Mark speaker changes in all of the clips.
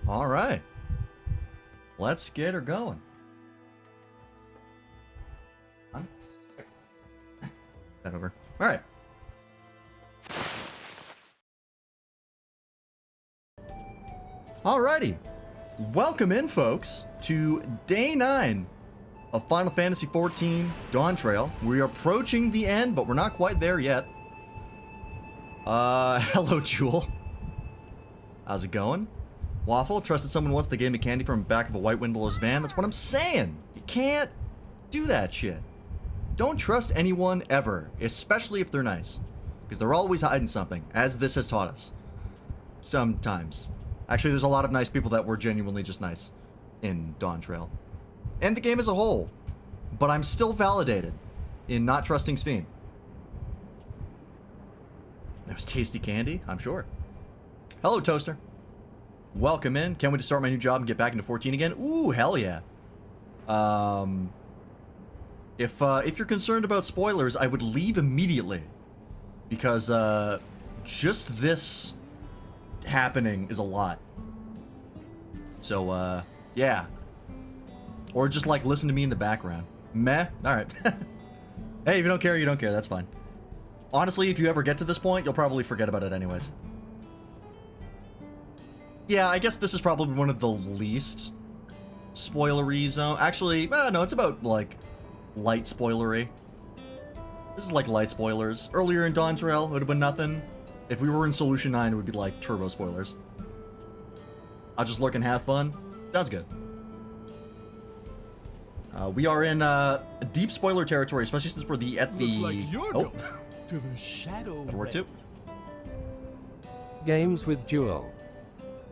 Speaker 1: All right. Let's get her going. That over. All right. Alrighty. Welcome in, folks, to day 9 of Final Fantasy XIV Dawntrail. We're approaching the end, but we're not quite there yet. Hello, Jewel. How's it going? Waffle, trusted someone once they gave me candy from the back of a white windowless van. That's what I'm saying. You can't do that shit. Don't trust anyone ever, especially if they're nice. Because they're always hiding something, as this has taught us. Sometimes. Actually, there's a lot of nice people that were genuinely just nice in Dawntrail. And the game as a whole. But I'm still validated in not trusting Sphene. That was tasty candy, I'm sure. Hello, Toaster. Welcome in. Can't wait to start my new job and get back into 14 again. Ooh, hell yeah. If you're concerned about spoilers, I would leave immediately. Because, just this happening is a lot. So, yeah. Or just, like, listen to me in the background. Meh? Alright. Hey, if you don't care, you don't care. That's fine. Honestly, if you ever get to this point, you'll probably forget about it anyways. Yeah, I guess this is probably one of the least spoilery zone. Actually, no, it's about, like, light spoilery. This is like light spoilers. Earlier in Dawntrail, it would have been nothing. If we were in Solution 9, it would be like turbo spoilers. I'll just lurk and have fun. Sounds good. We are in deep spoiler territory, especially since we're at the...
Speaker 2: Looks like you're going to the shadow.
Speaker 1: That'll work too.
Speaker 3: Games with Jewel.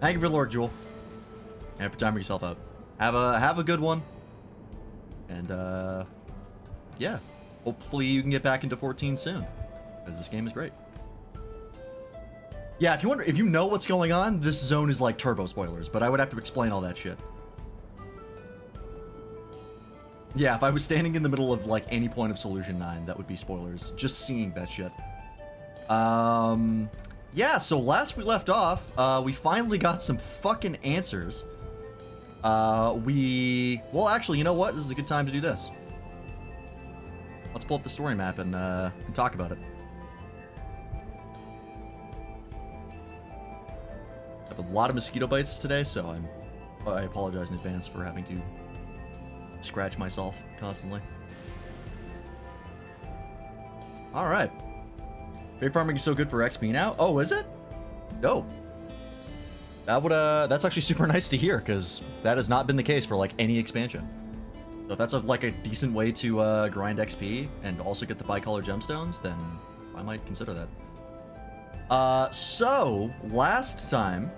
Speaker 1: Thank you for the Lord, Jewel. And for timing yourself out. Have a good one. And yeah. Hopefully you can get back into 14 soon. Because this game is great. Yeah, if you know what's going on, this zone is like turbo spoilers, but I would have to explain all that shit. Yeah, if I was standing in the middle of like any point of Solution 9, that would be spoilers. Just seeing that shit. Yeah, so last we left off, we finally got some fucking answers. Well, actually, you know what? This is a good time to do this. Let's pull up the story map and talk about it. I have a lot of mosquito bites today, so I apologize in advance for having to scratch myself constantly. All right. Fate farming is so good for XP now. Oh, is it? Dope. That's actually super nice to hear, because that has not been the case for like any expansion. So if that's like a decent way to grind XP and also get the bicolor gemstones, then I might consider that. So last time,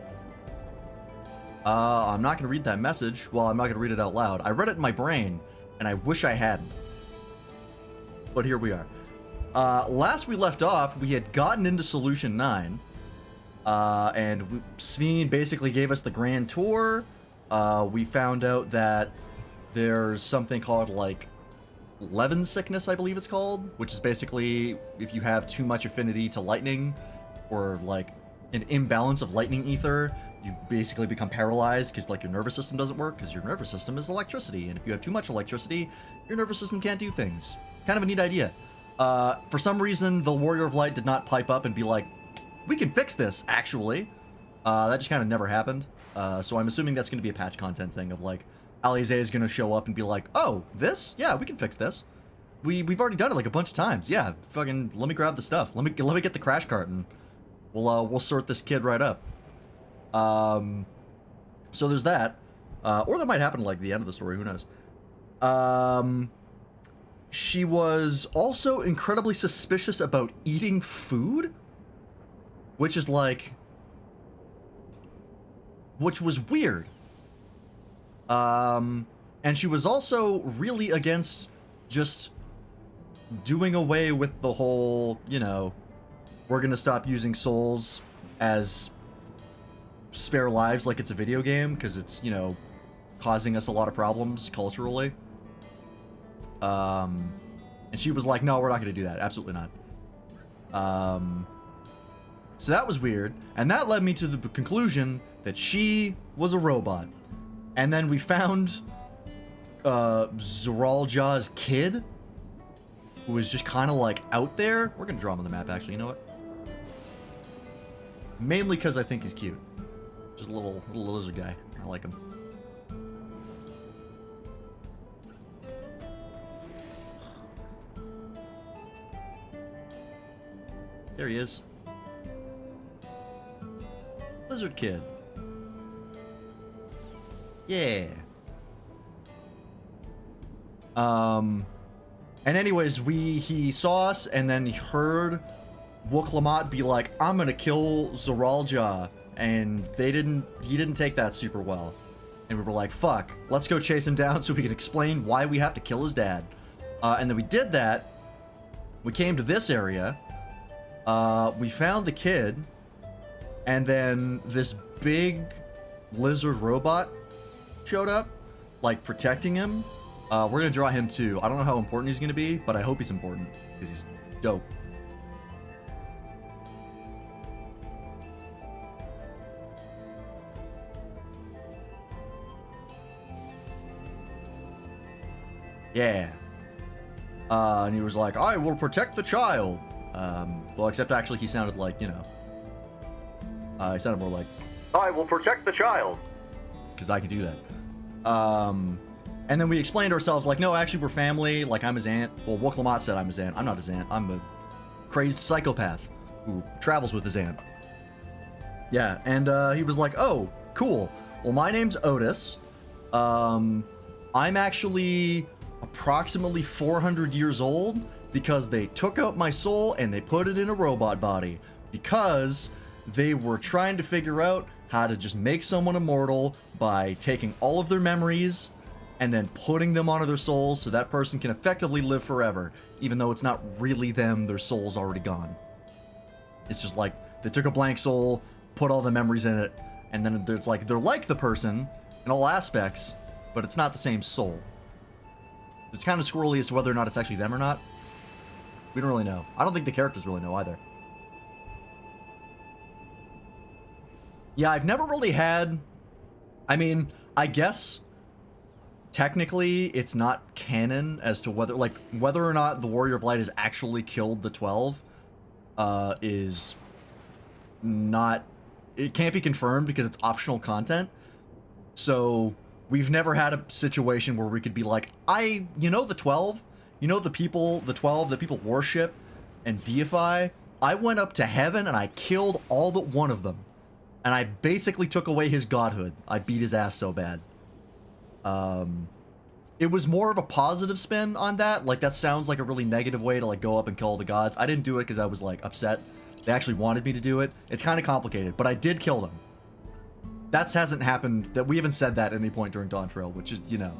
Speaker 1: I'm not gonna read that message. Well, I'm not gonna read it out loud. I read it in my brain, and I wish I hadn't. But here we are. Last we left off, we had gotten into Solution 9, and Sphene basically gave us the grand tour. We found out that there's something called, like, Levin sickness, I believe it's called, which is basically if you have too much affinity to lightning, or, like, an imbalance of lightning ether, you basically become paralyzed because, like, your nervous system doesn't work, because your nervous system is electricity, and if you have too much electricity, your nervous system can't do things. Kind of a neat idea. For some reason, the Warrior of Light did not pipe up and be like, we can fix this, actually. That just kind of never happened. So I'm assuming that's going to be a patch content thing of, like, Alize is going to show up and be like, oh, this? Yeah, we can fix this. We've already done it, like, a bunch of times. Yeah, fucking, let me grab the stuff. Let me get the crash cart, and we'll sort this kid right up. So there's that. Or that might happen, like, the end of the story, who knows. She was also incredibly suspicious about eating food, which is like, which was weird. And she was also really against just doing away with the whole, you know, we're gonna stop using souls as spare lives like it's a video game, because it's, you know, causing us a lot of problems culturally. And she was like, no, we're not gonna do that. Absolutely not. So that was weird, and that led me to the conclusion that she was a robot. And then we found Zoralja's kid, who was just kind of like out there. We're gonna draw him on the map, actually. You know what? Mainly because I think he's cute. Just a little lizard guy. I like him. There he is. Lizard kid. Yeah. And anyways, he saw us, and then he heard Woklamat be like, "I'm gonna kill Zoralja," and he didn't take that super well. And we were like, "Fuck, let's go chase him down so we can explain why we have to kill his dad." And then we did that. We came to this area. We found the kid, and then this big lizard robot showed up, like protecting him. We're gonna draw him too. I don't know how important he's gonna be, but I hope he's important because he's dope. Yeah. And he was like, "I will protect the child." Well, except actually he sounded like, you know, he sounded more like, "I will protect the child," because I could do that. And then we explained ourselves like, "No, actually we're family, like I'm his aunt." Well, Woklamat said I'm his aunt. I'm not his aunt. I'm a crazed psychopath who travels with his aunt. Yeah, and he was like, "Oh, cool. Well, my name's Otis. I'm actually approximately 400 years old because they took out my soul and they put it in a robot body because they were trying to figure out how to just make someone immortal by taking all of their memories and then putting them onto their souls so that person can effectively live forever, even though it's not really them, their soul's already gone. It's just like they took a blank soul, put all the memories in it, and then it's like they're like the person in all aspects, but it's not the same soul. It's kind of squirrely as to whether or not it's actually them or not. We don't really know. I don't think the characters really know either. Yeah, I've never really had... I mean, I guess technically it's not canon as to whether or not the Warrior of Light has actually killed the 12 is not... It can't be confirmed because it's optional content. So we've never had a situation where we could be like, you know the 12? You know the 12 that people worship and deify? I went up to heaven and I killed all but one of them. And I basically took away his godhood. I beat his ass so bad. It was more of a positive spin on that. Like, that sounds like a really negative way to, like, go up and kill all the gods. I didn't do it because I was, like, upset. They actually wanted me to do it. It's kind of complicated, but I did kill them. That hasn't happened. That we haven't said that at any point during Dawntrail, which is, you know...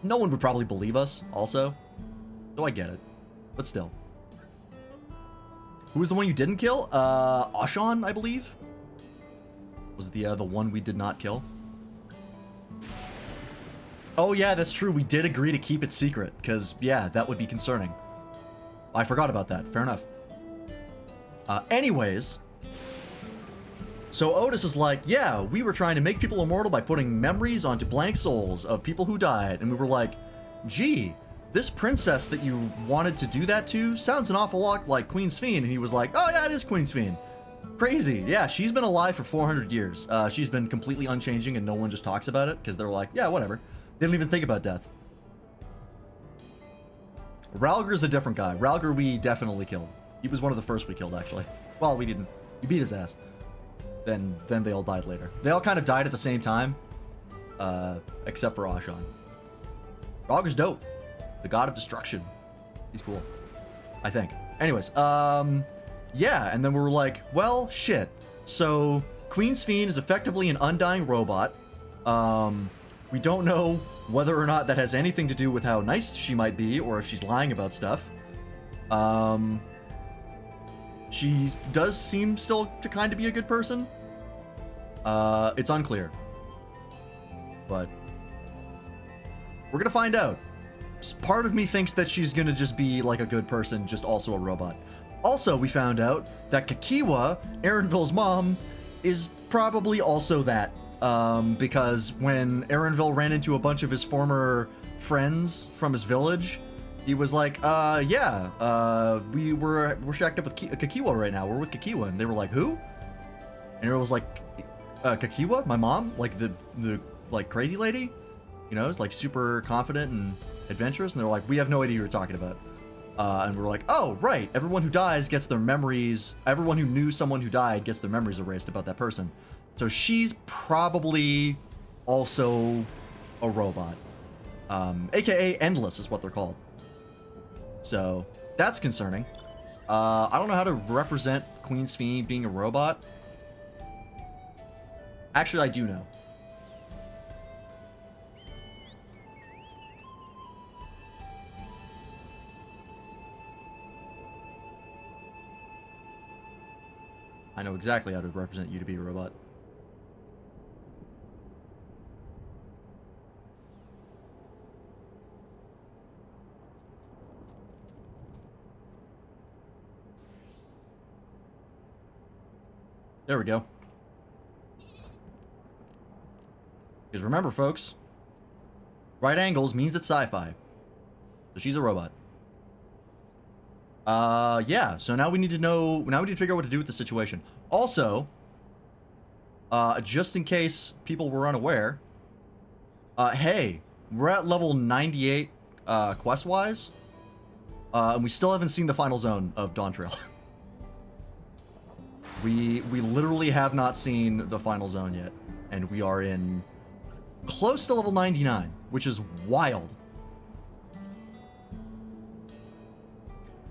Speaker 1: No one would probably believe us, also. So I get it. But still. Who was the one you didn't kill? Ashan, I believe? Was the one we did not kill? Oh yeah, that's true. We did agree to keep it secret, because, yeah, that would be concerning. I forgot about that. Fair enough. Anyways... So Otis is like, yeah, we were trying to make people immortal by putting memories onto blank souls of people who died. And we were like, gee, this princess that you wanted to do that to sounds an awful lot like Queen Sphene. And he was like, oh yeah, it is Queen Sphene. Crazy. Yeah, she's been alive for 400 years. She's been completely unchanging and no one just talks about it because they're like, yeah, whatever. They don't even think about death. Ralger's a different guy. Ralger we definitely killed. He was one of the first we killed, actually. Well, we didn't. We beat his ass. Then they all died later. They all kind of died at the same time, except for Ashan. Ralger's dope. The god of destruction. He's cool, I think. Anyways, yeah, and then we were like, well, shit. So Queen Sphene is effectively an undying robot. We don't know whether or not that has anything to do with how nice she might be, or if she's lying about stuff. She does seem still to kind of be a good person. It's unclear. But we're gonna find out. Part of me thinks that she's gonna just be like a good person, just also a robot. Also, we found out that Kakiwa, Aaronville's mom, is probably also that. Because when Aaronville ran into a bunch of his former friends from his village, he was like, we're shacked up with Kakiwa right now. We're with Kakiwa. And they were like, who? And Aaron was like, Kakiwa? My mom? Like the like crazy lady? You know, it's like super confident and adventurous. And they're like, we have no idea who you're talking about. And we're like, oh, right. Everyone who dies gets their memories. Everyone who knew someone who died gets their memories erased about that person. So she's probably also a robot. AKA Endless is what they're called. So that's concerning. I don't know how to represent Queen Sphene being a robot. Actually, I do know. I know exactly how to represent you to be a robot. There we go. Because remember, folks, right angles means it's sci-fi. So she's a robot. Yeah, so now we need to know, now we need to figure out what to do with the situation. Also, just in case people were unaware, hey, we're at level 98, quest-wise, and we still haven't seen the final zone of Dawntrail. We literally have not seen the final zone yet, and we are in close to level 99, which is wild.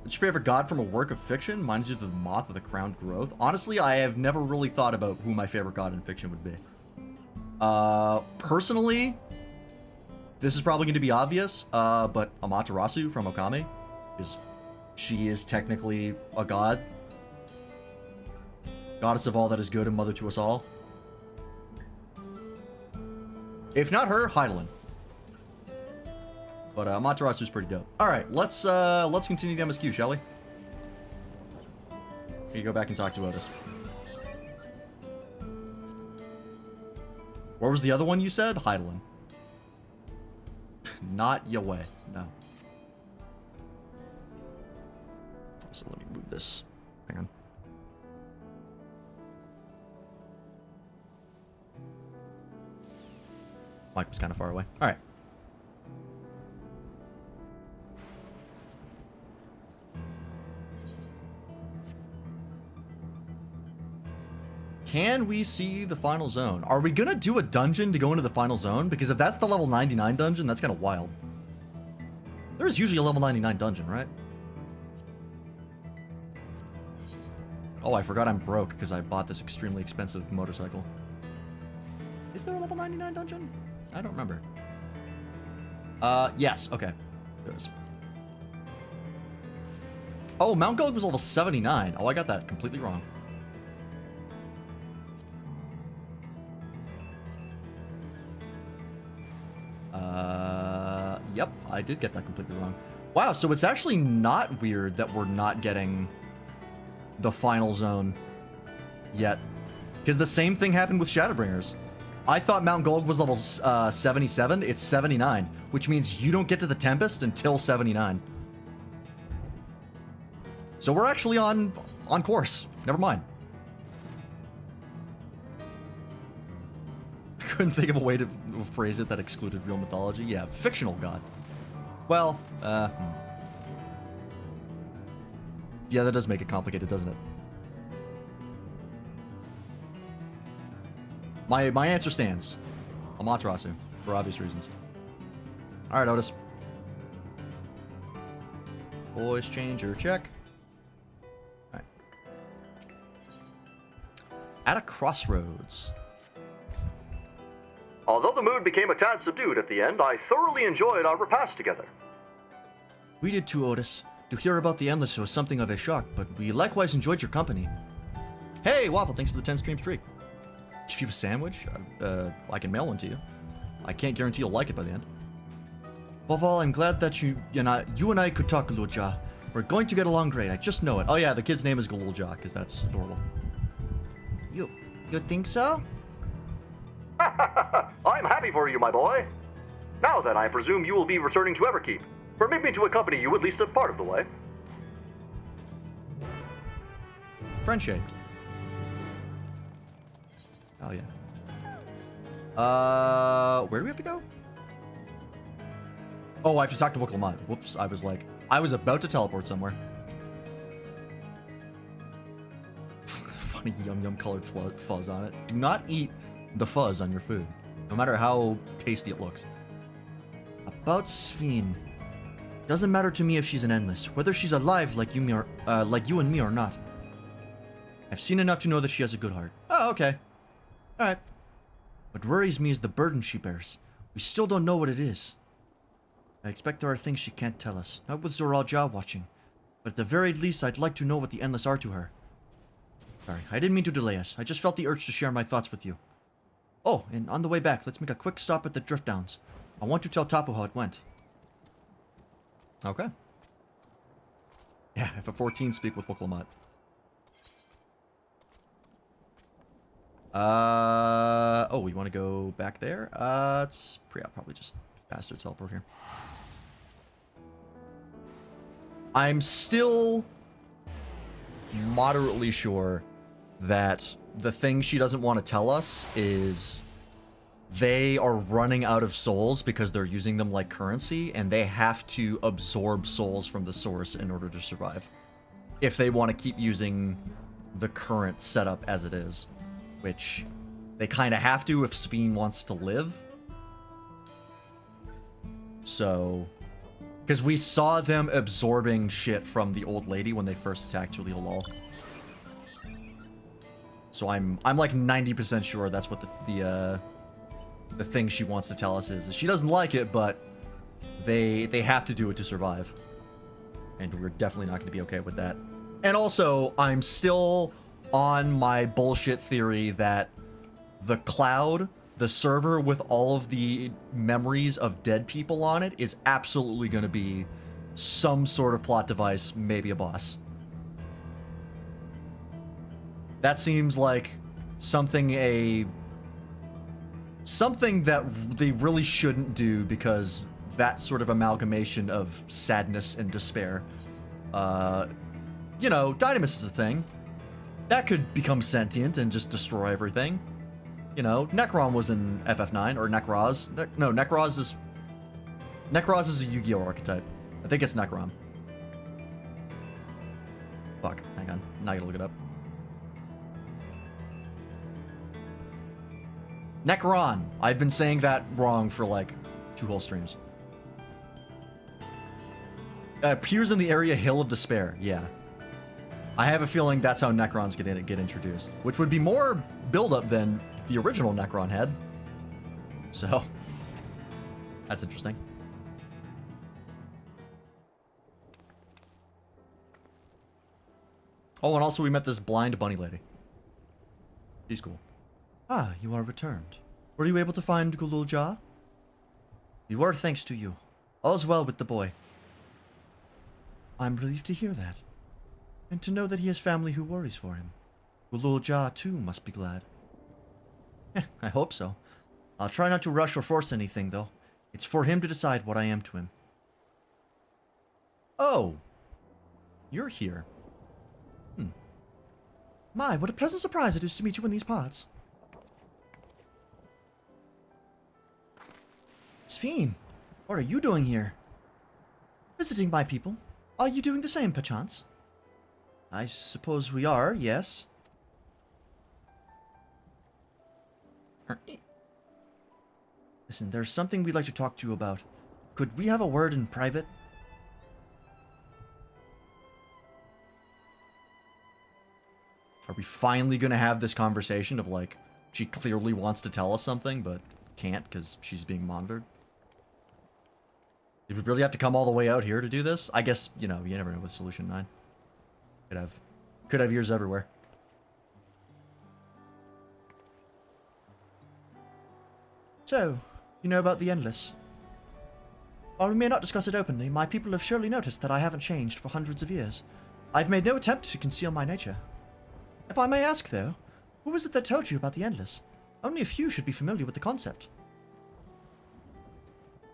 Speaker 1: What's your favorite god from a work of fiction? Mine's either the Moth or the Crowned Growth. Honestly, I have never really thought about who my favorite god in fiction would be. Personally, this is probably going to be obvious, but Amaterasu from Okami she is technically a god. Goddess of all that is good and mother to us all. If not her, Heidelin. But Amaterasu is pretty dope. All right, let's continue the MSQ, shall we? We go back and talk to Otis. What was the other one you said? Heidelin. Not Yahweh. No. So let me move this. Hang on. Mike was kind of far away. All right. Can we see the final zone? Are we gonna do a dungeon to go into the final zone? Because if that's the level 99 dungeon, that's kind of wild. There's usually a level 99 dungeon, right? Oh, I forgot I'm broke because I bought this extremely expensive motorcycle. Is there a level 99 dungeon? I don't remember. Yes, okay. There is. Oh, Mount Gulg was level 79. Oh, I got that completely wrong. Yep, I did get that completely wrong. Wow, so it's actually not weird that we're not getting the final zone yet. Because the same thing happened with Shadowbringers. I thought Mount Gulg was level 77. It's 79, which means you don't get to the Tempest until 79. So we're actually on course. Never mind. I couldn't think of a way to phrase it that excluded real mythology. Yeah, fictional god. Well, yeah, that does make it complicated, doesn't it? My answer stands. Amaterasu, for obvious reasons. Alright, Otis. Voice changer, check. Alright. At a crossroads. Although the mood became a tad subdued at the end, I thoroughly enjoyed our repast together. We did too, Otis. To hear about the Endless was something of a shock, but we likewise enjoyed your company. Hey, Waffle, thanks for the 10-stream streak. Give you a sandwich? I can mail one to you. I can't guarantee you'll like it by the end. Above all, I'm glad that you and I could talk, Galulja. We're going to get along great, I just know it. Oh yeah, the kid's name is Galulja, because that's adorable. You.
Speaker 3: You think so?
Speaker 1: I'm happy for you, my boy. Now then, I presume you will be returning to Everkeep. Permit me to accompany you at least a part of the way. Friend-shaped. Oh, yeah. Where do we have to go? Oh, I have to talk to Wicklemont. Whoops, I was about to teleport somewhere. Funny yum-yum colored fuzz on it. Do not eat the fuzz on your food, no matter how tasty it looks. About Sphene. Doesn't matter to me if she's an endless, whether she's alive like you and me or not. I've seen enough to know that she has a good heart. Oh, okay. Alright. What worries me is the burden she bears. We still don't know what it is. I expect there are things she can't tell us, not with Zoralja watching. But at the very least, I'd like to know what the Endless are to her. Sorry, I didn't mean to delay us. I just felt the urge to share my thoughts with you. Oh, and on the way back, let's make a quick stop at the Drift Downs. I want to tell Tapu how it went. Okay. Yeah, FF14 speak with Wicklemont. Oh, we want to go back there? It's probably just faster teleport here. I'm still moderately sure that the thing she doesn't want to tell us is they are running out of souls because they're using them like currency, and they have to absorb souls from the source in order to survive. If they want to keep using the current setup as it is. Which they kind of have to if Sphene wants to live. So, because we saw them absorbing shit from the old lady when they first attacked Julio. So I'm like 90% sure that's what the thing she wants to tell us is. She doesn't like it, but they have to do it to survive. And we're definitely not going to be okay with that. And also, I'm still on my bullshit theory that the cloud, the server with all of the memories of dead people on it, is absolutely going to be some sort of plot device, maybe a boss. That seems like something that they really shouldn't do, because that sort of amalgamation of sadness and despair. You know, Dynamis is a thing. That could become sentient and just destroy everything. You know, Necron was in FF9, or Necroz. No, Necroz is a Yu-Gi-Oh! Archetype. I think it's Necron. Fuck, hang on. Now I gotta look it up. Necron. I've been saying that wrong for like 2 whole streams. Appears in the area Hill of Despair. Yeah. I have a feeling that's how Necrons get introduced, which would be more build-up than the original Necron had. So, that's interesting. Oh, and also we met this blind bunny lady. She's cool. Ah, you are returned. Were you able to find Gululja? We were, thanks to you. All's well with the boy. I'm relieved to hear that. And to know that he has family who worries for him. Gululja, too, must be glad. I hope so. I'll try not to rush or force anything, though. It's for him to decide what I am to him. Oh. You're here. My, what a pleasant surprise it is to meet you in these parts. Sphene, what are you doing here? Visiting my people. Are you doing the same, perchance? I suppose we are, yes. Listen, there's something we'd like to talk to you about. Could we have a word in private? Are we finally gonna have this conversation of, like, she clearly wants to tell us something, but can't because she's being monitored? Did we really have to come all the way out here to do this? I guess, you know, you never know with Solution 9. Could have ears everywhere. So, you know about the Endless? While we may not discuss it openly, my people have surely noticed that I haven't changed for hundreds of years. I've made no attempt to conceal my nature. If I may ask, though, Who was it that told you about the Endless? Only a few should be familiar with the concept.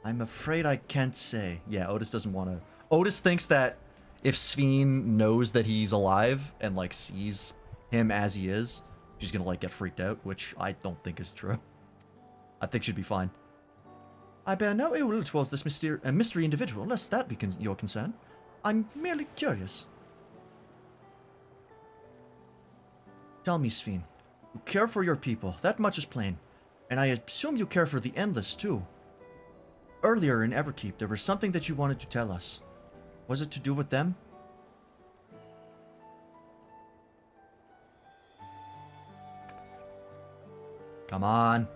Speaker 1: I'm afraid I can't say. Yeah, Otis doesn't want to... Otis thinks that if Sphene knows that he's alive and, like, sees him as he is, she's gonna, like, get freaked out, which I don't think is true. I think she'd be fine. I bear no ill will towards this mystery individual, unless that be your concern. I'm merely curious. Tell me, Sphene. You care for your people, that much is plain. And I assume you care for the Endless, too. Earlier in Everkeep, there was something that you wanted to tell us. Was it to do with them? Come on.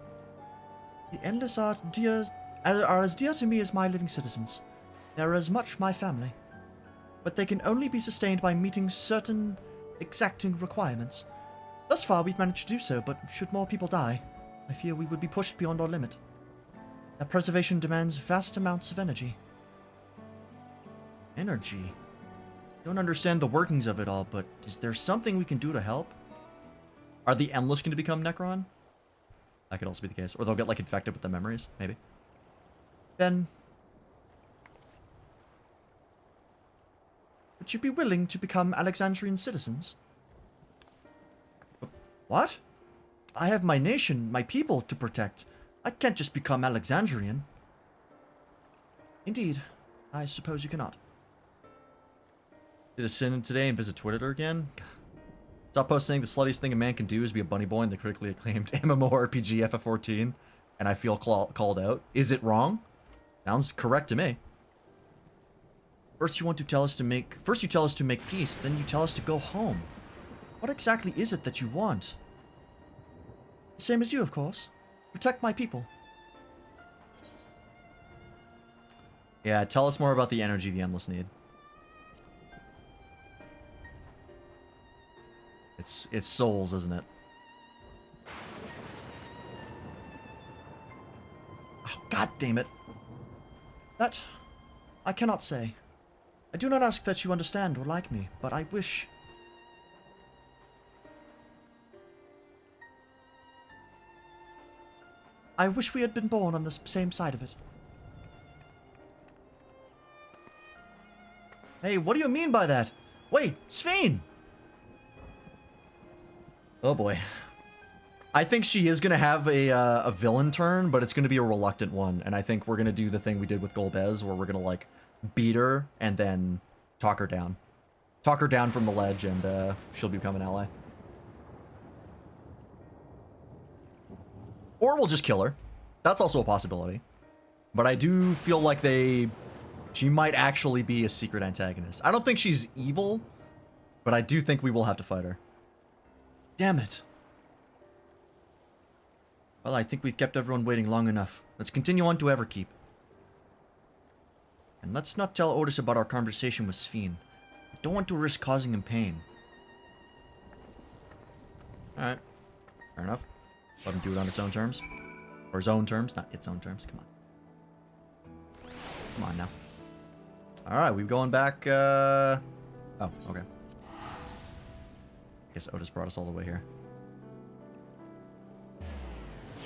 Speaker 1: The Endless are as dear to me as my living citizens. They are as much my family. But they can only be sustained by meeting certain exacting requirements. Thus far, we've managed to do so, but should more people die, I fear we would be pushed beyond our limit. Their preservation demands vast amounts of energy. Energy? Don't understand the workings of it all, but is there something we can do to help? Are the Endless going to become Necron? That could also be the case. Or they'll get, like, infected with the memories, maybe. Then... would you be willing to become Alexandrian citizens? What? I have my nation, my people to protect. I can't just become Alexandrian. Indeed. I suppose you cannot. Did a sin today and visit Twitter again? Stop posting. The sluttiest thing a man can do is be a bunny boy in the critically acclaimed MMORPG FF14, and I feel called out. Is it wrong? Sounds correct to me. First you tell us to make peace, then you tell us to go home. What exactly is it that you want? The same as you, of course. Protect my people. Yeah, tell us more about the energy the Endless need. It's souls, isn't it? Oh, God damn it. That... I cannot say. I do not ask that you understand or like me, but I wish... I wish we had been born on the same side of it. Hey, what do you mean by that? Wait, Sphene! Oh boy. I think she is going to have a villain turn, but it's going to be a reluctant one. And I think we're going to do the thing we did with Golbez, where we're going to, like, beat her and then talk her down. Talk her down from the ledge, and she'll become an ally. Or we'll just kill her. That's also a possibility. But I do feel like she might actually be a secret antagonist. I don't think she's evil, but I do think we will have to fight her. Damn it. Well, I think we've kept everyone waiting long enough. Let's continue on to Everkeep. And let's not tell Otis about our conversation with Sphene. I don't want to risk causing him pain. Alright. Fair enough. Let him do it on its own terms. Or his own terms, not its own terms. Come on. Come on now. Alright, we're going back, Oh, okay. I guess Otis brought us all the way here.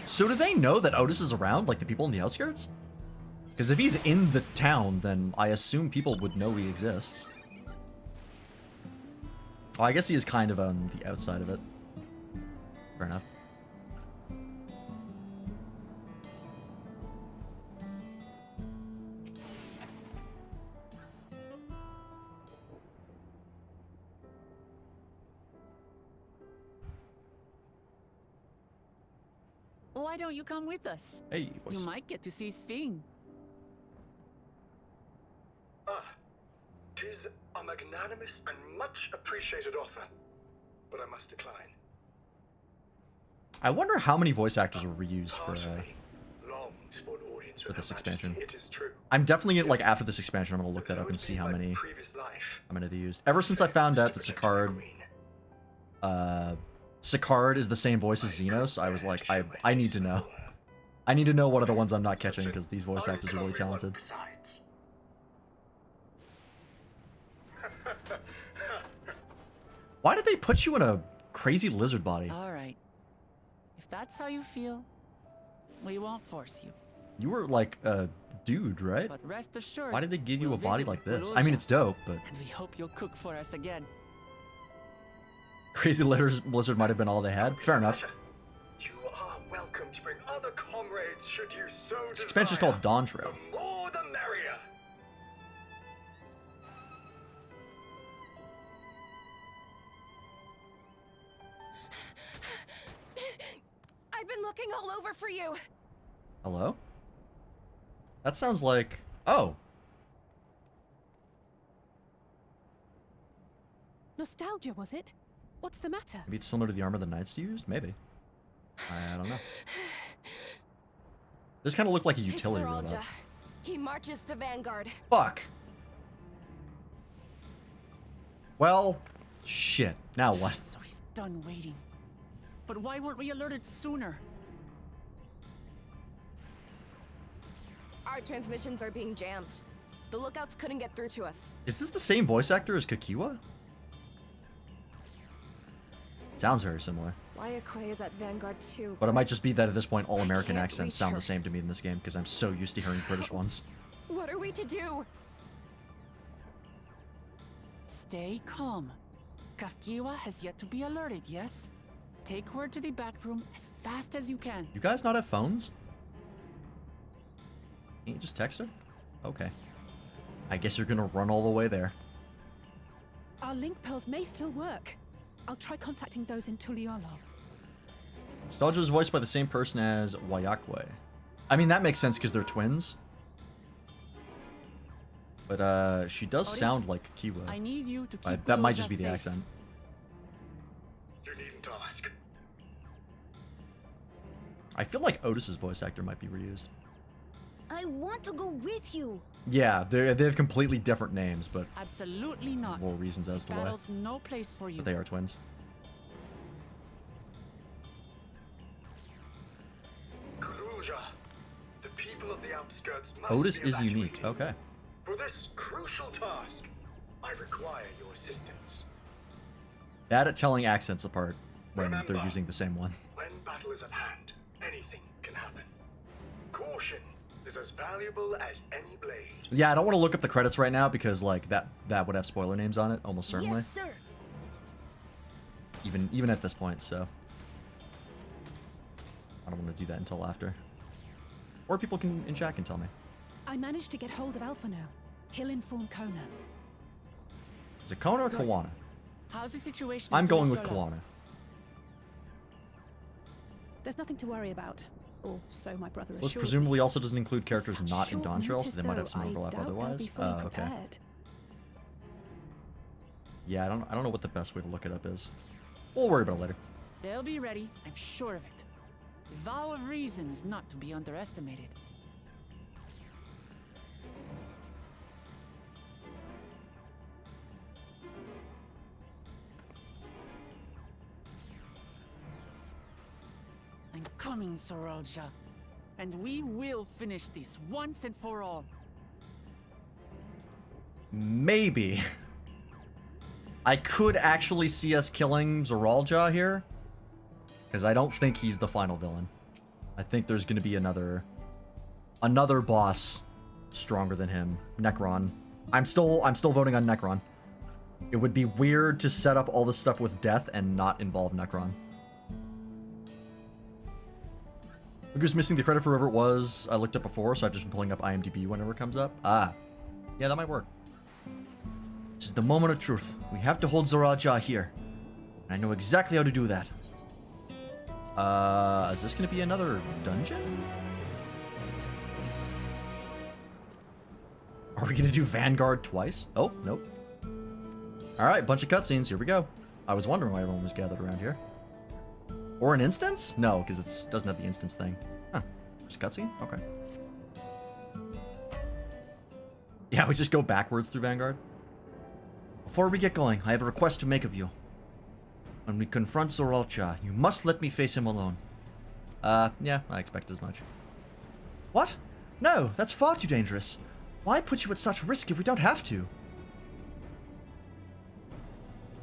Speaker 1: So do they know that Otis is around, like the people in the outskirts? Because if he's in the town, then I assume people would know he exists. Oh, I guess he is kind of on the outside of it. Fair enough.
Speaker 3: Why don't you come with us?
Speaker 1: Hey, voice.
Speaker 3: You might get to see Sphene.
Speaker 4: Tis a magnanimous and much appreciated offer, but I must decline.
Speaker 1: I wonder how many voice actors were reused for this expansion.
Speaker 4: It is true.
Speaker 1: I'm definitely, like, after this expansion, I'm gonna look that up and see how many they used. Ever since I found out that Sicard is the same voice as Xenos, I was like, I need to know. I need to know what are the ones I'm not catching, because these voice actors are really talented. Why did they put you in a crazy lizard body.
Speaker 3: All right. If that's how you feel, we won't force you.
Speaker 1: You were like a dude, right?
Speaker 3: But rest assured.
Speaker 1: Why did they give you
Speaker 3: we'll
Speaker 1: a body
Speaker 3: visit
Speaker 1: like this?
Speaker 3: Fallujah,
Speaker 1: I mean, it's dope, but
Speaker 3: and we hope you'll cook for us again.
Speaker 1: crazy lizard might have been all they had. Fair enough.
Speaker 4: You are welcome to bring other comrades should you so desire.
Speaker 1: This expansion is called Dawntrail.
Speaker 4: The more the merrier.
Speaker 5: I've been looking all over for you.
Speaker 1: Hello? That sounds like... Oh.
Speaker 5: Nostalgia, was it? What's the matter?
Speaker 1: Maybe it's similar to the armor the knights used? Maybe. I don't know. This kind of looked like a utility robot.
Speaker 5: Zoralja. He marches to Vanguard.
Speaker 1: Fuck. Well, shit. Now what?
Speaker 3: So he's done waiting. But why weren't we alerted sooner?
Speaker 5: Our transmissions are being jammed. The lookouts couldn't get through to us.
Speaker 1: Is this the same voice actor as Kakiwa? Sounds very similar.
Speaker 5: Wayakoi is at Vanguard too.
Speaker 1: But it might just be that at this point all American
Speaker 5: can't
Speaker 1: accents
Speaker 5: reach
Speaker 1: sound
Speaker 5: her.
Speaker 1: the same to me in this game because I'm so used to hearing British ones.
Speaker 5: What are we to do?
Speaker 3: Stay calm. Kafkiwa has yet to be alerted, yes? Take her to the back room as fast as you can.
Speaker 1: You guys not have phones? Can't you just text her? Okay. I guess you're gonna run all the way there.
Speaker 6: Our link pearls may still work. I'll try contacting those in Tuliolo.
Speaker 1: Nostalgia is voiced by the same person as Wayakwe. I mean, that makes sense because they're twins. But, she does
Speaker 3: Otis,
Speaker 1: sound like Kiwa.
Speaker 3: I need you to keep
Speaker 1: That might
Speaker 3: Fallujah
Speaker 1: just be the
Speaker 3: safe.
Speaker 1: accent.
Speaker 4: You needn't ask.
Speaker 1: I feel like Otis's voice actor might be reused.
Speaker 7: I want to go with you.
Speaker 1: Yeah, they have completely different names, but
Speaker 3: Absolutely not.
Speaker 1: more reasons as to why.
Speaker 3: Battle's no place for you.
Speaker 1: But they are twins.
Speaker 4: Fallujah. The people of the outskirts must
Speaker 1: Otis
Speaker 4: be
Speaker 1: is unique.
Speaker 4: evacuated.
Speaker 1: Okay.
Speaker 4: For this crucial task, I require your assistance.
Speaker 1: Bad at telling accents apart when
Speaker 4: Remember,
Speaker 1: they're using the same one.
Speaker 4: When battle is at hand, anything can happen. Caution is as valuable as any blade.
Speaker 1: Yeah, I don't want to look up the credits right now because like that would have spoiler names on it almost certainly.
Speaker 7: Yes, sir.
Speaker 1: Even at this point, so I don't want to do that until after. Or people in chat can tell me.
Speaker 6: I managed to get hold of Alpha now. He'll inform Kona.
Speaker 1: Is it Kona or
Speaker 3: Good.
Speaker 1: Kawana?
Speaker 3: How's the situation?
Speaker 1: I'm
Speaker 3: in
Speaker 1: going with
Speaker 3: Tuliolo?
Speaker 1: Kawana.
Speaker 6: There's nothing to worry about. Or so my brother
Speaker 1: So this
Speaker 6: assured
Speaker 1: presumably also doesn't include characters
Speaker 6: Such
Speaker 1: not in
Speaker 6: short
Speaker 1: Dawntrail, so
Speaker 6: notice,
Speaker 1: they might have
Speaker 6: though,
Speaker 1: some
Speaker 6: I
Speaker 1: overlap
Speaker 6: doubt they'll
Speaker 1: otherwise.
Speaker 6: be fully
Speaker 1: Okay.
Speaker 6: prepared.
Speaker 1: Yeah, I don't know what the best way to look it up is. We'll worry about it later.
Speaker 3: They'll be ready, I'm sure of it. The vow of reason is not to be underestimated. I'm coming, Zoralja. And we will finish this once and for all.
Speaker 1: Maybe. I could actually see us killing Zoralja here. Because I don't think he's the final villain. I think there's going to be another boss stronger than him. Necron. I'm still voting on Necron. It would be weird to set up all this stuff with death and not involve Necron. Look who's missing the credit for whoever it was I looked up before, so I've just been pulling up IMDb whenever it comes up. Ah. Yeah, that might work. This is the moment of truth. We have to hold Zoralja here. I know exactly how to do that. Is this gonna be another dungeon? Are we gonna do Vanguard twice? Oh, nope. Alright, bunch of cutscenes, here we go. I was wondering why everyone was gathered around here. Or an instance? No, because it doesn't have the instance thing. Huh. Just cutscene? Okay. Yeah, we just go backwards through Vanguard. Before we get going, I have a request to make of you. When we confront Zoralja, you must let me face him alone. Yeah, I expect as much. What? No, that's far too dangerous. Why put you at such risk if we don't have to?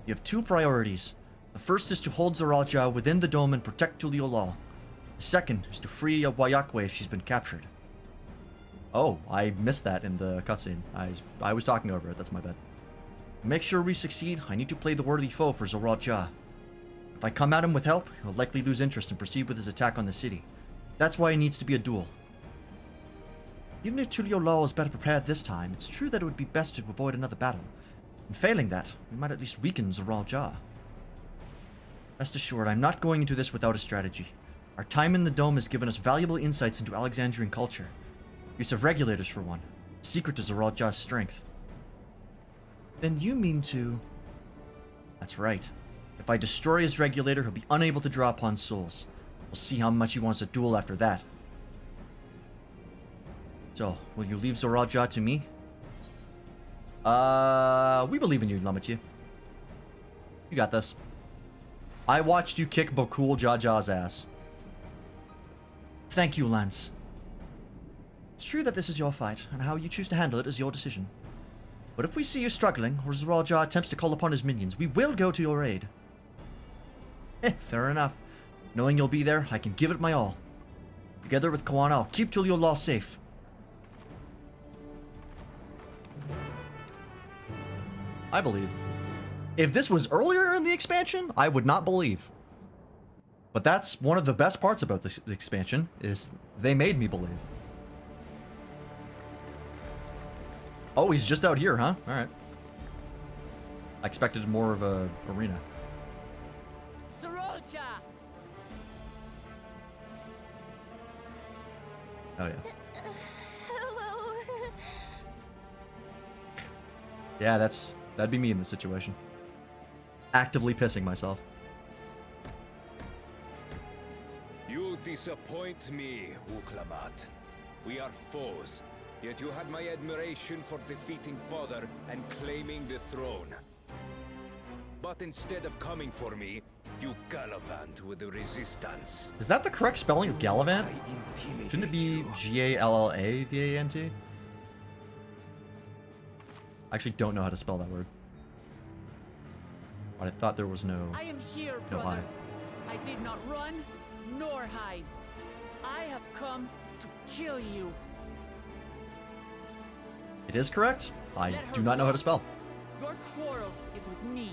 Speaker 1: You have two priorities. The first is to hold Zoralja within the dome and protect Tuliolal. The second is to free Wayakwe if she's been captured. Oh, I missed that in the cutscene. I was talking over it, that's my bad. To make sure we succeed, I need to play the worthy foe for Zoralja. If I come at him with help, he'll likely lose interest and proceed with his attack on the city. That's why it needs to be a duel. Even if Tuliolal is better prepared this time, it's true that it would be best to avoid another battle. And failing that, we might at least weaken Zoralja. Rest assured, I'm not going into this without a strategy. Our time in the dome has given us valuable insights into Alexandrian culture. Use of regulators, for one. Secret to Zoralja's strength. Then you mean to... That's right. If I destroy his regulator, he'll be unable to draw upon souls. We'll see how much he wants a duel after that. So, will you leave Zoralja to me? We believe in you, Lamatier. You got this. I watched you kick Bokul Jaja's ass. Thank you, Lance. It's true that this is your fight, and how you choose to handle it is your decision. But if we see you struggling, or Zoralja attempts to call upon his minions, we will go to your aid. Fair enough. Knowing you'll be there, I can give it my all. Together with Koana, I'll keep Tuliolal safe. I believe. If this was earlier in the expansion, I would not believe. But that's one of the best parts about this expansion, is they made me believe. Oh, he's just out here, huh? Alright. I expected more of a arena.
Speaker 3: Zoralja!
Speaker 1: Oh, yeah.
Speaker 5: Hello.
Speaker 1: Yeah, that'd be me in this situation. Actively pissing myself.
Speaker 8: You disappoint me, Uklamat. We are foes, yet you had my admiration for defeating Father and claiming the throne. But instead of coming for me, you gallivant with the resistance.
Speaker 1: Is that the correct spelling of Gallivant?
Speaker 8: I intimidate
Speaker 1: Shouldn't it be
Speaker 8: you.
Speaker 1: Gallavant? I actually don't know how to spell that word. But I thought there was no...
Speaker 3: I am here,
Speaker 1: No,
Speaker 3: brother. I did not run nor hide. I have come to kill you.
Speaker 1: It is correct? I
Speaker 3: Let her
Speaker 1: do not know how
Speaker 3: go.
Speaker 1: to spell.
Speaker 3: Your quarrel is with me.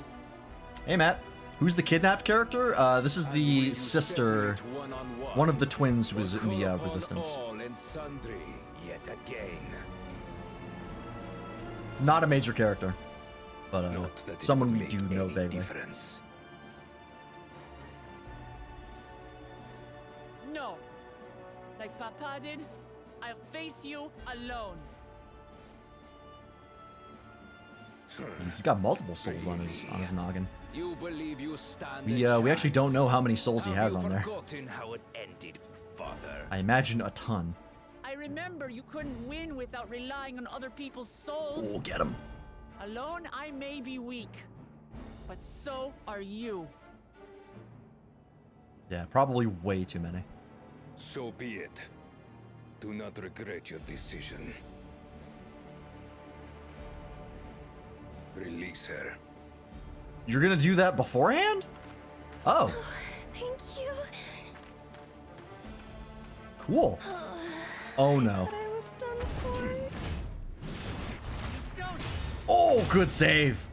Speaker 1: Hey, Matt. Who's the kidnapped character? This is the sister, one of the twins who was in the Resistance.
Speaker 8: Yet again.
Speaker 1: Not a major character, but
Speaker 8: Not that it
Speaker 1: someone
Speaker 8: would
Speaker 1: we do
Speaker 8: make
Speaker 1: know
Speaker 8: any
Speaker 1: vaguely.
Speaker 8: difference.
Speaker 3: No. Like Papa did, I'll face you alone.
Speaker 1: He's got multiple souls on his noggin.
Speaker 8: You believe you stand
Speaker 1: We actually don't know how many souls he has on there.
Speaker 8: Forgotten how it ended, Father.
Speaker 1: I imagine a ton.
Speaker 3: I remember you couldn't win without relying on other people's souls.
Speaker 1: We'll get him.
Speaker 3: Alone, I may be weak, but so are you.
Speaker 1: Yeah, probably way too many.
Speaker 8: So be it. Do not regret your decision. Release her.
Speaker 1: You're gonna do that beforehand? Oh,
Speaker 5: Thank you.
Speaker 1: cool. Oh no.
Speaker 5: I was done for.
Speaker 3: Don't.
Speaker 1: Oh, good save.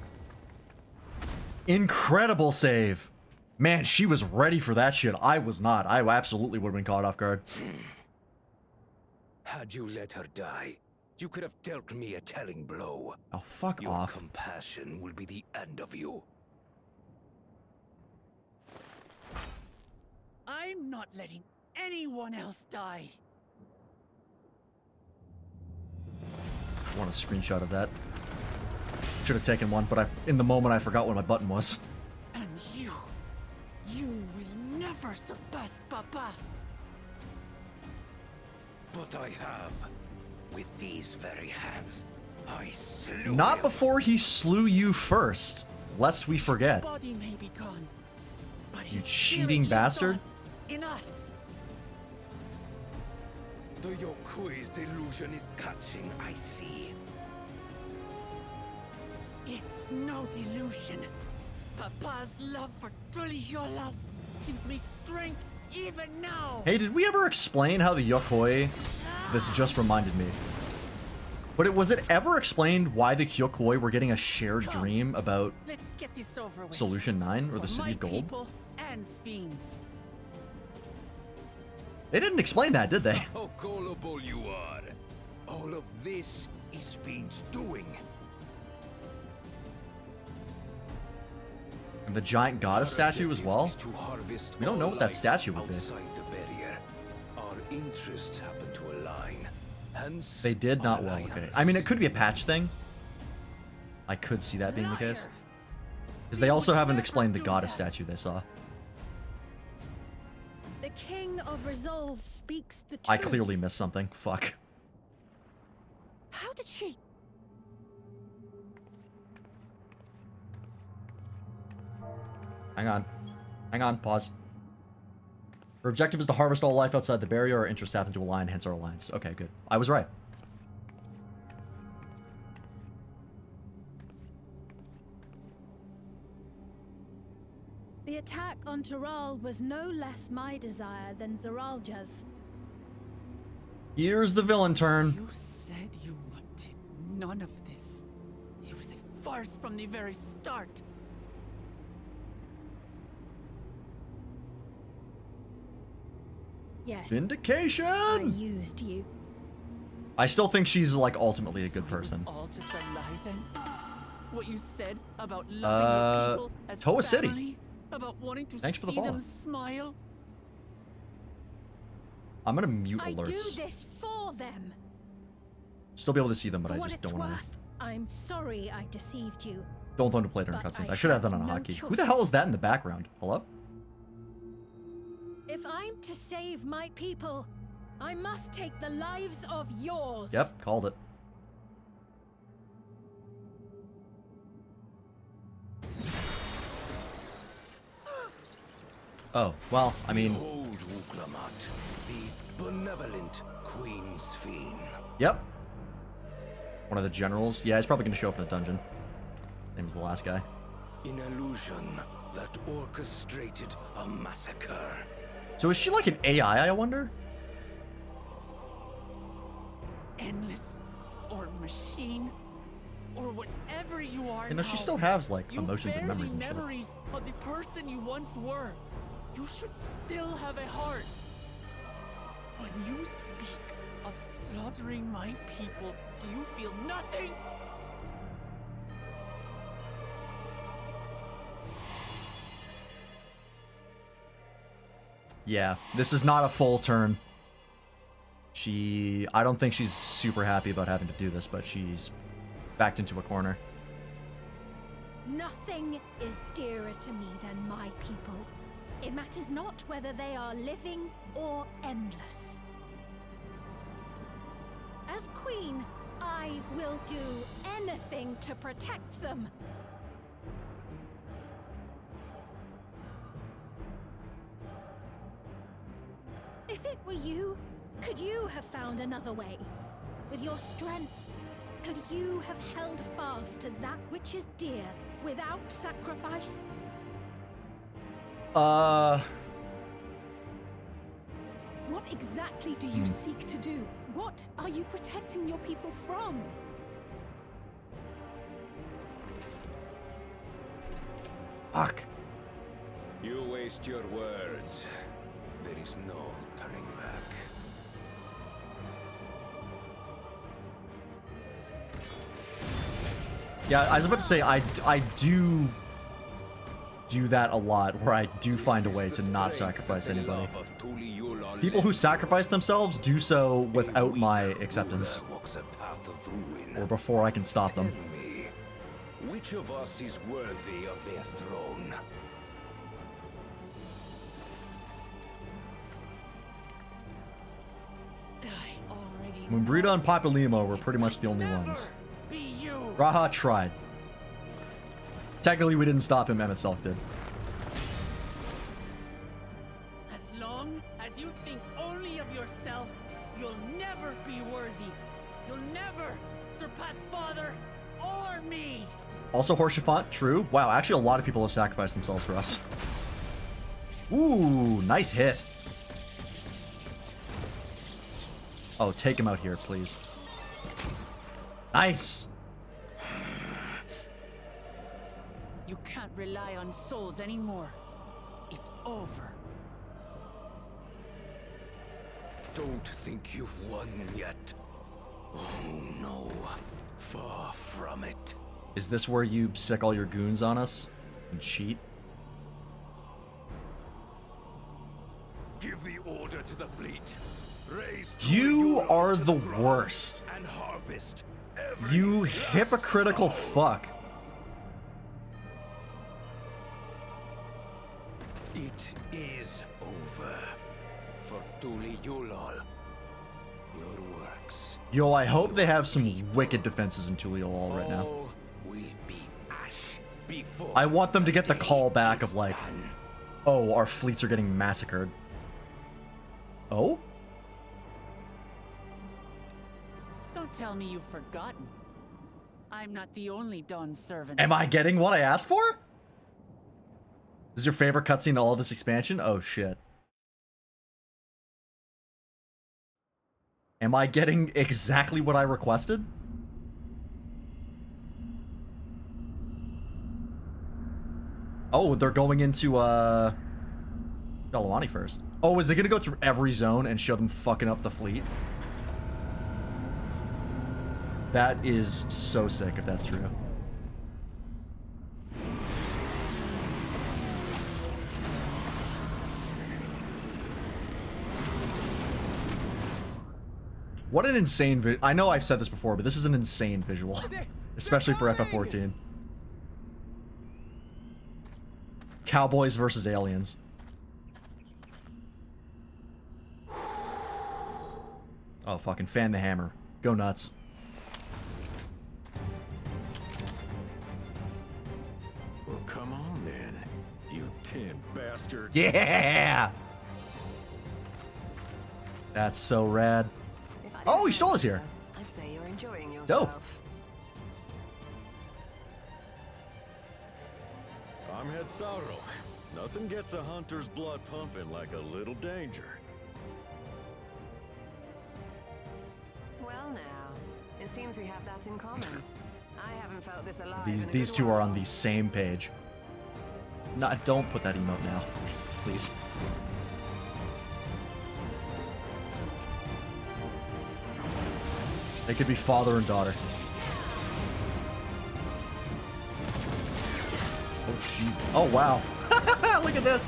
Speaker 1: Incredible save. Man, she was ready for that shit. I was not. I absolutely would have been caught off guard.
Speaker 8: Had you let her die, you could have dealt me a telling blow.
Speaker 1: Oh, fuck
Speaker 8: Your
Speaker 1: off.
Speaker 8: compassion will be the end of you.
Speaker 3: I'm not letting anyone else die.
Speaker 1: I want a screenshot of that. Should have taken one, but in the moment I forgot what my button was.
Speaker 3: And you will never surpass Papa.
Speaker 8: But I have. With these very hands, I slew
Speaker 1: Not
Speaker 8: him.
Speaker 1: before he slew you first, lest we forget.
Speaker 3: Body may be gone, but
Speaker 1: You
Speaker 3: his
Speaker 1: cheating
Speaker 3: spirit lives
Speaker 1: bastard.
Speaker 3: on in us.
Speaker 8: The Yokui's delusion is catching, I see.
Speaker 3: It's no delusion. Papa's love for Tuliyola gives me strength even now.
Speaker 1: Hey, did we ever explain how the Yokoi... This just reminded me. But was it ever explained why the Hyokoi were getting a shared dream about
Speaker 3: Let's get this over with.
Speaker 1: Solution 9 or the
Speaker 3: For
Speaker 1: City
Speaker 3: my
Speaker 1: of Gold?
Speaker 3: people and Sphinx.
Speaker 1: They didn't explain that, did they?
Speaker 8: How gullible you are. All of this is Fiend's doing.
Speaker 1: And the giant goddess statue as well?
Speaker 8: To harvest
Speaker 1: We don't know
Speaker 8: all
Speaker 1: what that
Speaker 8: life
Speaker 1: statue would be.
Speaker 8: outside the barrier. Our interests happen to align. Hence,
Speaker 1: They did not
Speaker 8: our
Speaker 1: well, okay.
Speaker 8: alliance.
Speaker 1: I mean, it could be a patch thing. I could see that being the case. Because they also haven't explained the goddess statue they saw.
Speaker 7: The King of Resolve speaks the truth.
Speaker 1: I clearly missed something. Fuck.
Speaker 3: How did she?
Speaker 1: Hang on. Hang on. Pause. Her objective is to harvest all life outside the barrier. Our interests happen to align, hence our alliance. Okay, good. I was right.
Speaker 7: The attack on Taral was no less my desire than Zaralja's.
Speaker 1: Here's the villain turn.
Speaker 3: You said you wanted none of this. It was a farce from the very start.
Speaker 7: Yes,
Speaker 1: Vindication!
Speaker 7: I used you.
Speaker 1: I still think she's, like, ultimately a good
Speaker 3: So it was
Speaker 1: person.
Speaker 3: all just a lie then? What you said about loving your people as
Speaker 1: Toa City.
Speaker 3: family? About wanting to
Speaker 1: Thanks for the
Speaker 3: see
Speaker 1: follow.
Speaker 3: them smile?
Speaker 1: I'm gonna mute
Speaker 7: I do
Speaker 1: alerts.
Speaker 7: this for them.
Speaker 1: Still be able to see them, but
Speaker 7: For
Speaker 1: I
Speaker 7: what
Speaker 1: just
Speaker 7: it's
Speaker 1: don't want to.
Speaker 7: worth, I'm sorry I deceived you.
Speaker 1: Don't want to play during
Speaker 7: But
Speaker 1: cutscenes.
Speaker 7: I
Speaker 1: I should have
Speaker 7: had
Speaker 1: that on a
Speaker 7: no
Speaker 1: hotkey. Who the hell is that in the background? Hello?
Speaker 7: If I'm to save my people, I must take the lives of yours.
Speaker 1: Yep, called it. Oh, well, I mean,
Speaker 8: Behold, Wuklamat, the benevolent Queen's Fiend.
Speaker 1: yep. One of the generals. Yeah, he's probably going to show up in a dungeon. Name's the last guy.
Speaker 8: An illusion that orchestrated a massacre.
Speaker 1: So is she like an AI, I wonder?
Speaker 3: Endless or machine or whatever you are
Speaker 1: You know, she
Speaker 3: now,
Speaker 1: still has, like,
Speaker 3: you
Speaker 1: emotions and
Speaker 3: bear
Speaker 1: memories
Speaker 3: the
Speaker 1: and shit.
Speaker 3: memories of the person you once were. You should still have a heart. When you speak of slaughtering my people, do you feel nothing?
Speaker 1: Yeah, this is not a full turn. I don't think she's super happy about having to do this, but she's backed into a corner.
Speaker 7: Nothing is dearer to me than my people. It matters not whether they are living or endless. As queen, I will do anything to protect them. If it were you, could you have found another way? With your strength, could you have held fast to that which is dear without sacrifice?
Speaker 6: What exactly do you seek to do? What are you protecting your people from?
Speaker 1: Fuck.
Speaker 8: You waste your words. There is no turning back.
Speaker 1: Yeah, I was about to say, I do that a lot, where I do find a way to not sacrifice anybody. People who sacrifice themselves do so without my acceptance, or before I can stop them.
Speaker 8: Tell me, which of us is worthy of their throne?
Speaker 3: I already
Speaker 1: Mumbrita and Papalimo were pretty much the only ones.
Speaker 3: be you.
Speaker 1: Raha tried. Technically, we didn't stop him, Emmett Selk did.
Speaker 3: As long as you think only of yourself, you'll never be worthy. You'll never surpass Father or me.
Speaker 1: Also, Horsefant, true. Wow, actually, a lot of people have sacrificed themselves for us. Ooh, nice hit. Oh, take him out here, please. Nice.
Speaker 3: You can't rely on souls anymore. It's over.
Speaker 8: Don't think you've won yet. Oh no, far from it.
Speaker 1: Is this where you sick all your goons on us and cheat?
Speaker 8: Give the order to the fleet. Raise
Speaker 1: You
Speaker 8: Tuliul
Speaker 1: are
Speaker 8: to
Speaker 1: the
Speaker 8: ground
Speaker 1: worst.
Speaker 8: And harvest every
Speaker 1: You
Speaker 8: last
Speaker 1: hypocritical
Speaker 8: soul.
Speaker 1: fuck.
Speaker 8: It is over for Tuliul. Your works.
Speaker 1: Yo, I hope they have some wicked defenses in Tuliul right now.
Speaker 8: All will be ash before
Speaker 1: I want them to get the
Speaker 8: day
Speaker 1: call back
Speaker 8: is
Speaker 1: of like,
Speaker 8: done.
Speaker 1: oh, our fleets are getting massacred. Oh?
Speaker 3: Don't tell me you've forgotten. I'm not the only Dawn servant.
Speaker 1: Am I getting what I asked for? This is your favorite cutscene in all of this expansion? Oh shit. Am I getting exactly what I requested? Oh, they're going into Galawani first. Oh, is it gonna go through every zone and show them fucking up the fleet? That is so sick if that's true. What an insane I know I've said this before, but this is an insane visual. Especially for FF14. Cowboys versus aliens. Oh, fucking fan the hammer. Go nuts.
Speaker 8: Well, come on then, you tin bastards.
Speaker 1: Yeah! That's so rad. Oh, he stole us here.
Speaker 5: I'd say you're enjoying yourself.
Speaker 1: Dope.
Speaker 9: I'm Head Sauro. Nothing gets a hunter's blood pumping like a little danger.
Speaker 5: Well now, it seems we have that in common. I haven't felt this alive
Speaker 1: These two are on the same page. No, don't put that emote now, please. They could be father and daughter. Oh, shit. Oh, wow. Look at this.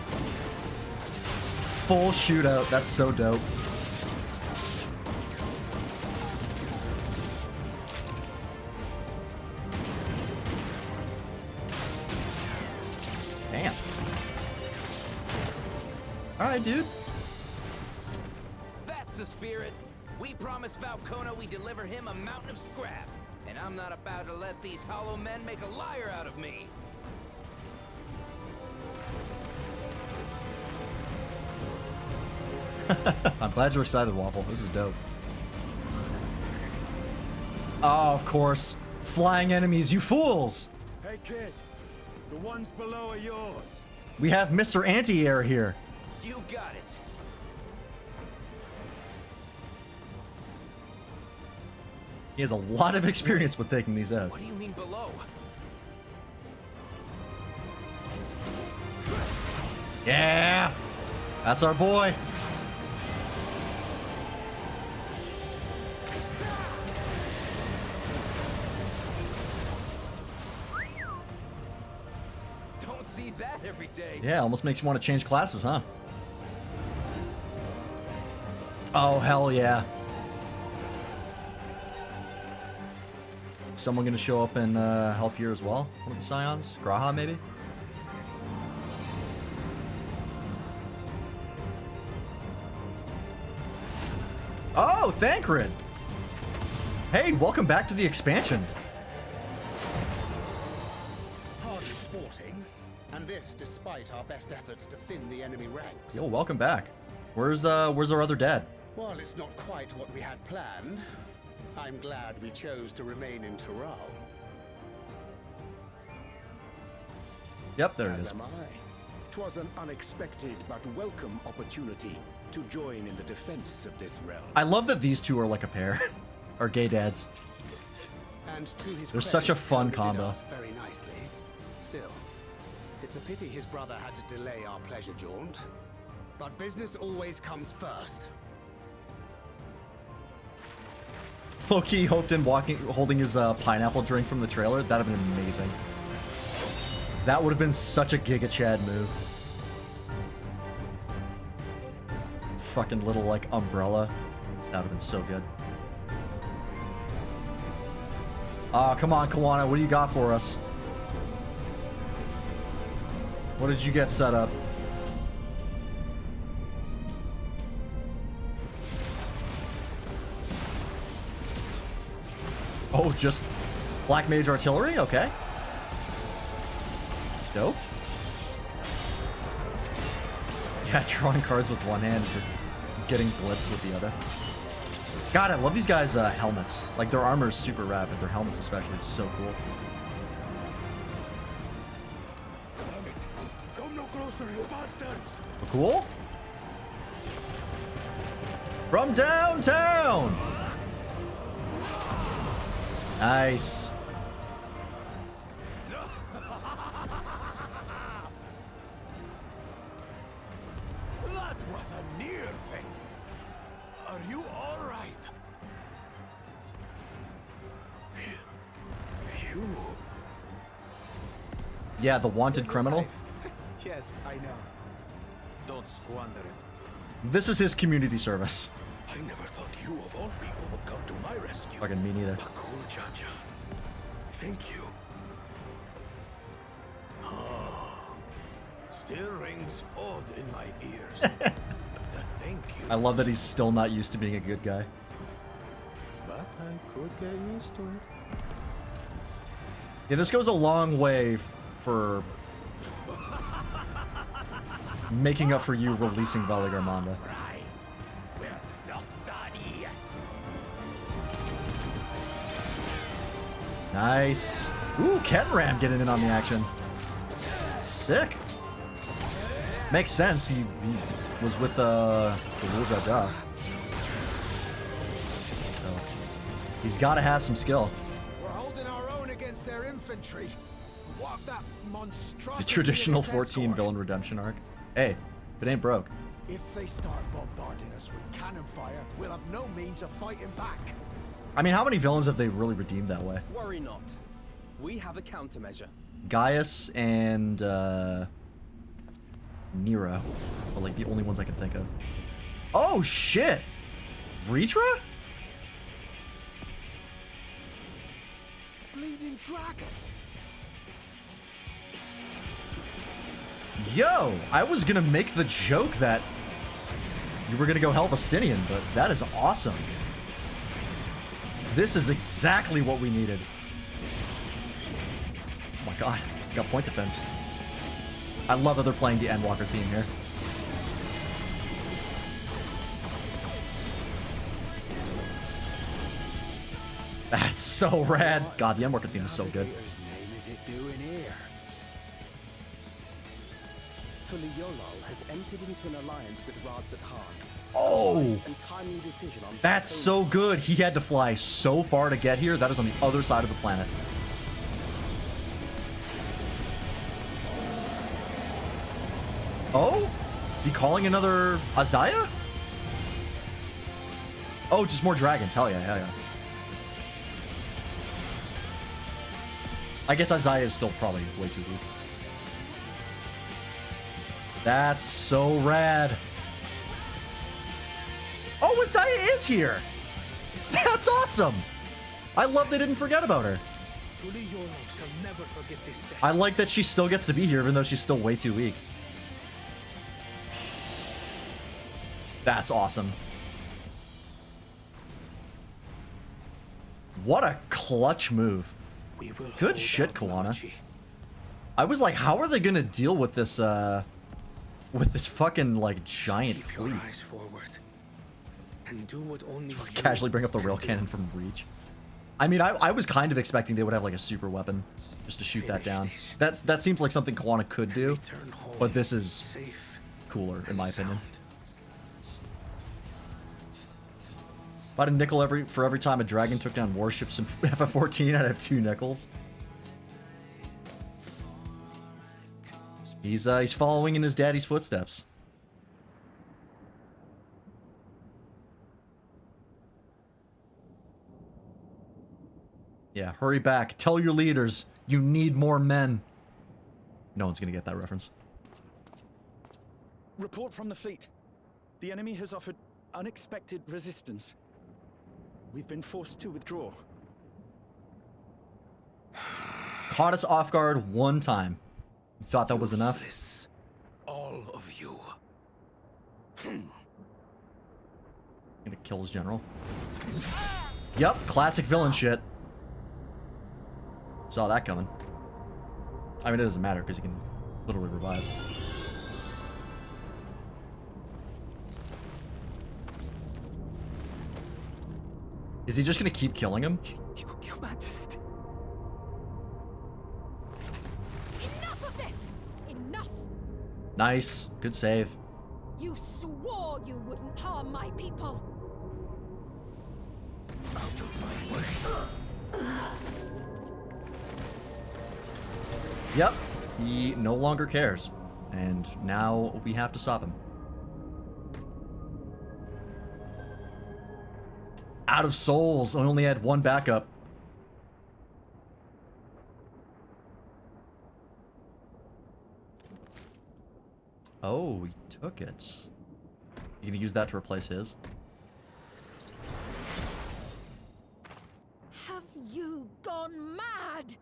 Speaker 1: Full shootout. That's so dope. Damn. Alright, dude.
Speaker 10: That's the spirit. We promised Valcona we'd deliver him a mountain of scrap. And I'm not about to let these hollow men make a liar out of me.
Speaker 1: I'm glad you're excited, Waffle. This is dope. Oh, of course. Flying enemies, you fools!
Speaker 9: Hey kid, the ones below are yours.
Speaker 1: We have Mr. Anti-Air here.
Speaker 10: You got it.
Speaker 1: He has a lot of experience with taking these out.
Speaker 10: What do you mean below?
Speaker 1: Yeah! That's our boy.
Speaker 10: Don't see that every day.
Speaker 1: Yeah, almost makes you want to change classes, huh? Oh, hell yeah. Someone gonna show up and help here as well? One of the Scions? Graha, maybe? Oh, Thancred! Hey, welcome back to the expansion.
Speaker 11: Hardly sporting, and this despite our best efforts to thin the enemy ranks.
Speaker 1: Yo, welcome back. Where's our other dad?
Speaker 11: While it's not quite what we had planned, I'm glad we chose to remain in Tural.
Speaker 1: Yep, there it
Speaker 11: As
Speaker 1: is.
Speaker 11: am I. 'Twas an unexpected but welcome opportunity to join in the defense of this realm.
Speaker 1: I love that these two are like a pair. Are gay dads.
Speaker 11: And to his
Speaker 1: They're such a
Speaker 11: credit,
Speaker 1: fun
Speaker 11: Connor did
Speaker 1: combo.
Speaker 11: ask very nicely. Still, it's a pity his brother had to delay our pleasure jaunt. But business always comes first.
Speaker 1: Loki hoped in holding his pineapple drink from the trailer. That'd have been amazing. That would have been such a Giga Chad move. Fucking little like umbrella. That would have been so good. Oh, come on, Kawana. What do you got for us? What did you get set up? Oh, just Black Mage Artillery? Okay. Dope. Yeah, drawing cards with one hand and just getting blitzed with the other. God, I love these guys' helmets. Like, their armor is super rad, but their helmets especially is so cool.
Speaker 11: Damn it! Come no closer, you bastards!
Speaker 1: Cool? From downtown! Nice.
Speaker 2: That was a near thing. Are you all right?
Speaker 11: You...
Speaker 1: Yeah, the wanted criminal.
Speaker 2: Yes, I know. Don't squander it.
Speaker 1: This is his community service.
Speaker 11: I never thought you of all people would come to my rescue.
Speaker 1: Fucking me neither.
Speaker 11: Cool, Jaja. Thank you.
Speaker 2: Still rings odd in my ears. The thank you.
Speaker 1: I love that he's still not used to being a good guy.
Speaker 2: But I could get used to it.
Speaker 1: Yeah, this goes a long way for making up for you releasing Valigarmanda.
Speaker 2: Right. We're not done yet.
Speaker 1: Nice. Ooh, Kenram getting in on the action. Sick. Makes sense. He was with the Rule Jaja. So, he's got to have some skill.
Speaker 11: We're holding our own against their infantry. What of that monstrosity?
Speaker 1: The traditional
Speaker 11: of a
Speaker 1: 14
Speaker 11: escort?
Speaker 1: villain redemption arc. Hey, if it ain't broke.
Speaker 11: If they start bombarding us with cannon fire, we'll have no means of fighting back.
Speaker 1: I mean, how many villains have they really redeemed that way?
Speaker 12: Worry not. We have a countermeasure.
Speaker 1: Gaius and Nero are like the only ones I can think of. Oh shit! Vritra?
Speaker 11: Bleeding dragon.
Speaker 1: Yo, I was gonna make the joke that you were gonna go help Astinian, but that is awesome. This is exactly what we needed. Oh my god, got point defense. I love that they're playing the Endwalker theme here. That's so rad. God, the Endwalker theme is so good.
Speaker 11: Navigator's name is it doing here?
Speaker 12: Tuliolol has entered into an alliance with Rads at Khan.
Speaker 1: Oh!
Speaker 12: And timely decision on
Speaker 1: That's so good. He had to fly so far to get here. That is on the other side of the planet. Oh? Is he calling another Azaya? Oh, just more dragons. Hell yeah, hell yeah. I guess Azaya is still probably way too weak. That's so rad. Oh, Azaya is here. That's awesome. I love they didn't forget about her.
Speaker 11: Tuliolol shall never forget this day.
Speaker 1: I like that she still gets to be here even though she's still way too weak. That's awesome. What a clutch move. Good shit, Kawana. I was like, how are they gonna deal with this fucking like giant fleet?
Speaker 11: Your eyes forward and do what only you
Speaker 1: Casually bring up the rail cannon from Reach. I mean, I was kind of expecting they would have like a super weapon just to shoot that down. That seems like something Kawana could do, but this is cooler in my opinion. If I had a nickel for every time a dragon took down warships in FF14, I'd have 2 nickels. He's following in his daddy's footsteps. Yeah, hurry back. Tell your leaders you need more men. No one's gonna get that reference.
Speaker 12: Report from the fleet. The enemy has offered unexpected resistance. We've been forced to withdraw.
Speaker 1: Caught us off guard one time. You thought that was enough?
Speaker 8: All of you.
Speaker 1: Gonna kill his general. Yep, classic villain shit. Saw that coming. I mean, it doesn't matter because he can literally revive. Is he just gonna keep killing him?
Speaker 12: Your Majesty.
Speaker 7: Enough of this! Enough!
Speaker 1: Nice. Good save.
Speaker 7: You swore you wouldn't harm my people.
Speaker 8: Out of my way.
Speaker 1: Yep. He no longer cares. And now we have to stop him. Out of souls. I only had 1 backup. Oh, he took it. You gonna use that to replace his?
Speaker 7: Have you gone mad?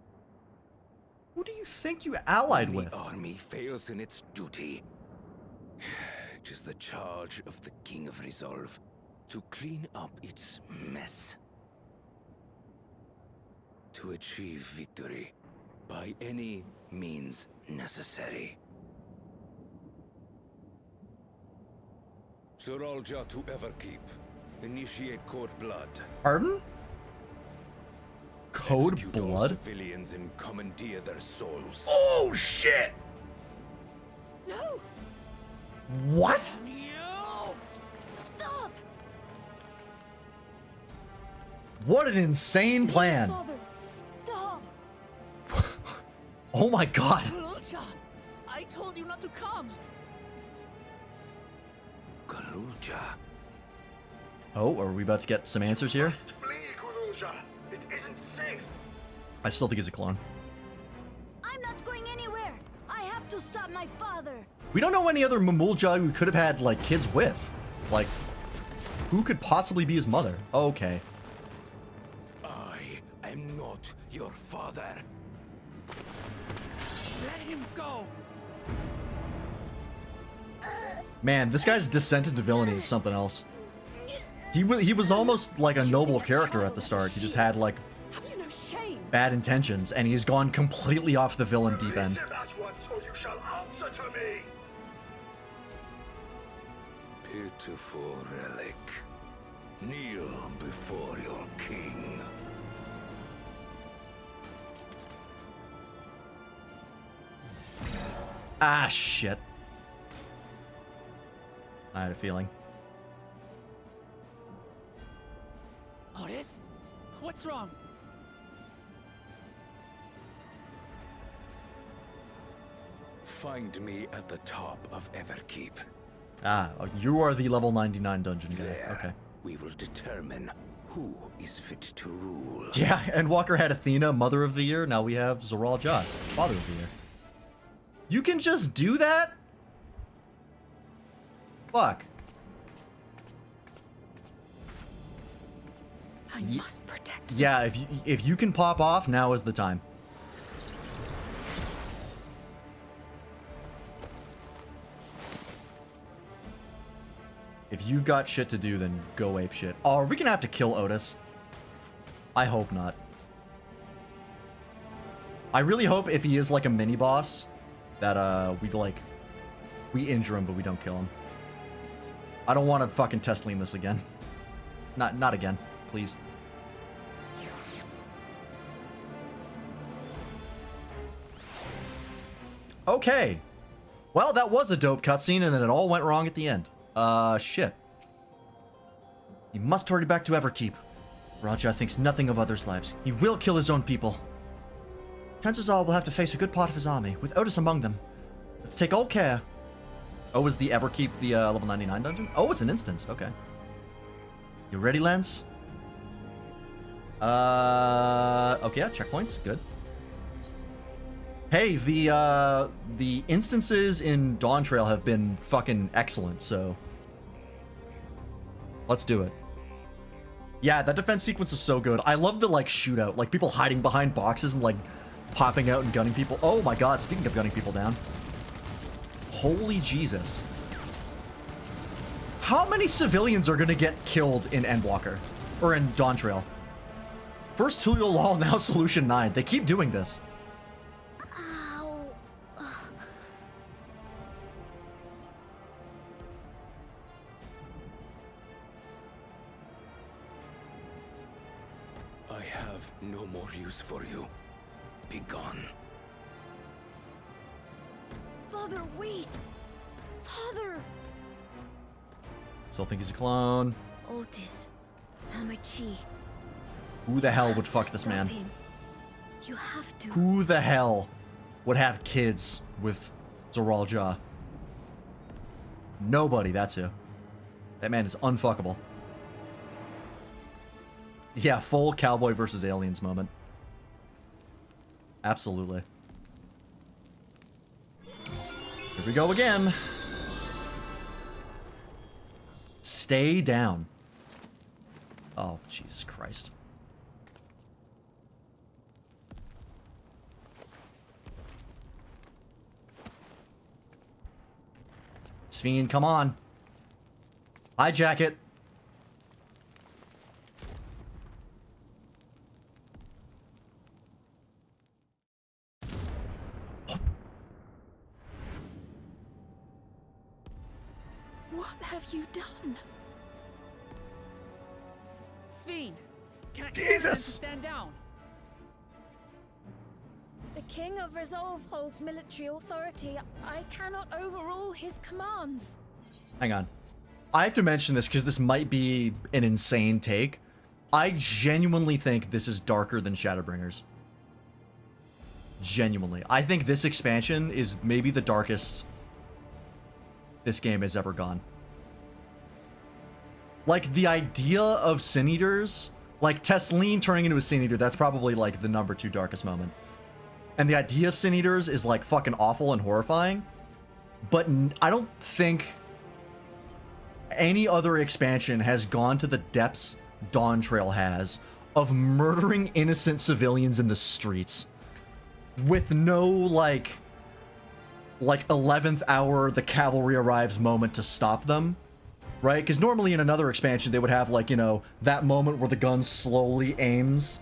Speaker 1: Who do you think you allied with?
Speaker 8: The army fails in its duty. It is the charge of the King of Resolve to clean up its mess. To achieve victory by any means necessary. Zoralja to Everkeep. Initiate Code Blood.
Speaker 1: Pardon? Code
Speaker 8: Execute all
Speaker 1: Blood?
Speaker 8: civilians and commandeer their souls.
Speaker 1: Oh shit!
Speaker 7: No!
Speaker 1: What?
Speaker 7: Stop!
Speaker 1: What an insane plan!
Speaker 7: Father, stop!
Speaker 1: Oh my god!
Speaker 3: Kulcha, I told you not to come.
Speaker 8: Galulja.
Speaker 1: Oh, are we about to get some answers here?
Speaker 4: Flee, Kurulja. It isn't safe.
Speaker 1: I still think he's a clone.
Speaker 7: I'm not going anywhere! I have to stop my father!
Speaker 1: We don't know any other Mamulja we could have had, like, kids with. Like, who could possibly be his mother? Okay.
Speaker 8: I am not your father.
Speaker 3: Let him go.
Speaker 1: Man, this guy's descent into villainy is something else. He was almost like a noble character at the start. He just had, like,
Speaker 7: Have you no shame?
Speaker 1: bad intentions, and he's gone completely off the villain deep end.
Speaker 4: Listen at once, or you shall answer to me.
Speaker 8: Pitiful relic. Kneel before your king.
Speaker 1: Ah, shit. I had a feeling.
Speaker 3: Otis, what's wrong?
Speaker 8: Find me at the top of Everkeep.
Speaker 1: Ah, you are the level 99 dungeon guy.
Speaker 8: There,
Speaker 1: Okay.
Speaker 8: we will determine who is fit to rule.
Speaker 1: Yeah, and Walker had Athena, Mother of the Year. Now we have Zoral Jad, Father of the Year. You can just do that? Fuck.
Speaker 7: I must protect them.
Speaker 1: Yeah, if you can pop off, now is the time. If you've got shit to do, then go ape shit. Oh, are we gonna have to kill Otis? I hope not. I really hope if he is like a mini boss, that we injure him but we don't kill him. I don't want to fucking test lean this again. Not again, please. Okay. Well, that was a dope cutscene, and then it all went wrong at the end. Shit. He must hurry back to Everkeep. Raja thinks nothing of others' lives. He will kill his own people. Chances are we'll have to face a good part of his army, with Otis among them. Let's take all care. Oh, is the Everkeep the level 99 dungeon? Oh, it's an instance. Okay. You ready, Lance? Okay, yeah, checkpoints. Good. Hey, the instances in Dawntrail have been fucking excellent, so let's do it. Yeah, that defense sequence is so good. I love the, like, shootout. Like, people hiding behind boxes and, like, popping out and gunning people. Oh my god, speaking of gunning people down. Holy Jesus. How many civilians are gonna get killed in Endwalker? Or in Dawntrail? First Tulio Law, now Solution 9. They keep doing this.
Speaker 8: I have no more use for you. Be gone.
Speaker 7: Father, wait! Father!
Speaker 1: Still think he's a clone.
Speaker 7: Otis, Hamachi.
Speaker 1: Who the hell would fuck this man?
Speaker 7: Him. You have to.
Speaker 1: Who the hell would have kids with Zoralja? Nobody, that's who. That man is unfuckable. Yeah, full cowboy versus aliens moment. Absolutely. Here we go again. Stay down. Oh, Jesus Christ. Sven, come on. Hijack it.
Speaker 7: What have you done?
Speaker 3: Sven, can't
Speaker 1: Jesus!
Speaker 3: stand down.
Speaker 7: The King of Resolve holds military authority. I cannot overrule his commands.
Speaker 1: Hang on. I have to mention this because this might be an insane take. I genuinely think this is darker than Shadowbringers. Genuinely. I think this expansion is maybe the darkest this game has ever gone. Like, the idea of Sin Eaters, like Tesleen turning into a Sin Eater, that's probably like the #2 darkest moment. And the idea of Sin Eaters is like fucking awful and horrifying. But I don't think any other expansion has gone to the depths Dawntrail has of murdering innocent civilians in the streets with no like 11th hour the cavalry arrives moment to stop them, right? Because normally in another expansion they would have, like, you know, that moment where the gun slowly aims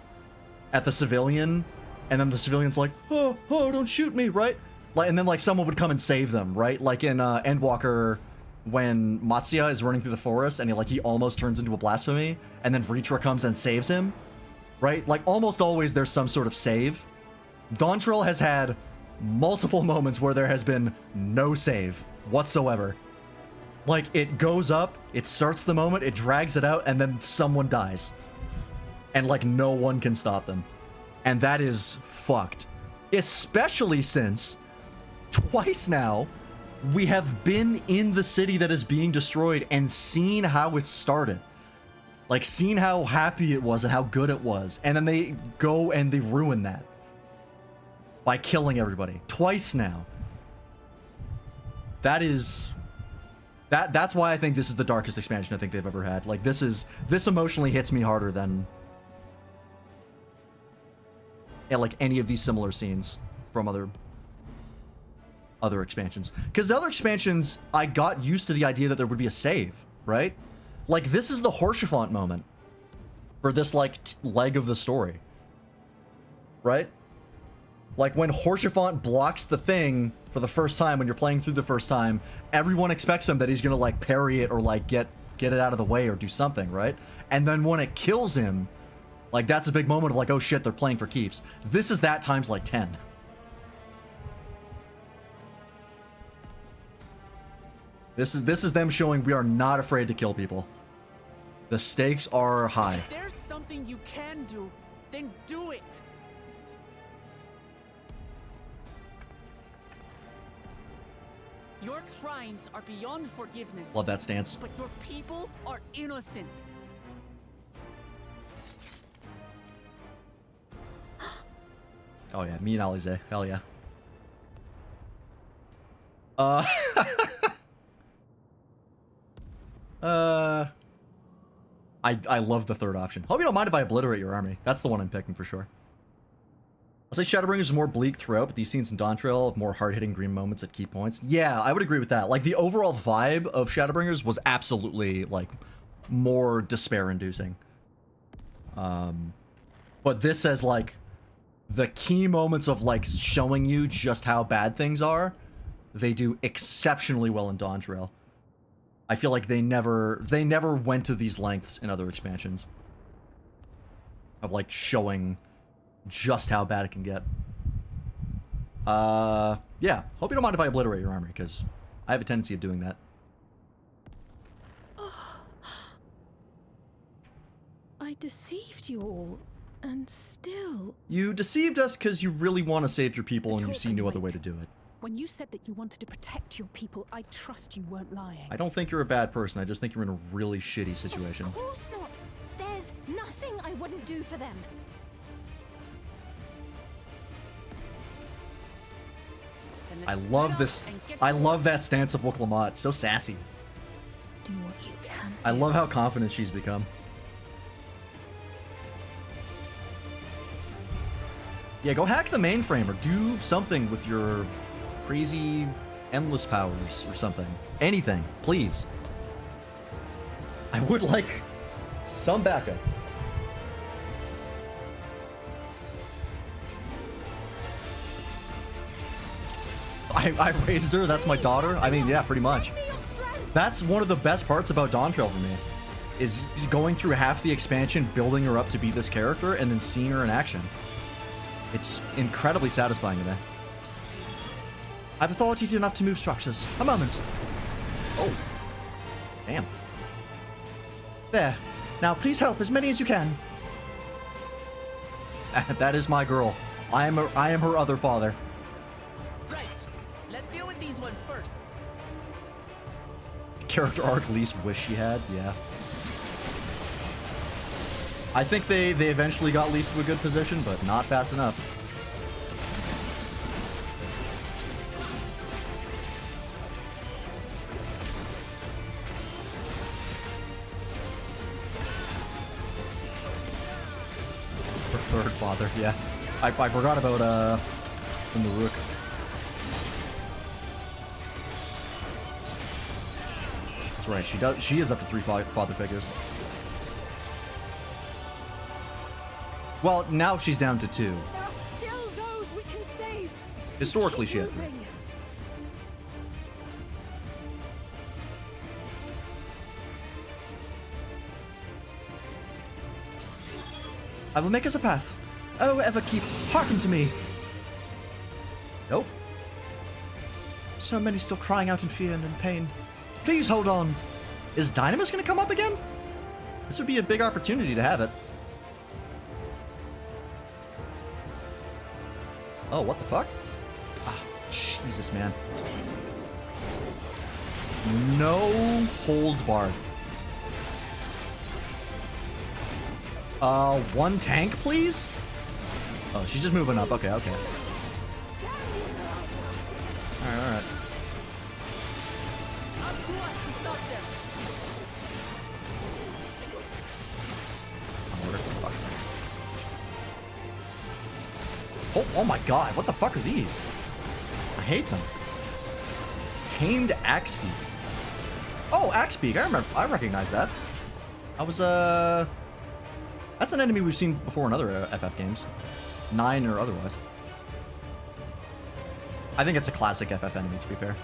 Speaker 1: at the civilian and then the civilian's like, oh, don't shoot me, right? Like, and then like someone would come and save them, right? Like in Endwalker, when Matsuya is running through the forest and he almost turns into a blasphemy, and then Vritra comes and saves him, right? Like, almost always there's some sort of save. Dawntrail has had multiple moments where there has been no save whatsoever. Like, it goes up, it starts the moment, it drags it out, and then someone dies. And like, no one can stop them. And that is fucked. Especially since twice now we have been in the city that is being destroyed and seen how it started. Like, seen how happy it was and how good it was. And then they go and they ruin that by killing everybody. Twice now. That is... That's why I think this is the darkest expansion I think they've ever had. Like, this emotionally hits me harder than... yeah, like any of these similar scenes from other expansions. Because the other expansions, I got used to the idea that there would be a save, right? Like, this is the Horschiefant moment for this, like, leg of the story, right? Like, when Horschiefant blocks the thing for the first time, when you're playing through the first time, everyone expects him that he's gonna, like, parry it or, like, get it out of the way or do something, right? And then when it kills him, like, that's a big moment of, like, oh shit, they're playing for keeps. This is that times, like, 10. This is them showing we are not afraid to kill people. The stakes are high.
Speaker 3: If there's something you can do, then do it. Your crimes are beyond forgiveness.
Speaker 1: Love that stance.
Speaker 3: But your people are innocent.
Speaker 1: Oh yeah, me and Alize. Hell yeah. I love the third option. Hope you don't mind if I obliterate your army. That's the one I'm picking for sure. I'll say Shadowbringers is more bleak throughout, but these scenes in Dawntrail have more hard-hitting green moments at key points. Yeah, I would agree with that. Like, the overall vibe of Shadowbringers was absolutely, like, more despair-inducing. But this has, like, the key moments of, like, showing you just how bad things are, they do exceptionally well in Dawntrail. I feel like they never went to these lengths in other expansions. Of, like, showing just how bad it can get. Yeah. Hope you don't mind if I obliterate your army, because I have a tendency of doing that.
Speaker 6: Oh. I deceived you all, and still...
Speaker 1: You deceived us because you really want to save your people and you see no other way to do it.
Speaker 6: When you said that you wanted to protect your people, I trust you weren't lying.
Speaker 1: I don't think you're a bad person, I just think you're in a really shitty situation.
Speaker 7: Of course not. There's nothing I wouldn't do for them.
Speaker 1: I love this. I love that stance of Wuklamat. So sassy.
Speaker 6: Do what you can.
Speaker 1: I love how confident she's become. Yeah, go hack the mainframe or do something with your crazy endless powers or something. Anything, please. I would like some backup. I raised her, that's my daughter. I mean, yeah, pretty much. That's one of the best parts about Dawntrail for me, is going through half the expansion, building her up to be this character, and then seeing her in action. It's incredibly satisfying to me. I have authority enough to move structures. A moment. Oh. Damn. There. Now please help as many as you can. That is my girl. I am her other father.
Speaker 3: Right. Let's deal with these ones first.
Speaker 1: Character arc least wish she had, yeah. I think they eventually got Lisa to a good position, but not fast enough. Preferred father, yeah. I forgot about from the Rook. That's right, she is up to 3 father figures. Well, now she's down to 2.
Speaker 7: There are still those we can save.
Speaker 1: Historically, she had 3. I will make us a path. Oh, ever keep, hearken to me. Nope. So many still crying out in fear and in pain. Please hold on. Is Dynamis gonna come up again? This would be a big opportunity to have it. Oh, what the fuck? Ah, Jesus, man. No holds barred. One tank, please? Oh, she's just moving up. Okay, okay. Alright, alright.
Speaker 3: Up to us to stop them.
Speaker 1: Oh my god, what the fuck are these? I hate them. Tamed Axebeak. Oh, Axebeak, I recognize that. I was, that's an enemy we've seen before in other FF games. 9 or otherwise. I think it's a classic FF enemy, to be fair.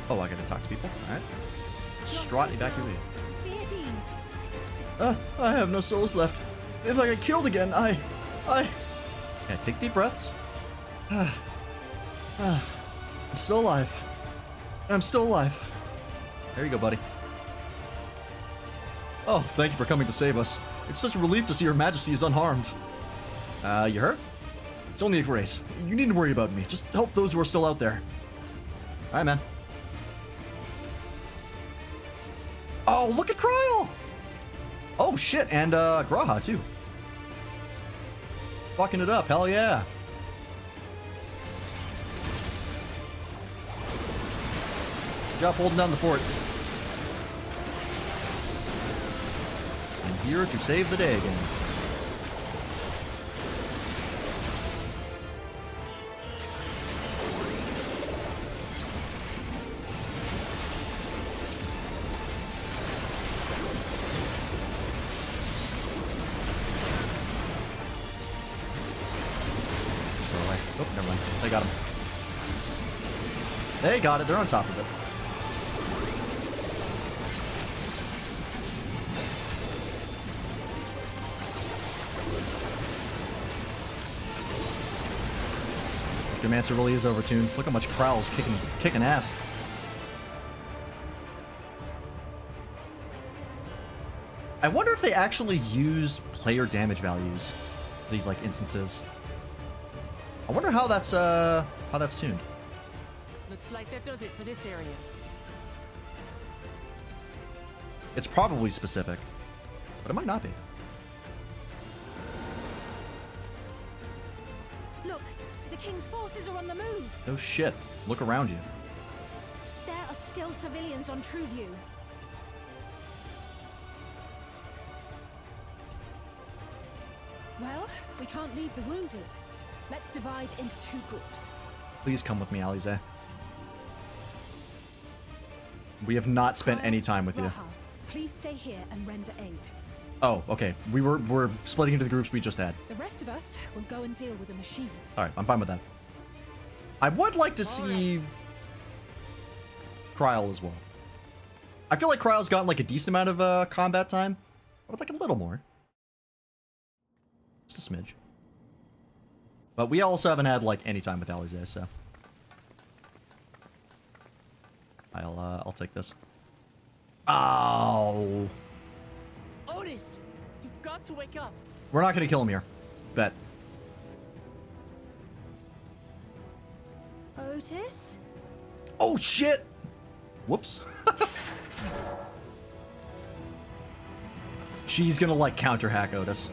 Speaker 1: Oh, I gotta talk to people? Alright. Strut evacuate.
Speaker 7: Be at ease.
Speaker 1: I have no souls left. If I get killed again, I Yeah, take deep breaths. I'm still alive. I'm still alive. There you go, buddy. Oh, thank you for coming to save us. It's such a relief to see Her Majesty is unharmed. You hurt? It's only a grace. You needn't worry about me. Just help those who are still out there. Alright, man. Oh, look at Kryl! Oh, shit, and, Graha, too. Fucking it up, hell yeah. Good job holding down the fort. And here to save the day again. Oh, never mind. They got him. They got it. They're on top of it. Demancer really is overtuned. Look how much Kryl's kicking ass. I wonder if they actually use player damage values for these like instances. I wonder how that's tuned.
Speaker 3: Looks like that does it for this area.
Speaker 1: It's probably specific, but it might not be.
Speaker 7: Look, the King's forces are on the move.
Speaker 1: No shit. Look around you.
Speaker 7: There are still civilians on Trueview.
Speaker 6: Well, we can't leave the wounded. Let's divide into 2 groups.
Speaker 1: Please come with me, Alize. We have not spent any time with you.
Speaker 6: Raha, please stay here and render aid.
Speaker 1: Oh, okay. We're splitting into the groups we just had.
Speaker 6: The rest of us will go and deal with the machines.
Speaker 1: All right, I'm fine with that. I would like to see Kryl as well. I feel like Kryl's gotten like a decent amount of combat time. I would like a little more. Just a smidge. But we also haven't had like any time with Alize, so I'll take this. Oh.
Speaker 3: Otis, you've got to wake up.
Speaker 1: We're not gonna kill him here. Bet.
Speaker 7: Otis?
Speaker 1: Oh shit! Whoops. She's gonna like counter hack Otis.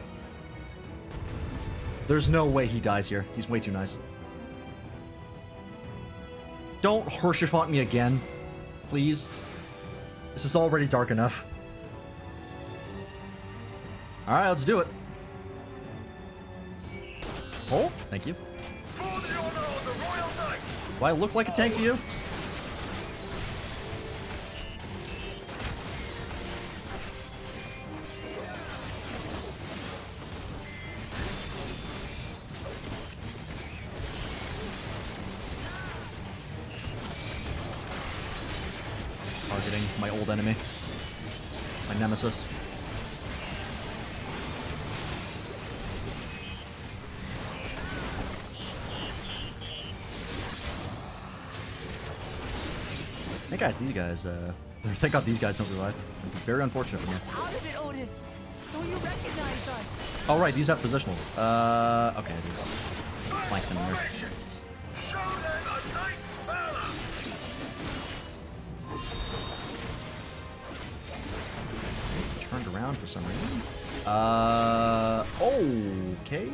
Speaker 1: There's no way he dies here. He's way too nice. Don't Hershifont me again. Please. This is already dark enough. Alright, let's do it. Oh, thank you. Do I look like a tank to you? Targeting my old enemy. My nemesis. Hey guys, these guys, thank God these guys don't revive. It'd be very unfortunate for me.
Speaker 3: Out of it, Otis. Don't you recognize us?
Speaker 1: Oh right, these have positionals. Okay, there's flank them here. Turned around for some reason. Okay.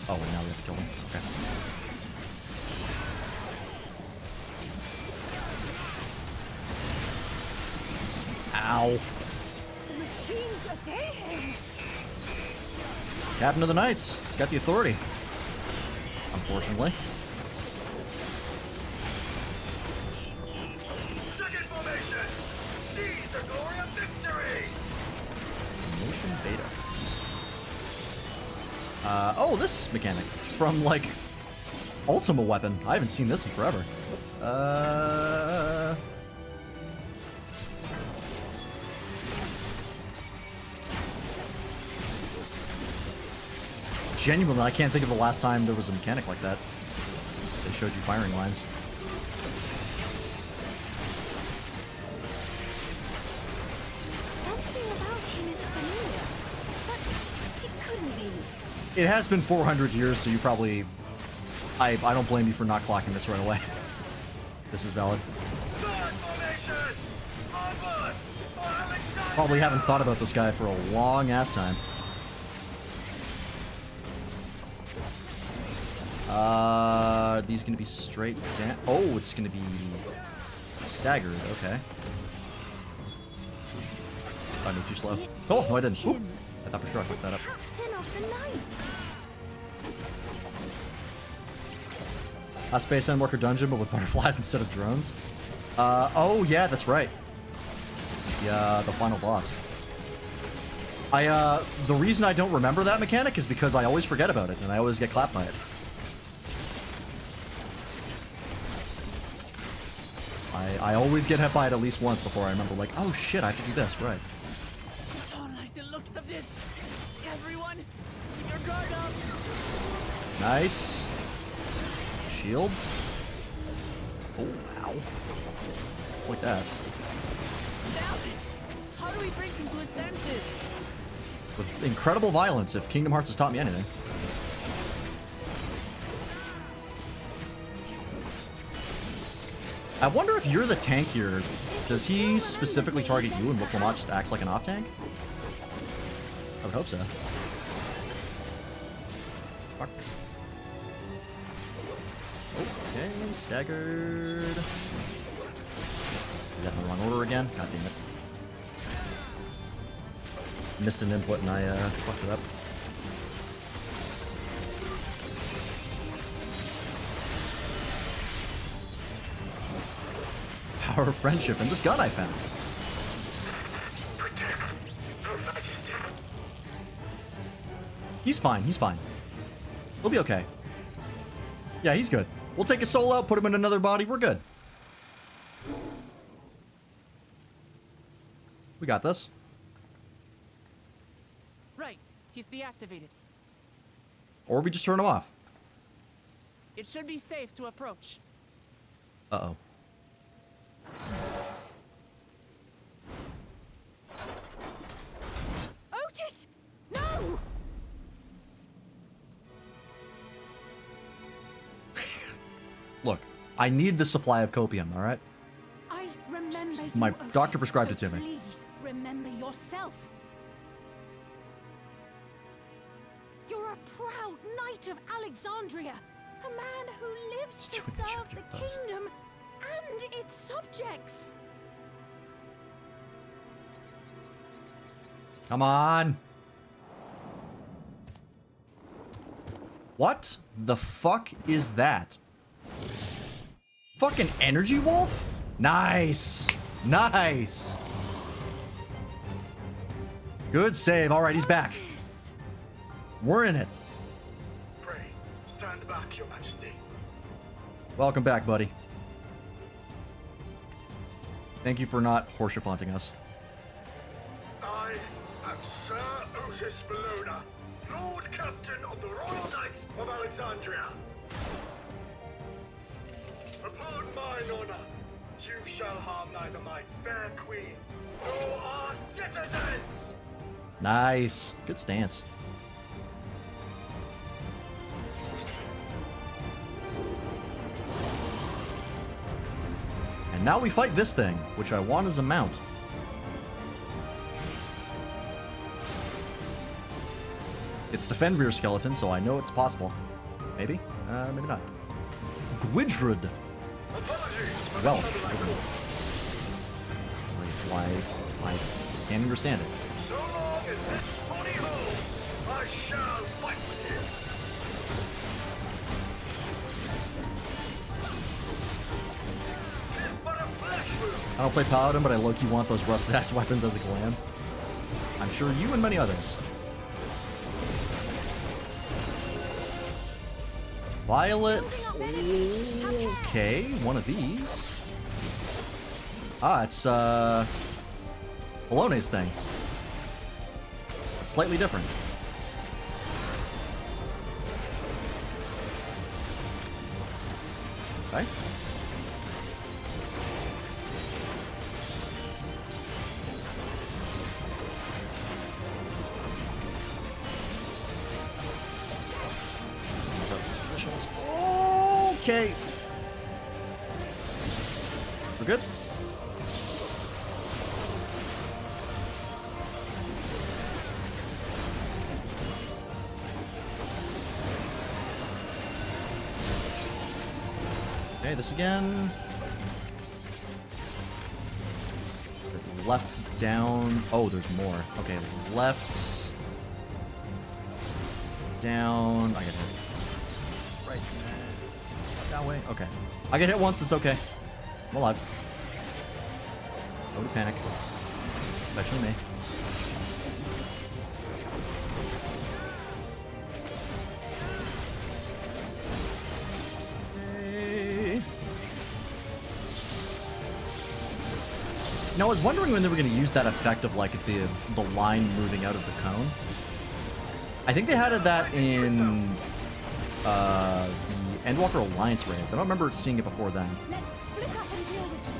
Speaker 1: Oh, well, now we have to kill him. Okay. Ow.
Speaker 7: The machines are there.
Speaker 1: Captain of the Knights. He's got the authority. Unfortunately.
Speaker 2: Second formation! Seize the glory of victory!
Speaker 1: Motion beta. Oh, this mechanic from like Ultima Weapon. I haven't seen this in forever. genuinely, I can't think of the last time there was a mechanic like that. They showed you firing lines.
Speaker 7: Something about him is familiar, but it couldn't be.
Speaker 1: It has been 400 years, so you probably... I don't blame you for not clocking this right away. This is valid. Probably haven't thought about this guy for a long ass time. Are these gonna be straight down? Oh, it's gonna be staggered. Okay. I moved too slow. Oh, no, I didn't. Oop. I thought for sure I fucked that up.
Speaker 7: Captain of the Knights.
Speaker 1: A Space Endworker dungeon, but with butterflies instead of drones. Oh yeah, that's right. Yeah, the final boss. The reason I don't remember that mechanic is because I always forget about it, and I always get clapped by it. I always get hit by it at least once before I remember, like, oh shit, I have to do this, right.
Speaker 3: I don't like the looks of this. Everyone, keep your guard up.
Speaker 1: Nice. Shield. Oh, ow. Like that.
Speaker 3: Damn it! How do we bring him to his senses?
Speaker 1: With incredible violence, if Kingdom Hearts has taught me anything. I wonder if you're the tank here. Does he specifically target you and Wuklamot just acts like an off-tank? I would hope so. Fuck. Okay, staggered. Is that in the wrong order again? God damn it. Missed an input and I fucked it up. Power of friendship and this gun I found. He's fine, he's fine. He'll be okay. Yeah, he's good. We'll take his soul out, put him in another body, we're good. We got this.
Speaker 3: Right, he's deactivated.
Speaker 1: Or we just turn him off.
Speaker 3: It should be safe to approach.
Speaker 1: Uh-oh.
Speaker 7: Otis! No!
Speaker 1: Look, I need the supply of copium, alright?
Speaker 7: I remember you,
Speaker 1: My
Speaker 7: Otis,
Speaker 1: doctor prescribed
Speaker 7: so
Speaker 1: it to me.
Speaker 7: Please remember yourself. You're a proud knight of Alexandria, a man who lives to serve the kingdom and its subjects.
Speaker 1: Come on. What the fuck is that? Fucking energy wolf? Nice. Nice. Good save. All right, he's back. We're in it.
Speaker 4: Pray, stand back, Your Majesty.
Speaker 1: Welcome back, buddy. Thank you for not horse-chafanting us.
Speaker 4: I am Sir Otis Bologna, Lord Captain of the Royal Knights of Alexandria. Upon mine honor, you shall harm neither my fair queen nor our citizens.
Speaker 1: Nice. Good stance. And now we fight this thing, which I want as a mount. It's the Fenrir skeleton, so I know it's possible. Maybe? Maybe not. Gwydrud. Well, why? I can't understand it.
Speaker 4: So long as this body holds, I shall fight with you.
Speaker 1: I don't play Paladin, but I low-key want those rusted-ass weapons as a glam. I'm sure you and many others. Violet. Okay, one of these. Ah, it's Pologne's thing. It's slightly different. Okay. Okay. We're good? Okay, this again. Left, down. Oh, there's more. Okay, left. Down. I get hit. Right. That way. Okay. I get hit once. It's okay. I'm alive. Nobody panic. Especially me. Now, I was wondering when they were going to use that effect of, like, the line moving out of the cone. I think they had that in the Endwalker Alliance raids. I don't remember seeing it before then.
Speaker 7: Let's split up and deal with them.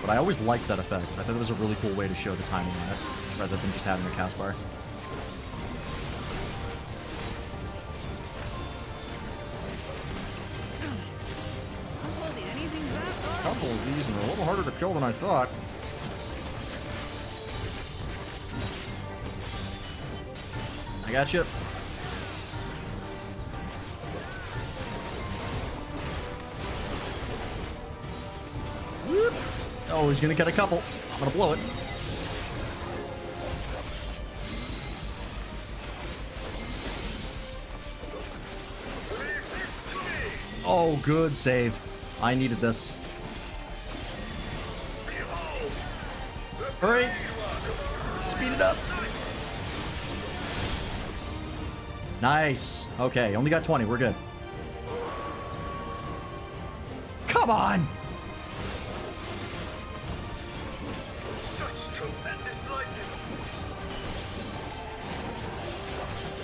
Speaker 1: But I always liked that effect. I thought it was a really cool way to show the timing on it, rather than just having a cast bar. A couple of these and they're a little harder to kill than I thought. I got you. Whoop. Oh, he's gonna get a couple. I'm gonna blow it. Oh, good save. I needed this. Hurry! Speed it up. Nice. Okay, only got 20. We're good. Come on!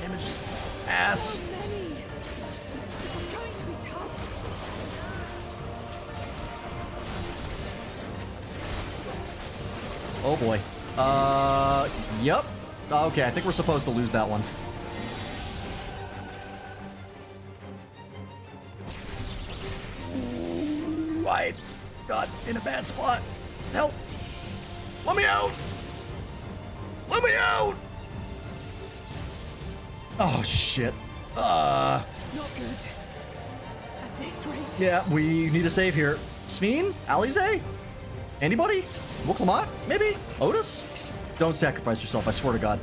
Speaker 1: Damage is ass. Oh boy. Yep. Okay, I think we're supposed to lose that one. Ooh, I got in a bad spot. Help! Let me out! Let me out! Oh shit.
Speaker 6: Not good. At this rate.
Speaker 1: Yeah, we need a save here. Sveen? Alize? Anybody? Wuklamat? Maybe? Otis? Don't sacrifice yourself, I swear to God.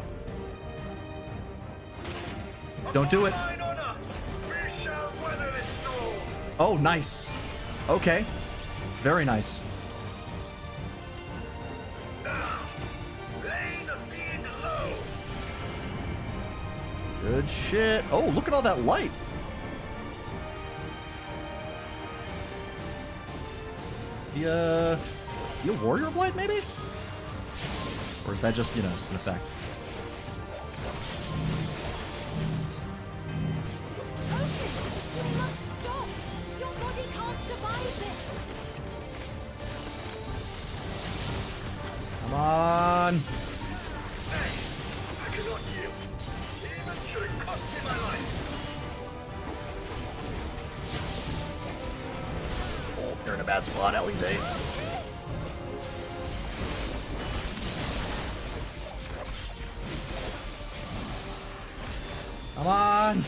Speaker 1: Don't do it. Oh, nice. Okay. Very nice. Good shit. Oh, look at all that light. The Warrior of Light, maybe? Or is that just, you know, an effect?
Speaker 7: Otis, you must stop! Your body can't survive this!
Speaker 1: Come on!
Speaker 4: I cannot yield. Even should it cost me my life.
Speaker 1: Oh, you're in a bad spot, Alize. Come on!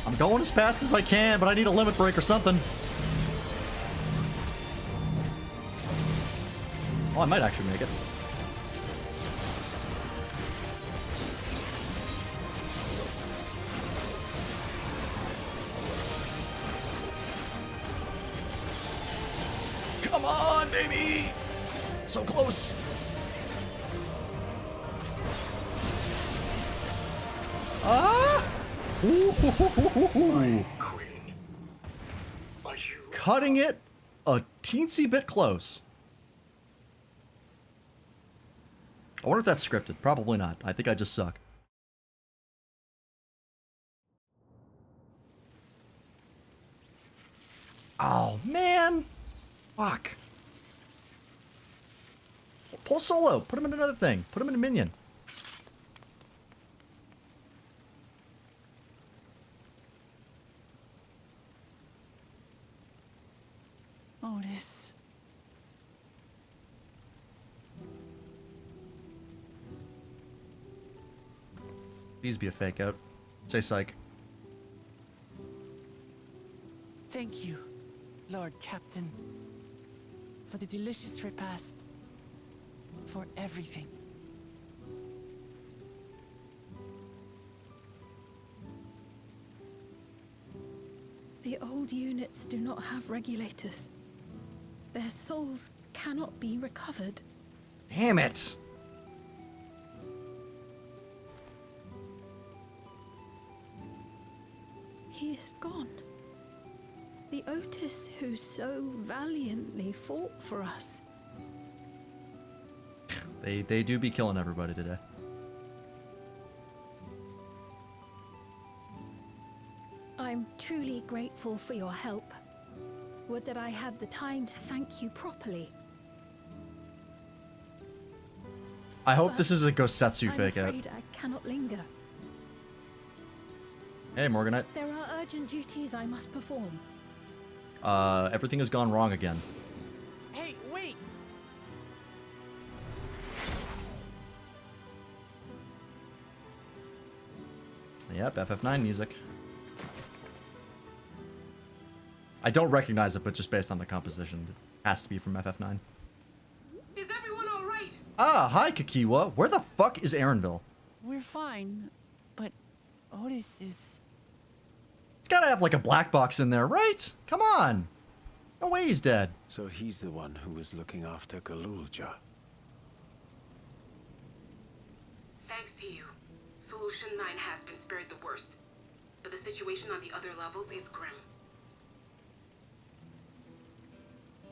Speaker 1: I'm going as fast as I can, but I need a limit break or something. Oh, I might actually make it. Come on, baby! So close! Ah! Ooh. Cutting it a teensy bit close. I wonder if that's scripted. Probably not. I think I just suck. Oh, man. Fuck. Pull Solo. Put him in another thing. Put him in a minion.
Speaker 3: Otis.
Speaker 1: Please be a fake out. Say psych.
Speaker 3: Thank you, Lord Captain, for the delicious repast, for everything.
Speaker 6: The old units do not have regulators. Their souls cannot be recovered.
Speaker 1: Damn it.
Speaker 6: He is gone. The Otis who so valiantly fought for us.
Speaker 1: They do be killing everybody today.
Speaker 6: I'm truly grateful for your help. Would that I had the time to thank you properly.
Speaker 1: I hope this is a Gosetsu
Speaker 6: I'm
Speaker 1: fake out.
Speaker 6: afraid I cannot linger.
Speaker 1: Hey, Morganite.
Speaker 6: There are urgent duties I must perform.
Speaker 1: Everything has gone wrong again.
Speaker 3: Hey, wait!
Speaker 1: Yep, FF9 music. I don't recognize it, but just based on the composition, it has to be from FF9.
Speaker 13: Is everyone all right?
Speaker 1: Ah, hi, Kakiwa. Where the fuck is Aaronville?
Speaker 3: We're fine, but Otis is...
Speaker 1: He's gotta have like a black box in there, right? Come on. No way he's dead.
Speaker 2: So he's the one who was looking after Galulja.
Speaker 13: Thanks to you, Solution 9 has been spared the worst. But the situation on the other levels is grim.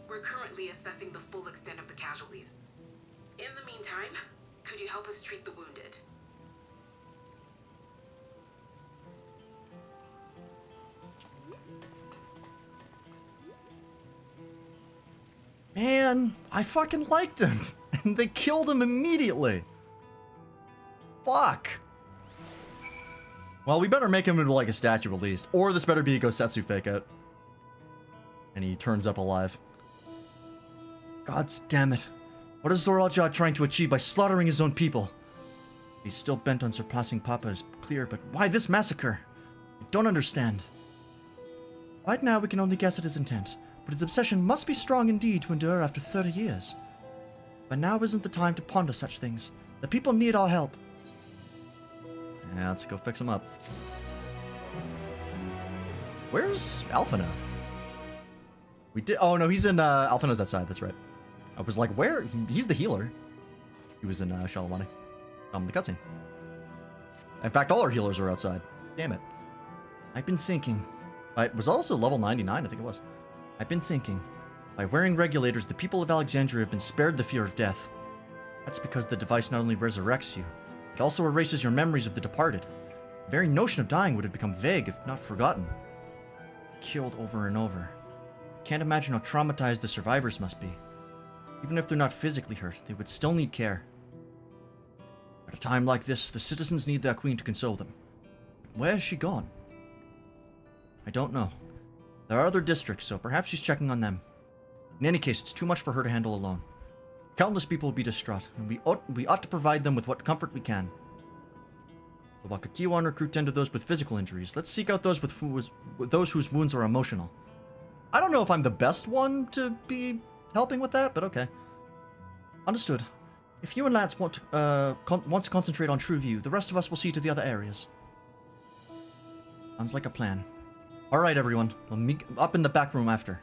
Speaker 13: We're currently assessing the full extent of the casualties. In the meantime, could you help us treat the wounded?
Speaker 1: Man, I fucking liked him. And they killed him immediately. Fuck. Well, we better make him into like a statue at least. Or this better be a Gosetsu fake out. And he turns up alive. God damn it. What is Zoralja trying to achieve by slaughtering his own people? He's still bent on surpassing Papa is clear, but why this massacre? I don't understand. Right now we can only guess at his intent, but his obsession must be strong indeed to endure after 30 years. But now isn't the time to ponder such things. The people need our help. Yeah, let's go fix him up. Where's Alphina? We did. Oh no, he's in. Alphina's outside. That's right. I was like, where? He's the healer. He was in Shalamani. The cutscene. In fact, all our healers are outside. Damn it. I've been thinking. It was also level 99, I think it was. I've been thinking. By wearing regulators, the people of Alexandria have been spared the fear of death. That's because the device not only resurrects you, it also erases your memories of the departed. The very notion of dying would have become vague if not forgotten. Killed over and over. Can't imagine how traumatized the survivors must be. Even if they're not physically hurt, they would still need care. At a time like this, the citizens need their queen to console them. But where has she gone? I don't know. There are other districts, so perhaps she's checking on them. In any case, it's too much for her to handle alone. Countless people will be distraught, and we ought to provide them with what comfort we can. So while Kakiwa and her crew tend to those with physical injuries, let's seek out those those whose wounds are emotional. I don't know if I'm the best one to be helping with that, but okay. Understood. If you and Lance want to concentrate on True View, the rest of us will see to the other areas. Sounds like a plan. Alright, everyone. We'll meet up in the back room after.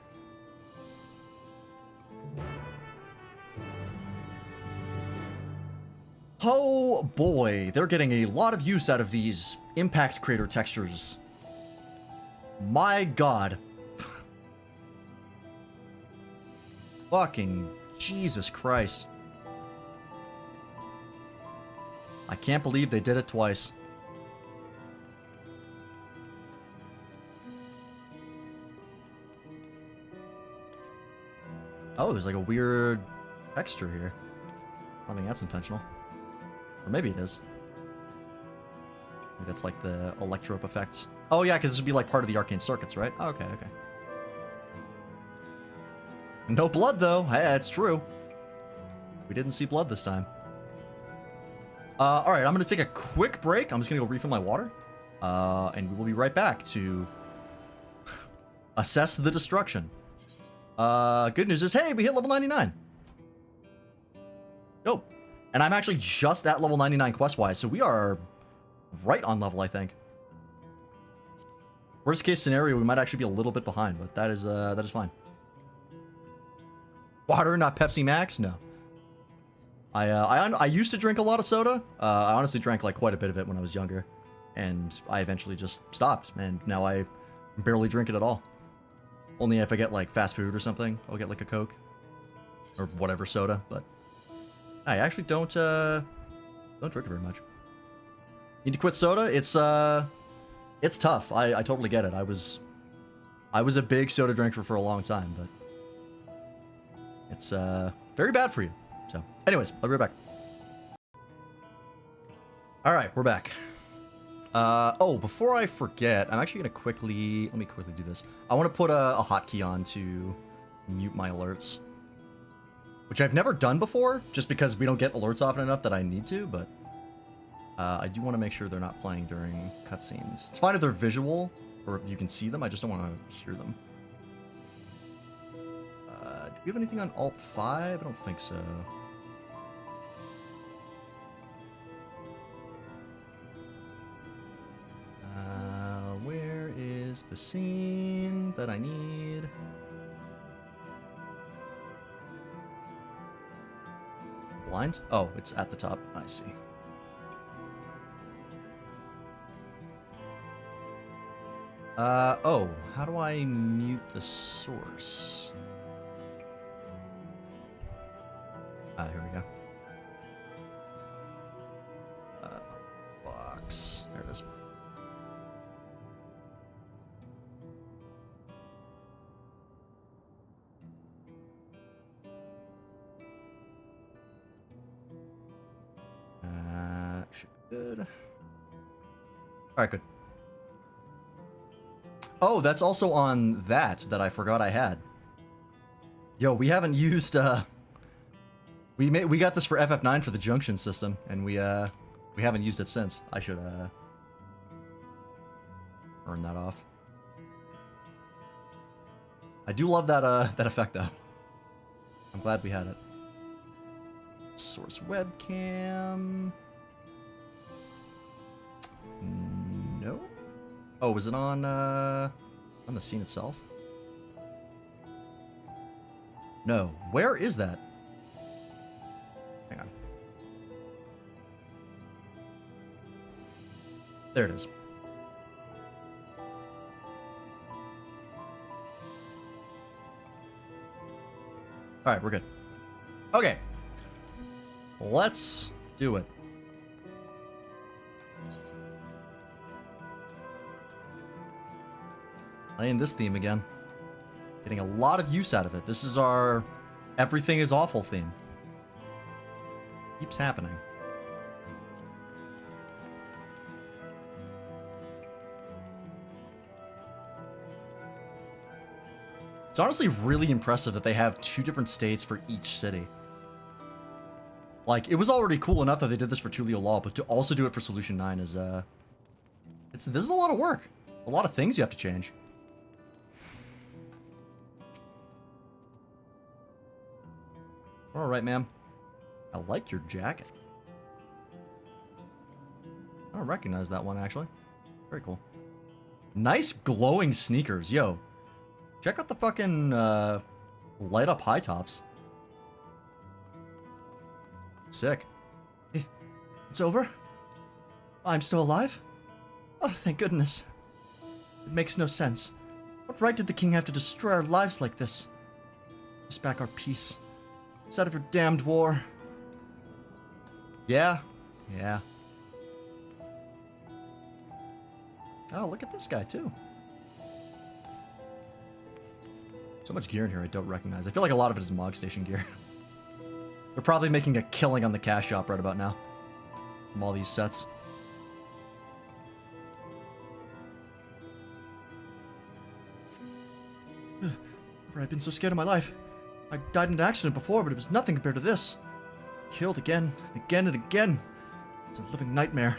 Speaker 1: Oh boy, they're getting a lot of use out of these impact crater textures. My god. Fucking Jesus Christ. I can't believe they did it twice. Oh, there's like a weird texture here. I don't think that's intentional. Or maybe it is. Maybe that's like the electrope effect. Oh yeah, because this would be like part of the arcane circuits, right? Oh, okay, okay. No blood though. Hey, that's true. We didn't see blood this time. Alright, I'm going to take a quick break. I'm just going to go refill my water. And we will be right back to assess the destruction. Good news is, hey, we hit level 99. Dope. And I'm actually just at level 99 quest-wise, so we are right on level, I think. Worst case scenario, we might actually be a little bit behind, but that is fine. Water, not Pepsi Max? No. I used to drink a lot of soda. I honestly drank like quite a bit of it when I was younger, and I eventually just stopped, and now I barely drink it at all. Only if I get like fast food or something, I'll get like a Coke or whatever soda. But I actually don't drink it very much. Need to quit soda? It's tough. I totally get it. I was a big soda drinker for a long time, but it's very bad for you. So, anyways, I'll be right back. All right, we're back. Oh, before I forget, I'm actually gonna let me quickly do this. I want to put a hotkey on to mute my alerts, which I've never done before, just because we don't get alerts often enough that I need to. But I do want to make sure they're not playing during cutscenes. It's fine if they're visual or if you can see them. I just don't want to hear them. Do we have anything on Alt 5? I don't think so. Where is the scene that I need? Blind? Oh, it's at the top. I see. Oh, how do I mute the source? Here we go. Box. There it is. Should be good. All right, good. Oh, that's also on that I forgot I had. Yo, we haven't used we got this for FF9 for the junction system, and we haven't used it since. I should turn that off. I do love that that effect though. I'm glad we had it. Source webcam. No. Oh, was it on the scene itself? No. Where is that? Hang on. There it is. All right, we're good. Okay. Let's do it. Playing this theme again. Getting a lot of use out of it. This is our everything is awful theme. Keeps happening. It's honestly really impressive that they have 2 different states for each city. Like, it was already cool enough that they did this for Tulio Law, but to also do it for Solution 9 is, this is a lot of work. A lot of things you have to change. Alright, ma'am. I like your jacket. I don't recognize that one, actually. Very cool. Nice glowing sneakers. Yo, check out the fucking, light up high tops. Sick. It's over? I'm still alive? Oh, thank goodness. It makes no sense. What right did the king have to destroy our lives like this? Just back our peace. Instead of your damned war. Yeah. Yeah. Oh, look at this guy, too. So much gear in here I don't recognize. I feel like a lot of it is Mog Station gear. They're probably making a killing on the cash shop right about now. From all these sets. Never I've been so scared in my life. I died in an accident before, but it was nothing compared to this. Killed again, and again, and again. It's a living nightmare.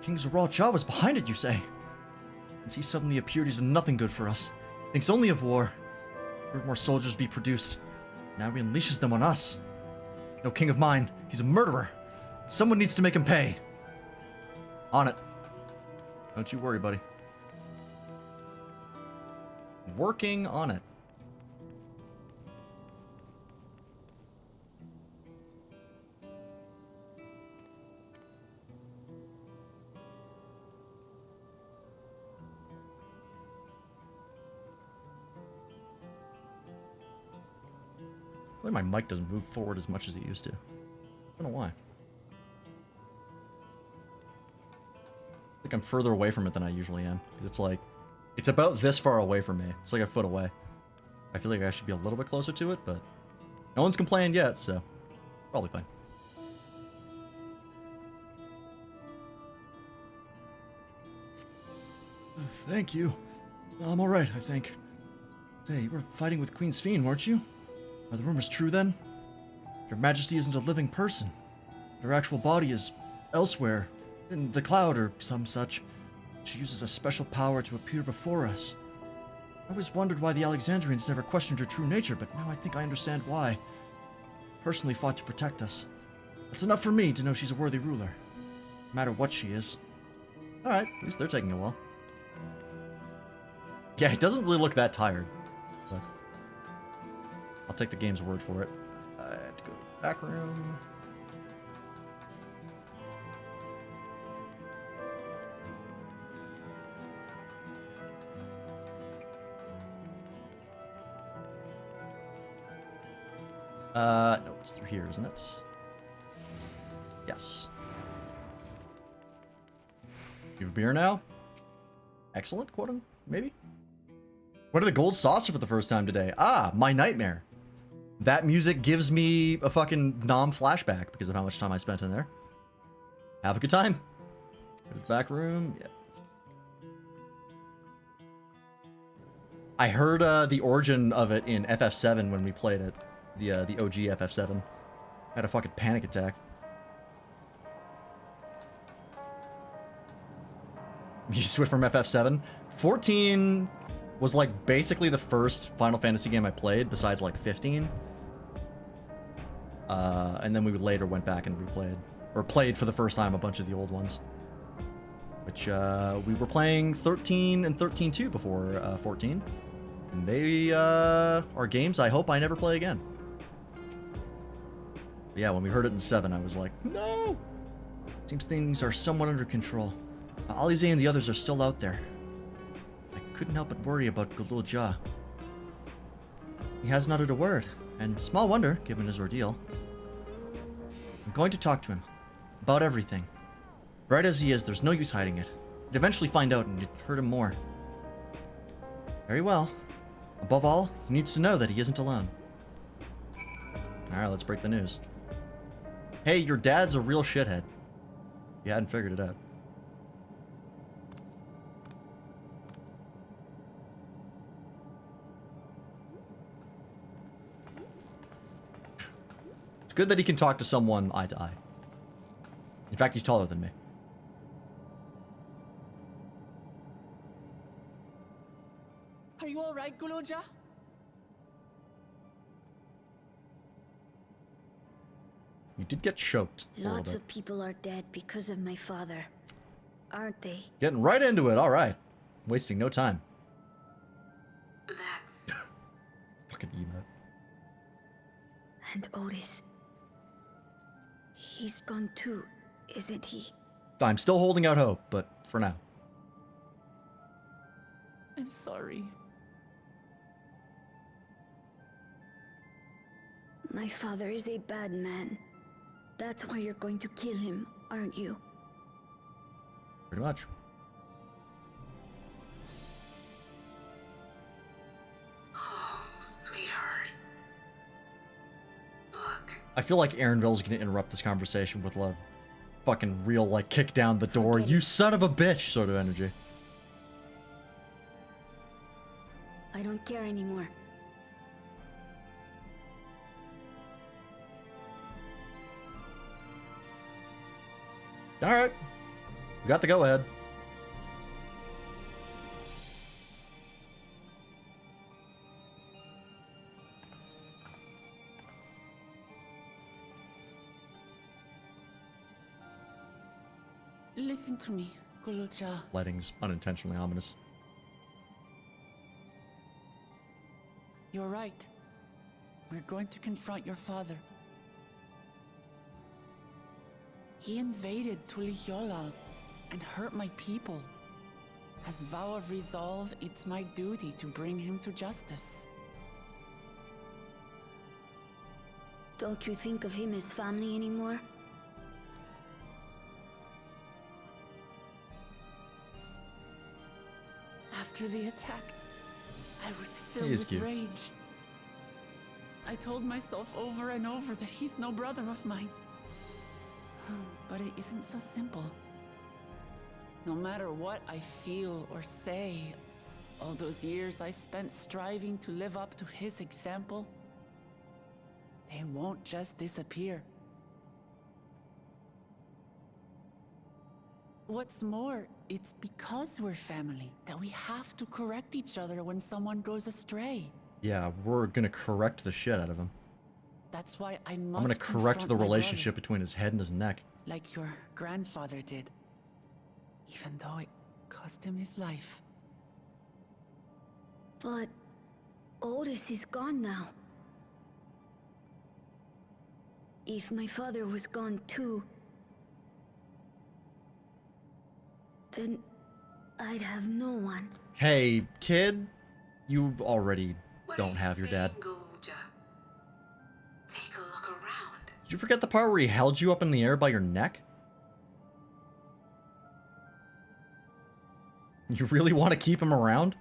Speaker 1: King Zeral Jah was behind it, you say? Since he suddenly appeared, he's done nothing good for us. Thinks only of war. Heard more soldiers be produced. Now he unleashes them on us. No king of mine. He's a murderer. Someone needs to make him pay. On it. Don't you worry, buddy. Working on it. I think my mic doesn't move forward as much as it used to. I don't know why. I think I'm further away from it than I usually am. Because it's like, it's about this far away from me. It's like a foot away. I feel like I should be a little bit closer to it, but no one's complained yet, so probably fine. Thank you. I'm alright, I think. Say, you were fighting with Queen's Fiend, weren't you? Are the rumors true then? Your Majesty isn't a living person. Her actual body is elsewhere, in the cloud or some such. She uses a special power to appear before us. I always wondered why the Alexandrians never questioned her true nature, but now I think I understand why. Personally fought to protect us. That's enough for me to know she's a worthy ruler. No matter what she is. Alright, at least they're taking a while. Yeah, he doesn't really look that tired. But I'll take the game's word for it. I have to go to the back room. No, it's through here, isn't it? Yes. You have beer now? Excellent, quote, maybe? What are the gold saucer for the first time today? Ah, my nightmare. That music gives me a fucking Nom flashback because of how much time I spent in there. Have a good time. Go to the back room. Yeah. I heard the origin of it in FF7 when we played it. The OG FF7. I had a fucking panic attack. You switch from FF7. 14 was like basically the first Final Fantasy game I played, besides like 15. And then we later went back and replayed, or played for the first time a bunch of the old ones. Which we were playing 13 and 13-2 before 14. And they are games I hope I never play again. But yeah, when we heard it in 7, I was like, no! Seems things are somewhat under control. Alize and the others are still out there. I couldn't help but worry about Galul Jah. He hasn't uttered a word, and small wonder, given his ordeal. I'm going to talk to him. About everything. Bright as he is, there's no use hiding it. He'd eventually find out and it'd hurt him more. Very well. Above all, he needs to know that he isn't alone. Alright, let's break the news. Hey, your dad's a real shithead. You hadn't figured it out. It's good that he can talk to someone eye to eye. In fact, he's taller than me.
Speaker 3: Are you alright, Galul Jah?
Speaker 1: You did get choked.
Speaker 14: Lots of people are dead because of my father, aren't they?
Speaker 1: Getting right into it, alright. Wasting no time.
Speaker 13: That's...
Speaker 1: Fucking emote.
Speaker 14: And Otis. He's gone too, isn't he?
Speaker 1: I'm still holding out hope, but for now.
Speaker 3: I'm sorry.
Speaker 14: My father is a bad man. That's why you're going to kill him, aren't you?
Speaker 1: Pretty much. I feel like Aaronville's gonna interrupt this conversation with a fucking real, like, kick down the door, you son of a bitch sort of energy.
Speaker 14: I don't care anymore.
Speaker 1: Alright. We got the go-ahead.
Speaker 3: Listen to me, Gulucha.
Speaker 1: Lighting's unintentionally ominous.
Speaker 3: You're right. We're going to confront your father. He invaded Tulihyolal and hurt my people. As vow of resolve, it's my duty to bring him to justice.
Speaker 14: Don't you think of him as family anymore?
Speaker 3: After the attack, I was
Speaker 1: He
Speaker 3: filled
Speaker 1: is
Speaker 3: with
Speaker 1: cute.
Speaker 3: rage. I told myself over and over that he's no brother of mine. But it isn't so simple. No matter what I feel or say, all those years I spent striving to live up to his example, they won't just disappear. What's more, it's because we're family that we have to correct each other when someone goes astray.
Speaker 1: Yeah, we're gonna correct the shit out of him.
Speaker 3: That's why I must
Speaker 1: I'm gonna correct
Speaker 3: confront
Speaker 1: the
Speaker 3: my
Speaker 1: relationship
Speaker 3: brother,
Speaker 1: between his head and his neck.
Speaker 3: like your grandfather did, even though it cost him his life.
Speaker 14: But Otis is gone now. If my father was gone too, then I'd have no one.
Speaker 1: Hey, kid, you already don't have your dad.
Speaker 13: Take a look around.
Speaker 1: Did you forget the part where he held you up in the air by your neck? You really want to keep him around?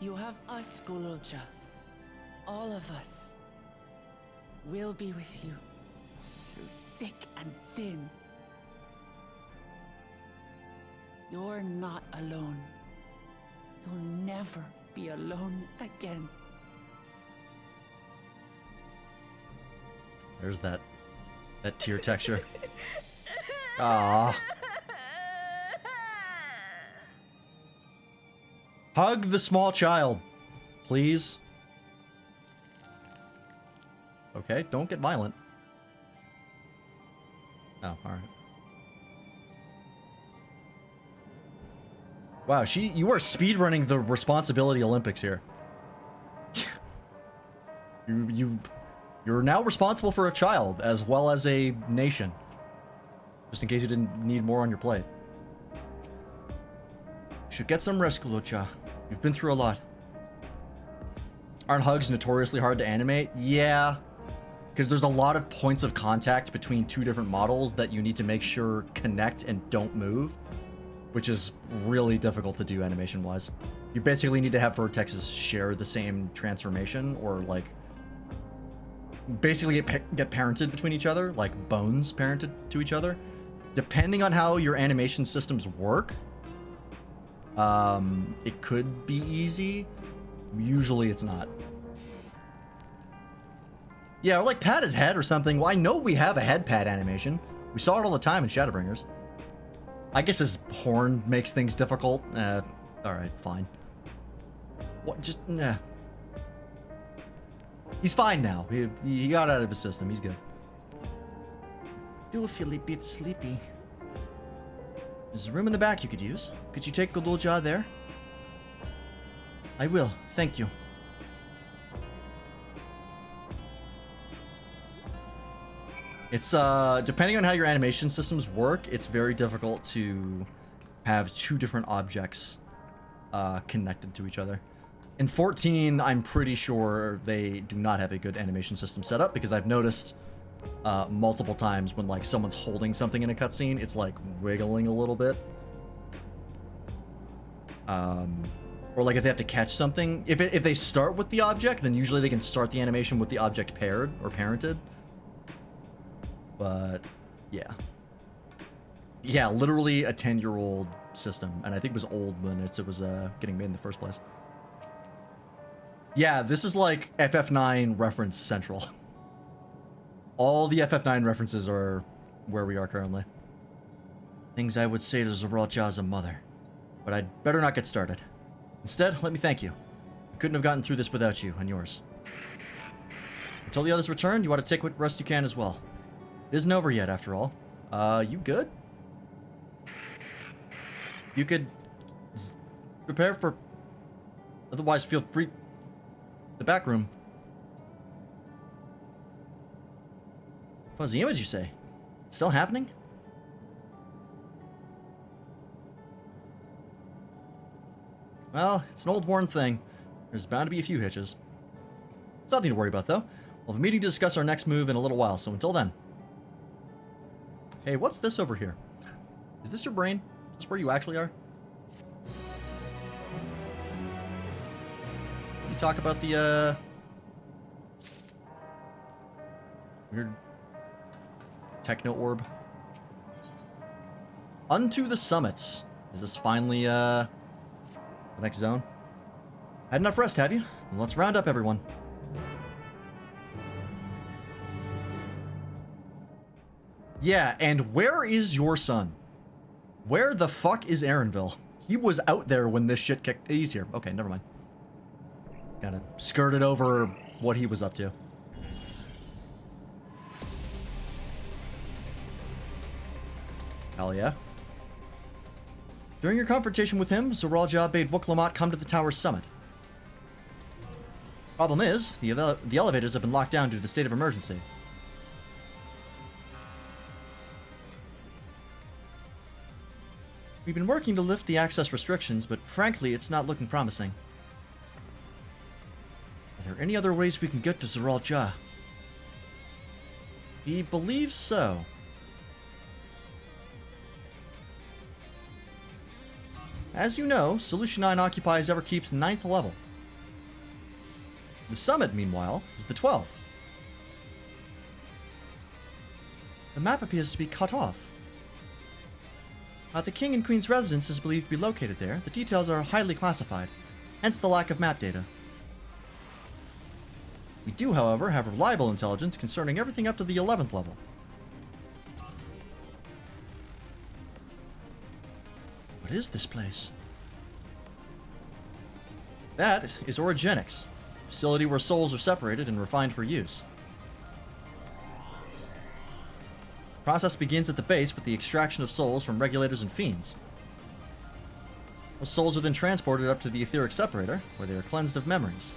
Speaker 3: You have us, Gululcha. All of us. We'll be with you. Through thick and thin. You're not alone. You'll never be alone again.
Speaker 1: There's that tear texture. Ah. Hug the small child, please. Okay, don't get violent. Oh, alright. Wow, you are speedrunning the responsibility Olympics here. You're now responsible for a child as well as a nation. Just in case you didn't need more on your plate. You should get some rest, Gulucha. You've been through a lot. Aren't hugs notoriously hard to animate? Yeah. Because there's a lot of points of contact between two different models that you need to make sure connect and don't move, which is really difficult to do animation-wise. You basically need to have vertexes share the same transformation, or like basically get parented between each other, like bones parented to each other. Depending on how your animation systems work, it could be easy. Usually it's not. Yeah, or like pat his head or something. Well, I know we have a head pat animation. We saw it all the time in Shadowbringers. I guess his horn makes things difficult. Alright, fine. What, just, nah. He's fine now. He got out of his system. He's good. Do feel a bit sleepy. There's a room in the back you could use. Could you take Gululcha there? I will, thank you. It's, depending on how your animation systems work, it's very difficult to have two different objects, connected to each other. In 14, I'm pretty sure they do not have a good animation system set up, because I've noticed multiple times when like someone's holding something in a cutscene, it's like wiggling a little bit. Or like if they have to catch something, if they start with the object, then usually they can start the animation with the object paired or parented. But yeah. Yeah, literally a 10-year-old system, and I think it was old when it was getting made in the first place. Yeah, this is like FF9 reference central. All the FF9 references are where we are currently. Things I would say to Zoral Ja's mother, but I'd better not get started. Instead, let me thank you. I couldn't have gotten through this without you and yours. Until the others return, you ought to take what rest you can as well. It isn't over yet, after all. You good? You could prepare for... Otherwise, feel free... The back room. Fuzzy image, you say? Still happening? Well, it's an old worn thing. There's bound to be a few hitches. It's nothing to worry about, though. We'll have a meeting to discuss our next move in a little while, so until then. Hey, what's this over here? Is this your brain? Is this where you actually are? You talk about the, weird techno orb. Unto the summits. Is this finally, the next zone? Had enough rest, have you? Well, let's round up everyone. Yeah, and where is your son? Where the fuck is Aaronville? He was out there when this shit kicked... He's here. Okay, never mind. Kinda skirted over what he was up to. Hell yeah. During your confrontation with him, Zoral Ja bade Wuk-Lamat come to the tower's summit. Problem is, the elevators have been locked down due to the state of emergency. We've been working to lift the access restrictions, but frankly, it's not looking promising. Are there any other ways we can get to Zoral Ja? He believes so. As you know, Solution 9 occupies Everkeep's 9th level. The summit, meanwhile, is the 12th. The map appears to be cut off. The King and Queen's residence is believed to be located there. The details are highly classified, hence the lack of map data. We do, however, have reliable intelligence concerning everything up to the 11th level. What is this place? That is Origenics, a facility where souls are separated and refined for use. The process begins at the base with the extraction of souls from regulators and fiends. Those souls are then transported up to the etheric separator, where they are cleansed of memories.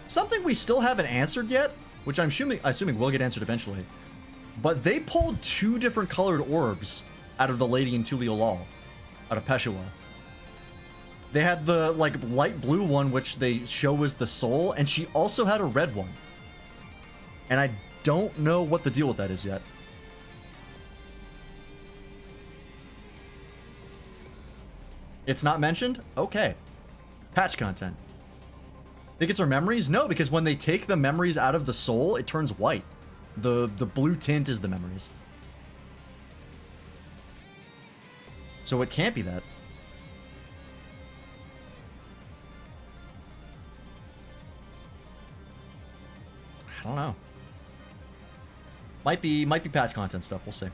Speaker 1: Something we still haven't answered yet, which I'm assuming will get answered eventually, but they pulled 2 different colored orbs out of the lady in Tuliolal, out of Peshua. They had the, like, light blue one, which they show was the soul, and she also had a red one. And I don't know what the deal with that is yet. It's not mentioned? Okay. Patch content. Think it's her memories? No, because when they take the memories out of the soul, it turns white. The blue tint is the memories. So it can't be that. I don't know. Might be patch content stuff, we'll see.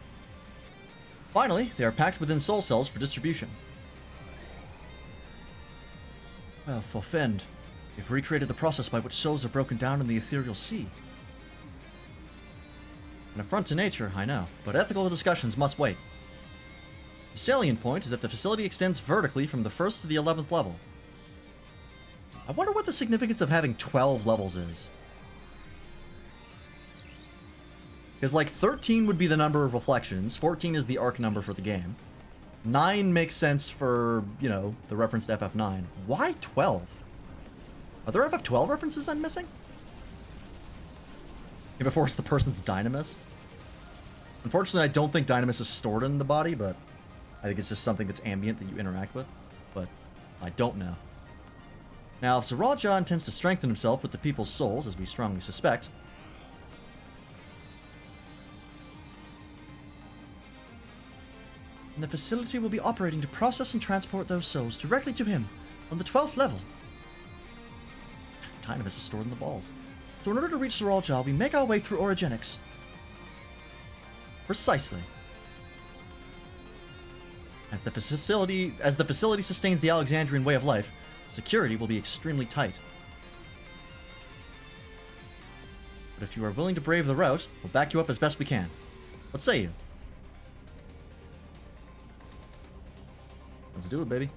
Speaker 1: Finally, they are packed within soul cells for distribution. Well, Fofend, you've recreated the process by which souls are broken down in the ethereal sea. An affront to nature, I know, but ethical discussions must wait. The salient point is that the facility extends vertically from the 1st to the 11th level. I wonder what the significance of having 12 levels is. Because, like, 13 would be the number of reflections, 14 is the arc number for the game. 9 makes sense for, you know, the reference to FF9. Why 12? Are there FF12 references I'm missing? Maybe before it's the person's dynamis? Unfortunately, I don't think dynamis is stored in the body, but I think it's just something that's ambient that you interact with. But I don't know. Now, if Sriracha intends to strengthen himself with the people's souls, as we strongly suspect, and the facility will be operating to process and transport those souls directly to him on the 12th level. Dynamis is stored in the balls. So in order to reach Sriracha, we make our way through orogenics. Precisely. As the facility sustains the Alexandrian way of life, security will be extremely tight. But if you are willing to brave the route, we'll back you up as best we can. What say you? Let's do it, baby.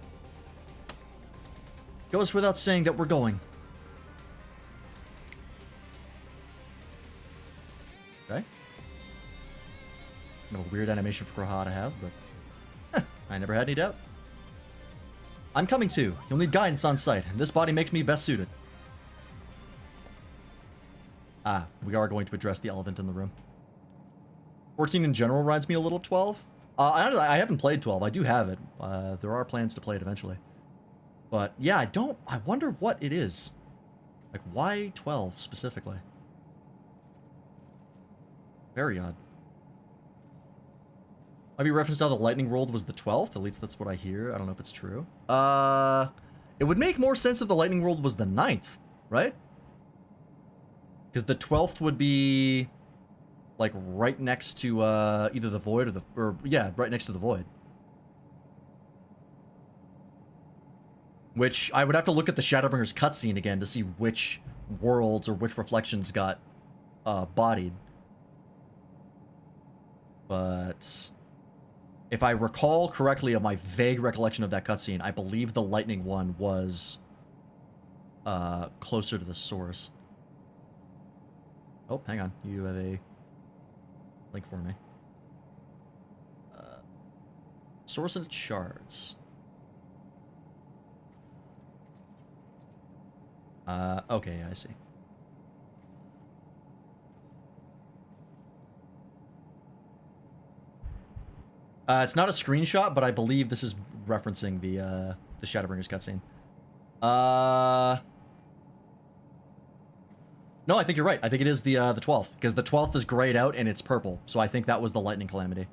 Speaker 1: Goes without saying that we're going. Okay. Kind of a weird animation for Graha to have, but I never had any doubt. I'm coming too. You'll need guidance on site, and this body makes me best suited. Ah, we are going to address the elephant in the room. 14 in general reminds me a little of 12. I haven't played 12. I do have it. There are plans to play it eventually. But yeah, I wonder what it is. Like, why 12 specifically? Very odd. Might be referenced to how the lightning world was the 12th. At least that's what I hear. I don't know if it's true. It would make more sense if the lightning world was the 9th, right? Because the 12th would be like right next to either the void or right next to the void. Which I would have to look at the Shadowbringers cutscene again to see which worlds or which reflections got bodied. But if I recall correctly of my vague recollection of that cutscene, I believe the lightning one was closer to the source. Oh, hang on. You have a link for me. Source and its shards. Okay, I see. It's not a screenshot, but I believe this is referencing the Shadowbringers cutscene. No, I think you're right. I think it is the 12th, because the 12th is grayed out and it's purple. So I think that was the lightning calamity.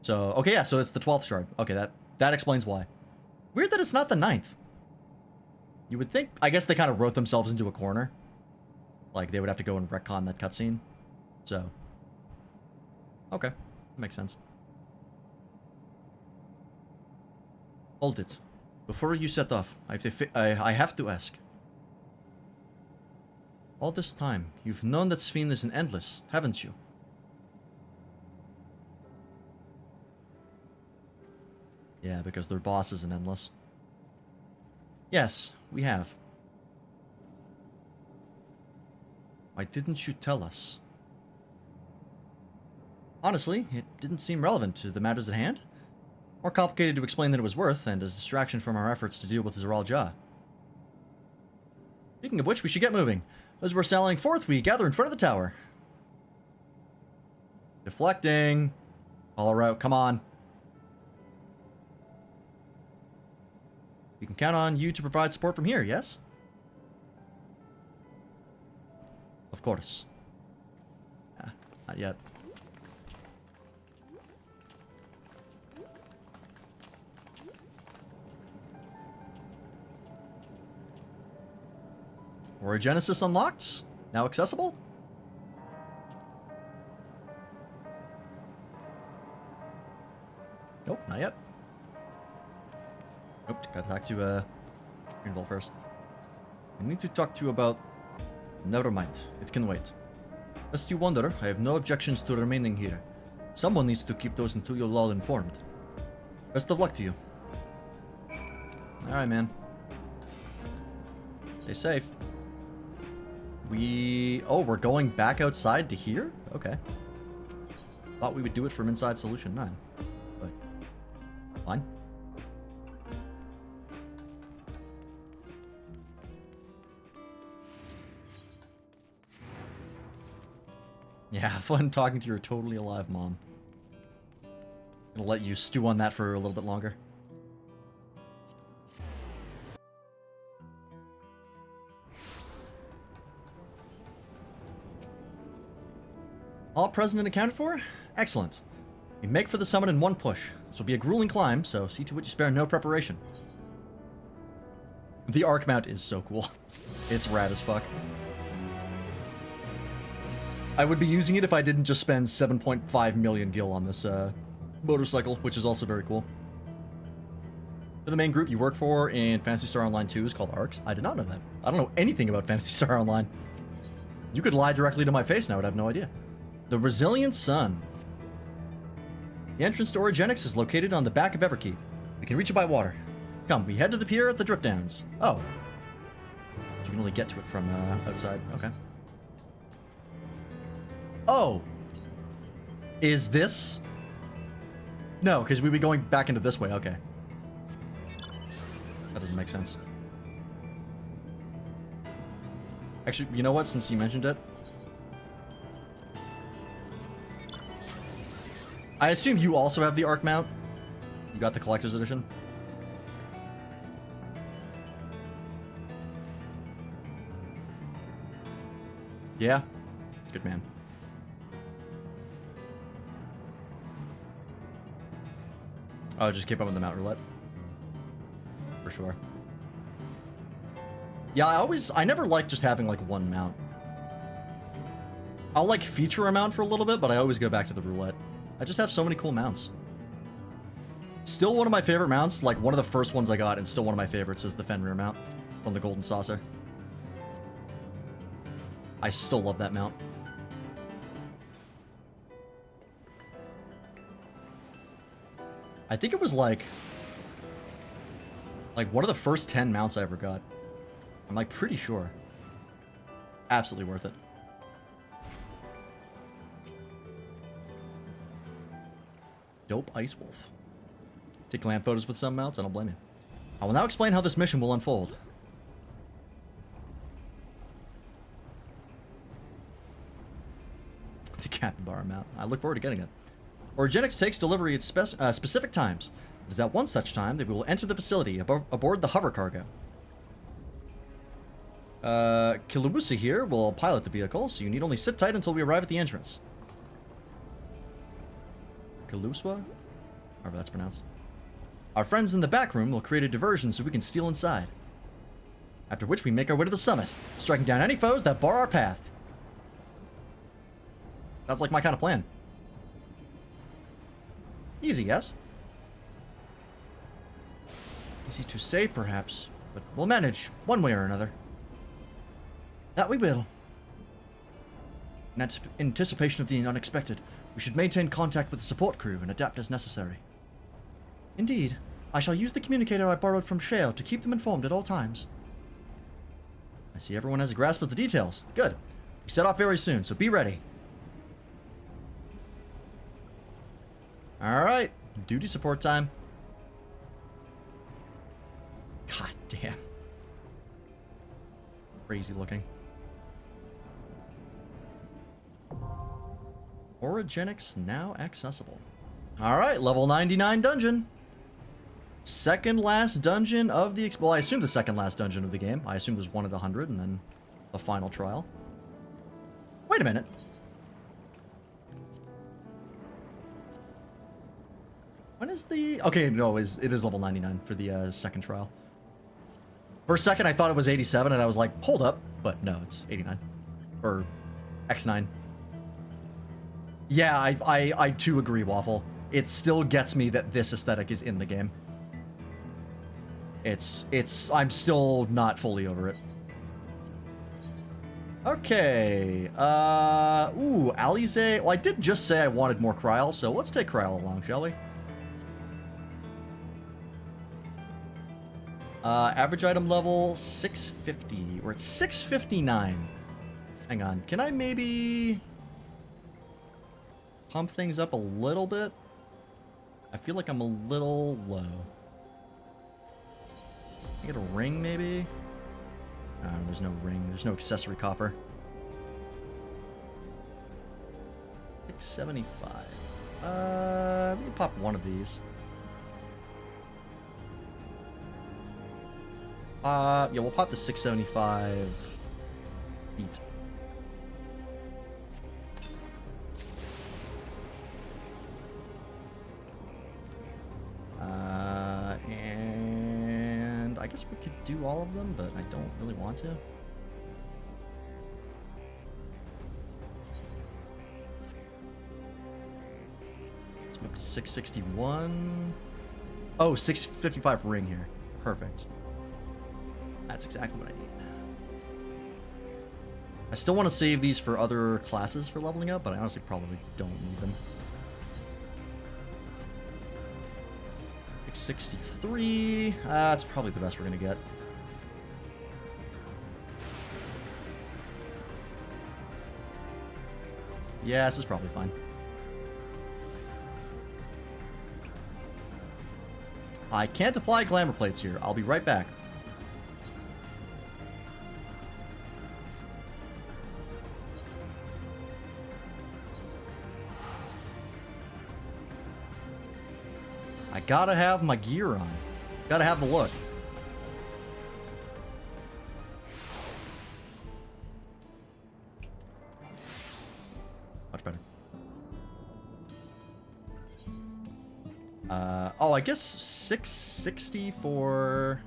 Speaker 1: So, okay, yeah, so it's the 12th shard. Okay, that explains why. Weird that it's not the 9th. You would think, I guess they kind of wrote themselves into a corner. Like, they would have to go and retcon that cutscene. So, okay, makes sense. Hold it. Before you set off, I have to ask. All this time, you've known that Sphene is an Endless, haven't you? Yeah, because their boss is an Endless. Yes, we have. Why didn't you tell us? Honestly, it didn't seem relevant to the matters at hand. More complicated to explain than it was worth, and a distraction from our efforts to deal with Zeral Jah. Speaking of which, we should get moving. As we're sailing forth, we gather in front of the tower. Deflecting. Follow route, come on. We can count on you to provide support from here, yes? Of course. Not yet. Orogenesis unlocked? Now accessible? Nope, not yet. Nope, gotta talk to Greenville first. I need to talk to you about... Never mind, it can wait. Lest you wonder, I have no objections to remaining here. Someone needs to keep those until you're all informed. Best of luck to you. Alright, man. Stay safe. Oh, we're going back outside to here? Okay. Thought we would do it from inside Solution 9. But, fine. Yeah, fun talking to your totally alive mom. Gonna let you stew on that for a little bit longer. All present and accounted for? Excellent. We make for the summit in one push. This will be a grueling climb, so see to it you spare no preparation. The arc mount is so cool. It's rad as fuck. I would be using it if I didn't just spend 7.5 million gil on this motorcycle, which is also very cool. The main group you work for in Phantasy Star Online 2 is called ARCs. I did not know that. I don't know anything about Phantasy Star Online. You could lie directly to my face and I would have no idea. The Resilient Sun. The entrance to Origenics is located on the back of Everkeep. We can reach it by water. Come, we head to the pier at the Drift Downs. Oh. You can only get to it from outside. Okay. Oh. Is this? No, because we'd be going back into this way. Okay. That doesn't make sense. Actually, you know what? Since you mentioned it. I assume you also have the arc mount. You got the collector's edition. Yeah. Good man. Oh, just keep up with the mount roulette. For sure. Yeah, I never like just having like one mount. I'll like feature a mount for a little bit, but I always go back to the roulette. I just have so many cool mounts. Still one of my favorite mounts, like one of the first ones I got, and still one of my favorites is the Fenrir mount from the Golden Saucer. I still love that mount. I think it was like one of the first 10 mounts I ever got. I'm like pretty sure. Absolutely worth it. Dope Ice Wolf. Take glam photos with some mounts, I don't blame you. I will now explain how this mission will unfold. The Capybara mount. I look forward to getting it. Origenics takes delivery at specific times. It is at one such time that we will enter the facility aboard the hover cargo. Kilubusa here will pilot the vehicle, so you need only sit tight until we arrive at the entrance. Kaluswa? However that's pronounced. Our friends in the back room will create a diversion so we can steal inside. After which we make our way to the summit, striking down any foes that bar our path. Sounds like my kind of plan. Easy, yes? Easy to say, perhaps, but we'll manage one way or another. That we will. In anticipation of the unexpected, we should maintain contact with the support crew and adapt as necessary. Indeed, I shall use the communicator I borrowed from Shale to keep them informed at all times. I see everyone has a grasp of the details. Good. We set off very soon, so be ready. Alright, duty support time. God damn. Crazy looking. Origenics now accessible. Alright, level 99 dungeon. Second last dungeon of the... Well, I assume the second last dungeon of the game. I assume there's one at 100 and then the final trial. Wait a minute. When is the... Okay, no, it is level 99 for the second trial. For a second, I thought it was 87, and I was like, hold up. But no, it's 89. Or X9. Yeah, I too agree, Waffle. It still gets me that this aesthetic is in the game. I'm still not fully over it. Okay. Ooh, Alize. Well, I did just say I wanted more Kryl, so let's take Kryl along, shall we? Average item level 650. We're at 659. Hang on. Can I maybe... pump things up a little bit. I feel like I'm a little low. Can I get a ring, maybe? There's no ring. There's no accessory copper. 675. We can pop one of these. Yeah, we'll pop the 675 feet. And I guess we could do all of them, but I don't really want to. Let's move to 661. Oh, 655 ring here. Perfect. That's exactly what I need. I still want to save these for other classes for leveling up, but I honestly probably don't need them. 663. That's probably the best we're going to get. Yeah, this is probably fine. I can't apply glamour plates here. I'll be right back. I gotta have my gear on. Gotta have the look. Much better. Oh, I guess 660 for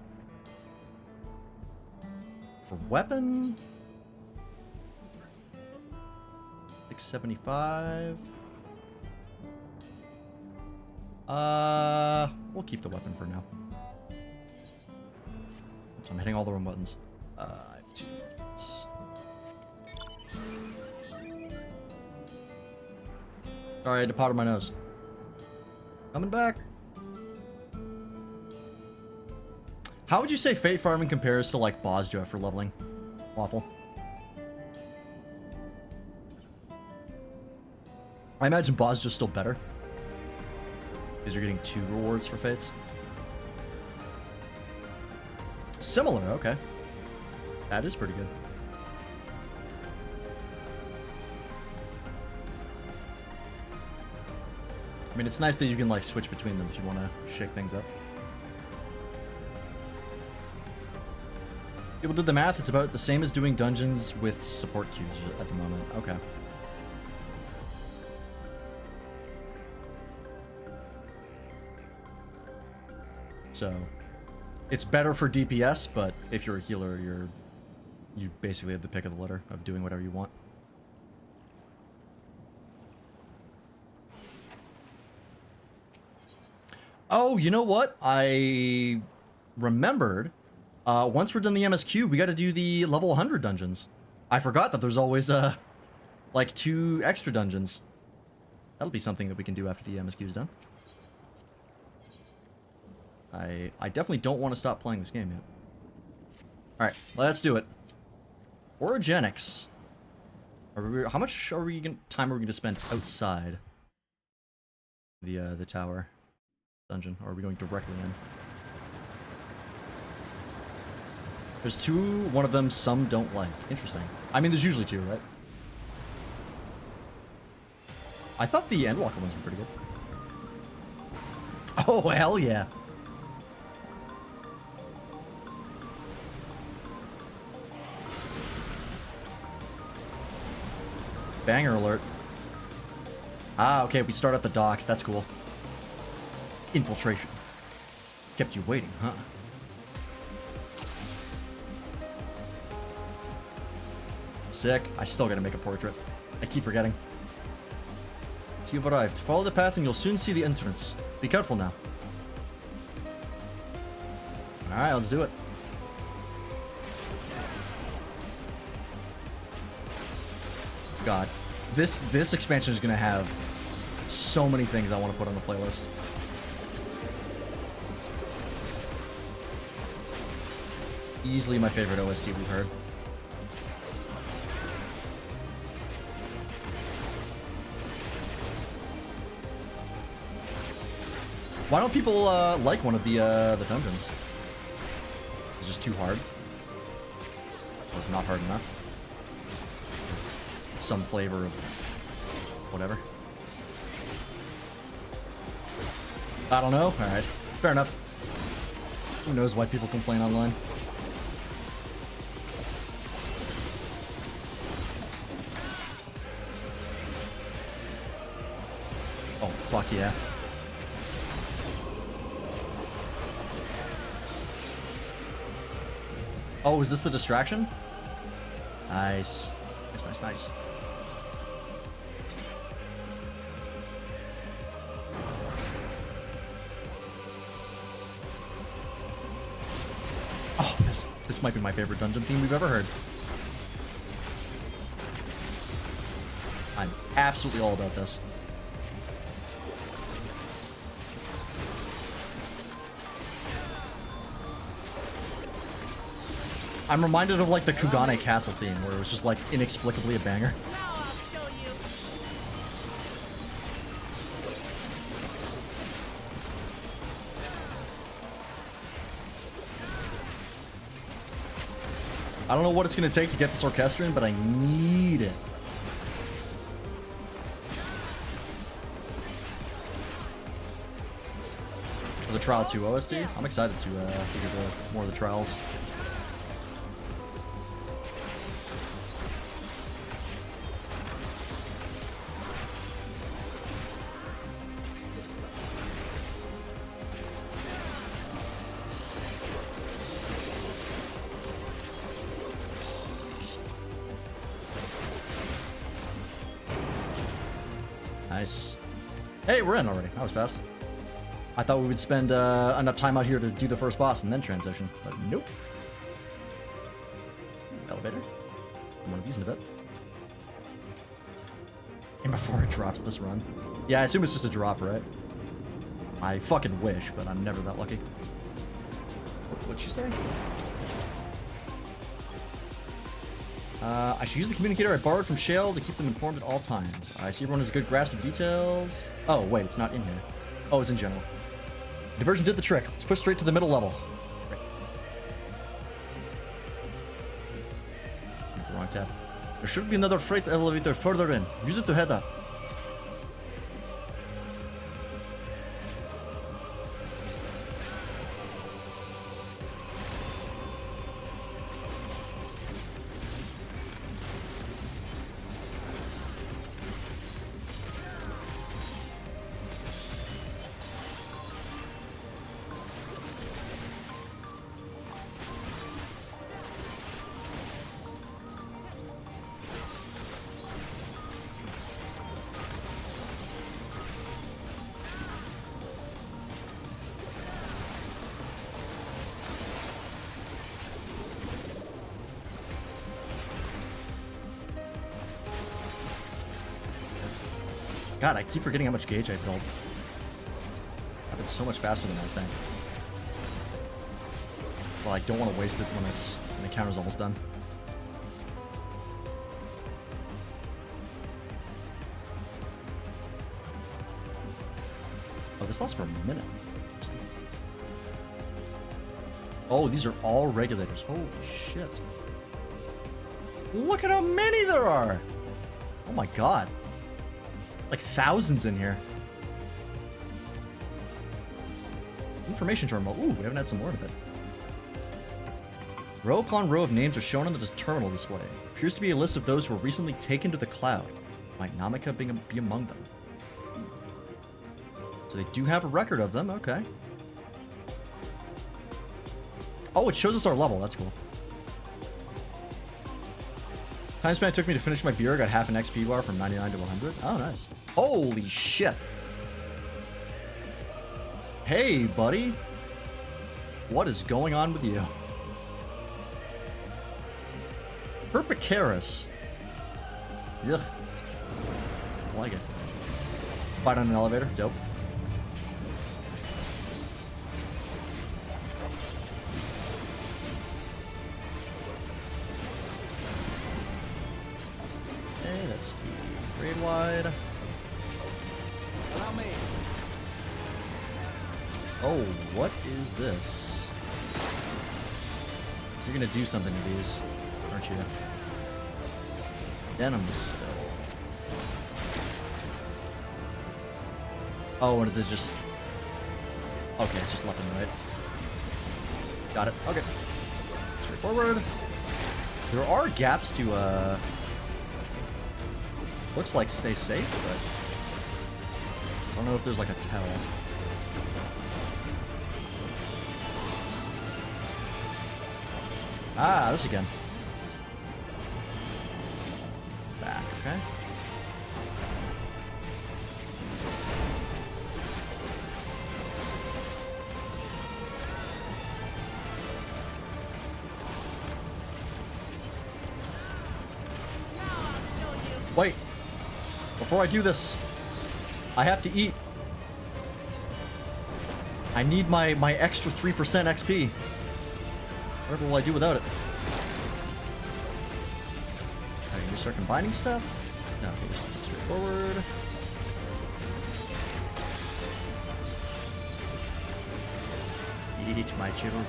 Speaker 1: weapon. 675. We'll keep the weapon for now. So I'm hitting all the wrong buttons. I have 2 buttons. Sorry, I had to powder my nose. Coming back. How would you say Fate Farming compares to like Bosja for leveling? Waffle. I imagine Bosja's still better. Because you're getting 2 rewards for Fates. Similar, okay. That is pretty good. I mean, it's nice that you can like switch between them if you want to shake things up. People did the math, it's about the same as doing dungeons with support queues at the moment. Okay. So, it's better for DPS, but if you're a healer, you basically have the pick of the litter of doing whatever you want. Oh, you know what? I remembered. Once we're done the MSQ, we got to do the level 100 dungeons. I forgot that there's always like 2 extra dungeons. That'll be something that we can do after the MSQ is done. I definitely don't want to stop playing this game yet. Alright, let's do it. Orogenics. How much time are we going to spend outside the tower dungeon? Or are we going directly in? There's 2, one of them some don't like. Interesting. I mean, there's usually 2, right? I thought the Endwalker ones were pretty good. Oh, hell yeah. Banger alert. Ah, okay, we start at the docks. That's cool. Infiltration. Kept you waiting, huh? Sick. I still gotta make a portrait. I keep forgetting. So you've arrived. Follow the path and you'll soon see the entrance. Be careful now. Alright, let's do it. God. This expansion is gonna have so many things I want to put on the playlist. Easily my favorite OST we've heard. Why don't people like one of the dungeons? It's just too hard. Or not hard enough. Some flavor of whatever. I don't know. Alright. Fair enough. Who knows why people complain online? Oh, fuck yeah. Oh, is this the distraction? Nice. Nice, nice, nice. Oh, this might be my favorite dungeon theme we've ever heard. I'm absolutely all about this. I'm reminded of like the Kugane Castle theme, where it was just like inexplicably a banger. I don't know what it's gonna take to get this orchestrion, but I need it. For the Trial 2 OST, I'm excited to figure more of the trials. Nice. Hey, we're in already. That was fast. I thought we would spend enough time out here to do the first boss and then transition, but nope. Elevator. One of these in a bit. And before it drops this run. Yeah, I assume it's just a drop, right? I fucking wish, but I'm never that lucky. What'd she say? I should use the communicator I borrowed from Shale to keep them informed at all times. I see everyone has a good grasp of details. Oh, wait, it's not in here. Oh, it's in general. Diversion did the trick. Let's push straight to the middle level. Great. Hit the wrong tab. There should be another freight elevator further in. Use it to head up. God, I keep forgetting how much gauge I built. I've been so much faster than I think. Well, I don't want to waste it when the counter's almost done. Oh, this lasts for a minute. Oh, these are all regulators. Holy shit. Look at how many there are! Oh my god. Like thousands in here. Information terminal. Ooh, we haven't had some more in a bit. Row upon row of names are shown on the terminal display. Appears to be a list of those who were recently taken to the cloud. Might Namika be among them? So they do have a record of them. Okay. Oh, it shows us our level. That's cool. Time span it took me to finish my beer. Got half an XP bar from 99 to 100. Oh, nice. Holy shit. Hey, buddy. What is going on with you? Perpicaris. Ugh. I like it. Fight on an elevator. Dope. Okay, that's the grade wide.
Speaker 11: Allow me.
Speaker 1: Oh, what is this? You're gonna do something to these, aren't you? Venom spell. Oh, and is this just... Okay, it's just left and right. Got it. Okay. Straightforward. There are gaps to, looks like stay safe, but... I don't know if there's like a tell. Ah, this again. Back, okay. Wait. Before I do this, I have to eat. I need my extra 3% XP. Whatever will I do without it? Alright, can we start combining stuff? No, okay, just straightforward. Eat my children.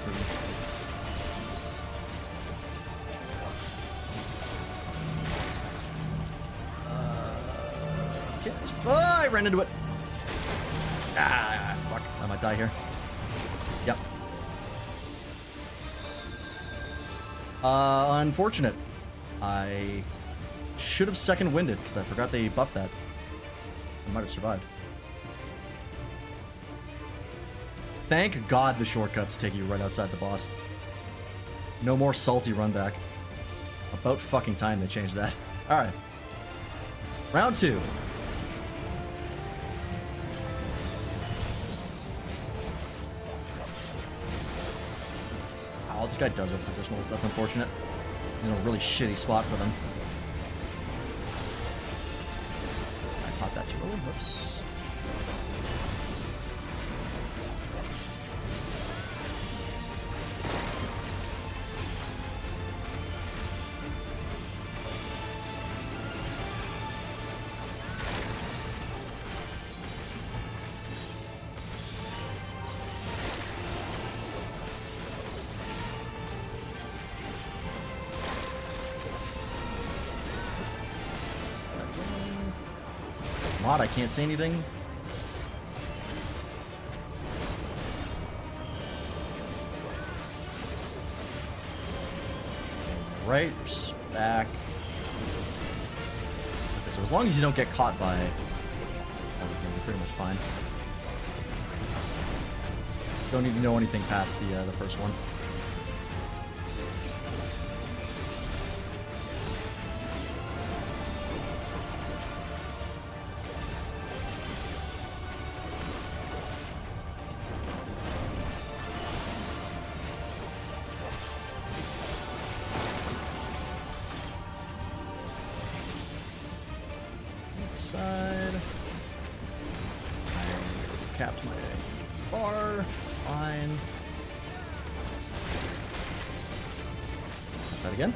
Speaker 1: Okay, I ran into it. Ah, fuck. I might die here. Yep. Unfortunate. I should have second winded because I forgot they buffed that. I might have survived. Thank God the shortcuts take you right outside the boss. No more salty run back. About fucking time they changed that. Alright. Round 2. Oh, this guy does have positionals. That's unfortunate. He's in a really shitty spot for them. I caught that too early. Whoops. Mod, I can't say anything. Right, back. Okay, so as long as you don't get caught by everything, you're pretty much fine. Don't need to know anything past the first one. Side. I capped my bar. It's fine. Side again.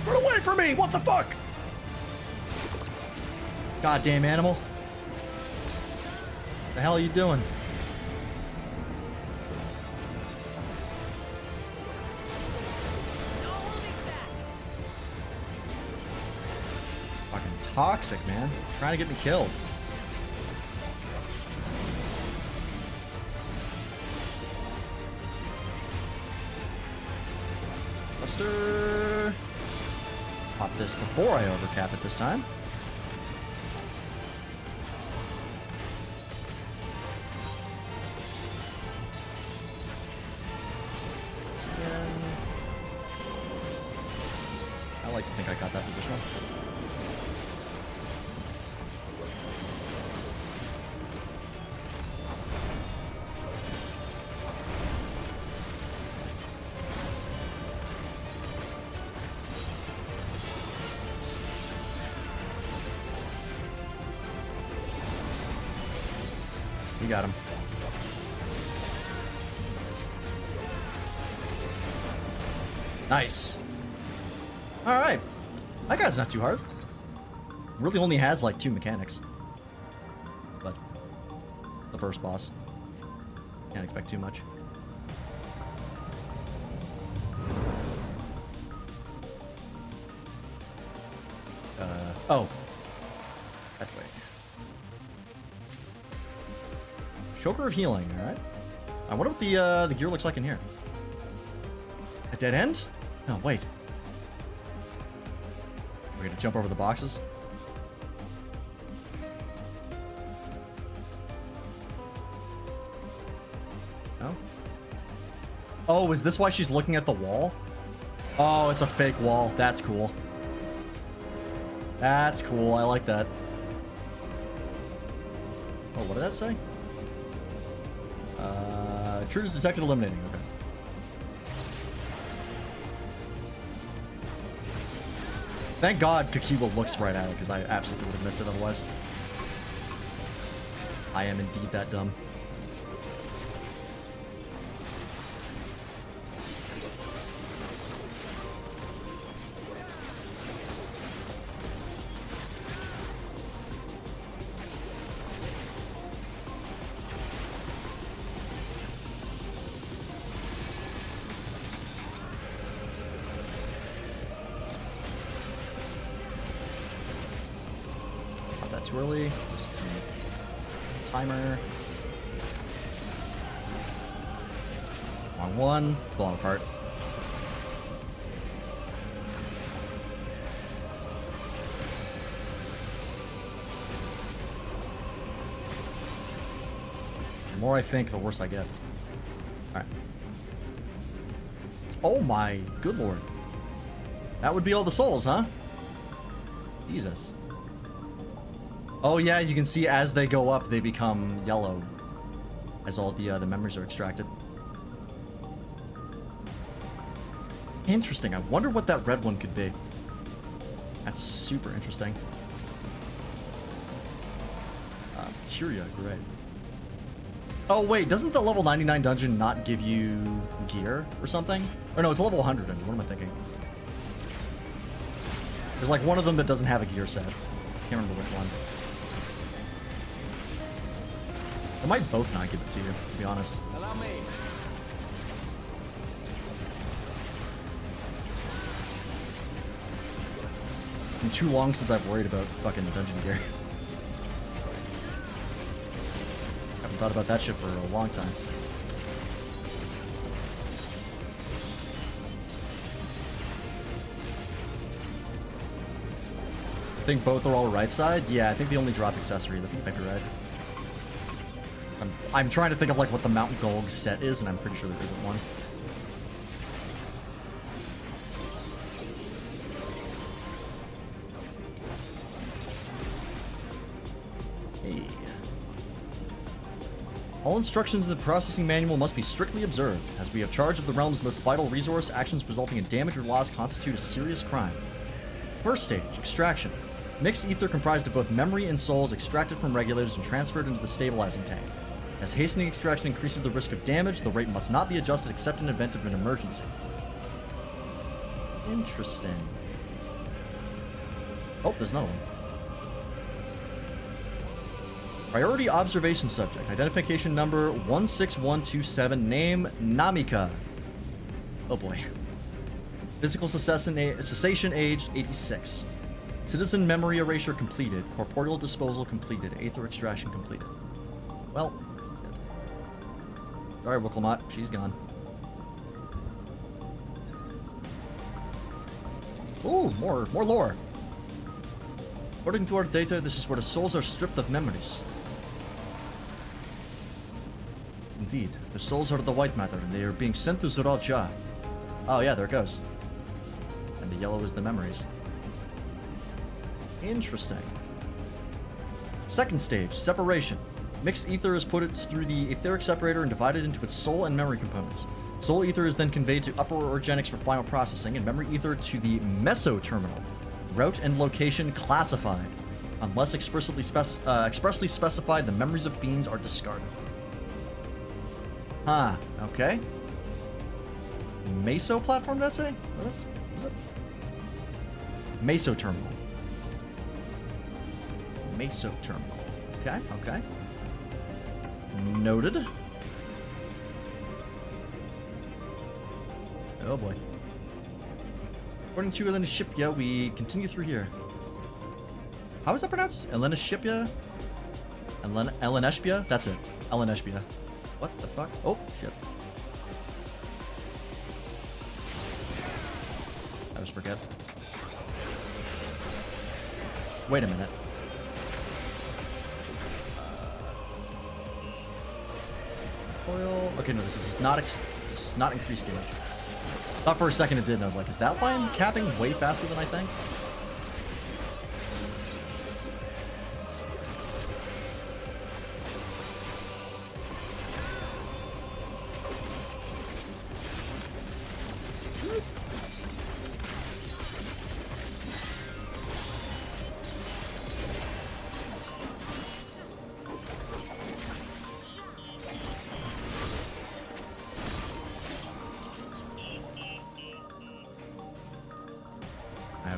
Speaker 1: Run away from me! What the fuck? Goddamn animal. What the hell are you doing? Toxic, man. Trying to get me killed. Buster. Pop this before I overcap it this time. Again. I like to think I got that position. You got him. Nice. All right. That guy's not too hard. really only has like 2 mechanics. But the first boss. Can't expect too much. Oh. That way. Choker of Healing, alright. I wonder what the gear looks like in here. A dead end? No, wait. We're gonna jump over the boxes. No? Oh, is this why she's looking at the wall? Oh, it's a fake wall. That's cool. That's cool. I like that. Oh, what did that say? Intruders detected, eliminating. Okay. Thank God Kakiwa looks right at it, because I absolutely would have missed it otherwise. I am indeed that dumb. Too early. Just some timer. Wrong one. Falling apart. The more I think, the worse I get. Alright. Oh my good lord. That would be all the souls, huh? Jesus. Oh yeah, you can see as they go up, they become yellow, as all the memories are extracted. Interesting. I wonder what that red one could be. That's super interesting. Materia, great. Oh wait, doesn't the level 99 dungeon not give you gear or something? Or no, it's a level 100 dungeon. What am I thinking? There's like one of them that doesn't have a gear set. Can't remember which one. I might both not give it to you, to be honest.
Speaker 10: Allow me.
Speaker 1: It's been too long since I've worried about fucking dungeon gear. Haven't thought about that shit for a long time. I think both are all right side. Yeah, I think they only drop accessories. I think you might be right. I'm trying to think of like what the Mountain Gold set is, and I'm pretty sure there isn't one. Hey. All instructions in the processing manual must be strictly observed. As we have charge of the realm's most vital resource, actions resulting in damage or loss constitute a serious crime. First stage, extraction. Mixed ether comprised of both memory and souls extracted from regulators and transferred into the stabilizing tank. As hastening extraction increases the risk of damage, the rate must not be adjusted except in event of an emergency. Interesting. Oh, there's another one. Priority observation subject. Identification number 16127. Name Namika. Oh boy. Physical cessation age 86. Citizen memory erasure completed. Corporeal disposal completed. Aether extraction completed. Well. Sorry, Wicklemat. She's gone. Ooh, more lore. According to our data, this is where the souls are stripped of memories. Indeed, the souls are the white matter, and they are being sent to Zural Ja. Oh yeah, there it goes. And the yellow is the memories. Interesting. Second stage, separation. Mixed ether is put through the etheric separator and divided into its soul and memory components. Soul ether is then conveyed to upper organics for final processing, and memory ether to the meso terminal. Route and location classified. Unless expressly specified, the memories of fiends are discarded. Huh, okay. Meso platform, did that say? What is it? Meso terminal. Meso terminal. Okay, okay. Noted. Oh boy. According to Elena Shipya, we continue through here. How is that pronounced? Elena Shipya? Eleneshpia? That's it. Eleneshpia. What the fuck? Oh, shit. I just forget. Wait a minute. Oil. Okay, no, this is not increased gauge. Thought for a second it did, and I was like, is that line capping way faster than I think?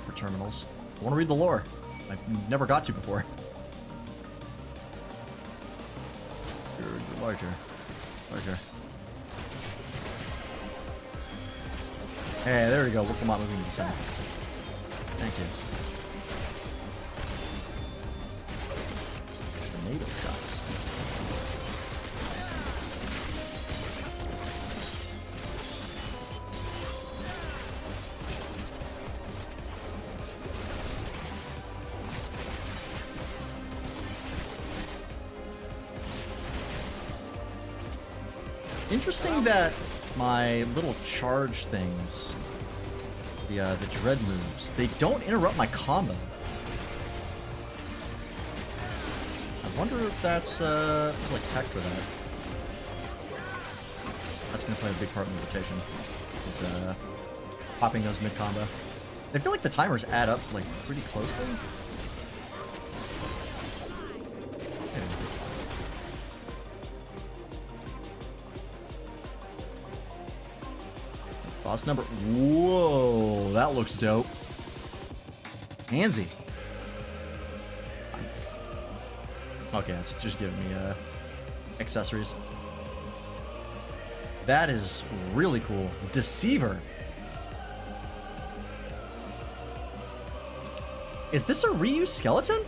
Speaker 1: For terminals. I want to read the lore. I never got to before. You're larger. Larger. Hey, there we go. Look, moving to the center. Thank you. Tornado shots. Interesting that my little charge things, the dread moves, they don't interrupt my combo. I wonder if that's like tech for that. That's gonna play a big part in the rotation. Is popping those mid combo. I feel like the timers add up like pretty closely. Boss number. Whoa, that looks dope. Handsy. Okay, it's just giving me accessories. That is really cool. Deceiver. Is this a reused skeleton?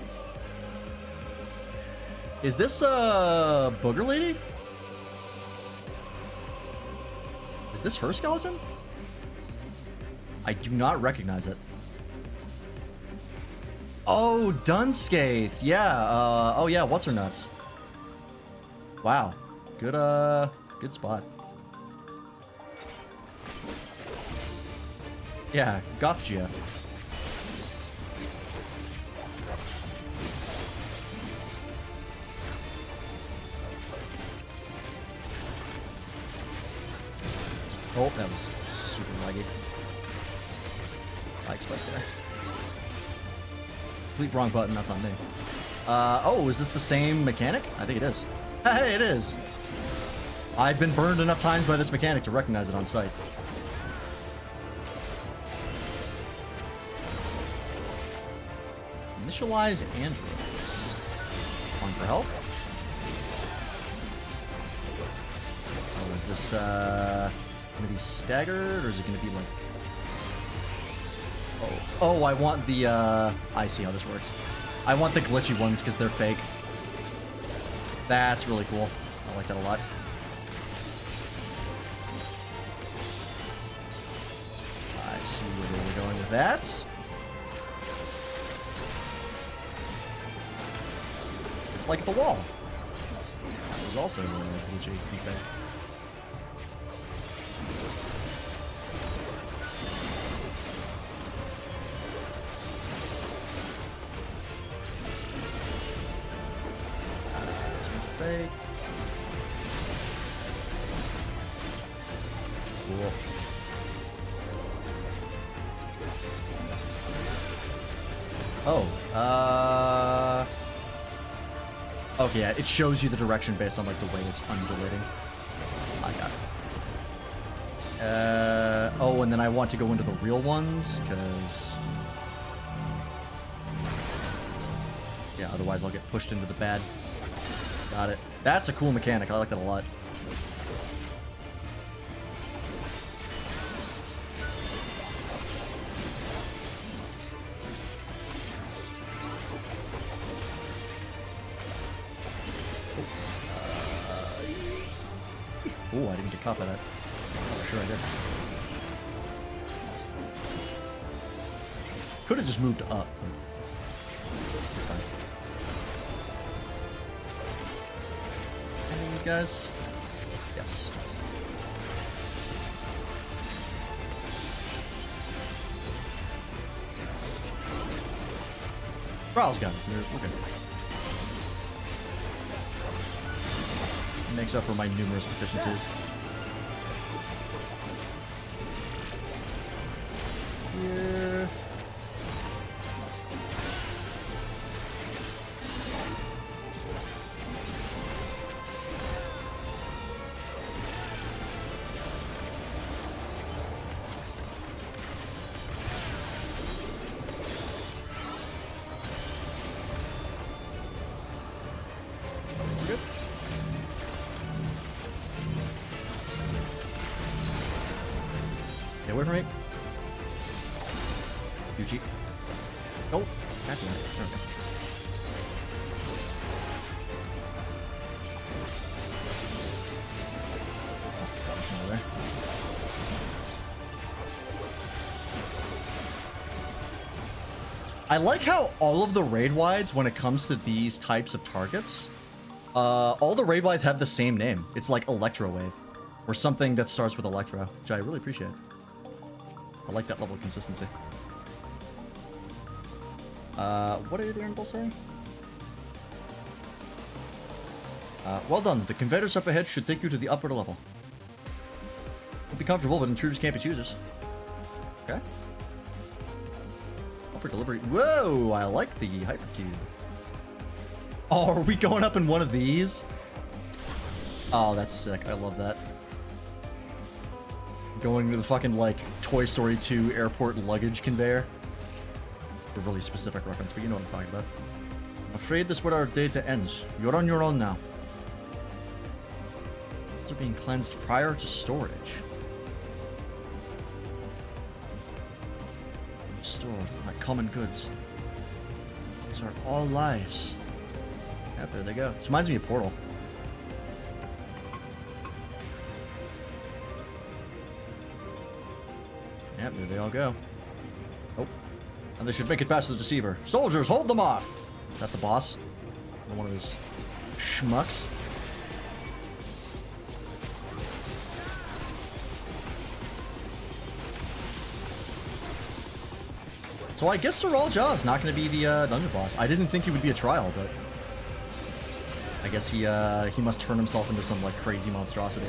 Speaker 1: Is this a booger lady? Is this her skeleton? I do not recognize it. Oh, Dunscaith. Yeah. Oh yeah. What's her nuts? Wow. Good. Good spot. Yeah. Goth GF. Oh, that was super laggy. I expect there. Complete wrong button, that's on me. Oh, is this the same mechanic? I think it is. Hey, it is! I've been burned enough times by this mechanic to recognize it on sight. Initialize androids. One for help. Oh, is this, gonna be staggered, or is it gonna be like... Oh, I want the, I see how this works. I want the glitchy ones because they're fake. That's really cool. I like that a lot. I see where we're going with that. It's like the wall. That was also a glitchy thing. Fake. Cool. Oh, okay, yeah, it shows you the direction based on like the way it's undulating. I got it. Oh, and then I want to go into the real ones, because Yeah, otherwise I'll get pushed into the bad. Got it. That's a cool mechanic. I like that a lot. Oh, I didn't get caught by that. Oh, sure I did. Could have just moved up, but it's fine. Any of these guys? Yes. Rawl's got it. We're good. Makes up for my numerous deficiencies. Here. Good. Get away from me. You cheat. Nope. That's it. Okay. That's the punishment over there. I like how all of the raid wides, when it comes to these types of targets, all the raid wides have the same name. It's like Electro Wave, or something that starts with Electro, which I really appreciate. I like that level of consistency. What did Aaron Bull say? Well done. The conveyors up ahead should take you to the upper level. It'll be comfortable, but intruders can't be choosers. Okay. Upper delivery. Whoa! I like the hypercube. Oh, are we going up in one of these? Oh, that's sick. I love that. Going to the fucking, like, Toy Story 2 airport luggage conveyor. A really specific reference, but you know what I'm talking about. I'm afraid this is where our data ends. You're on your own now. These are being cleansed prior to storage. Stored like common goods. These are all lives. Yep, there they go. This reminds me of Portal. Yep, there they all go. Oh. And they should make it past the Deceiver. Soldiers, hold them off! Is that the boss? Or one of his schmucks? So I guess Sir Jaw's not going to be the dungeon boss. I didn't think he would be a trial, but I guess he must turn himself into some like crazy monstrosity.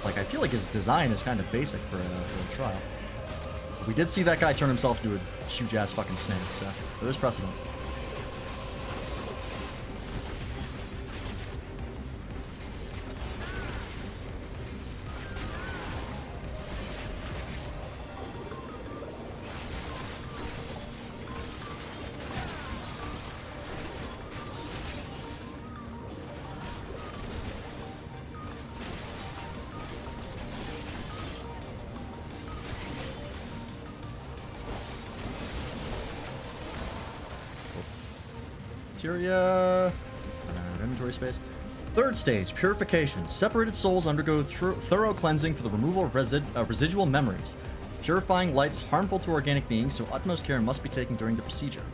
Speaker 1: Like, I feel like his design is kind of basic for a trial. We did see that guy turn himself into a huge-ass fucking snake, so there is precedent. Materia, inventory space. Third stage, purification. Separated souls undergo thorough cleansing for the removal of residual memories. Purifying light is harmful to organic beings, so utmost care must be taken during the procedure.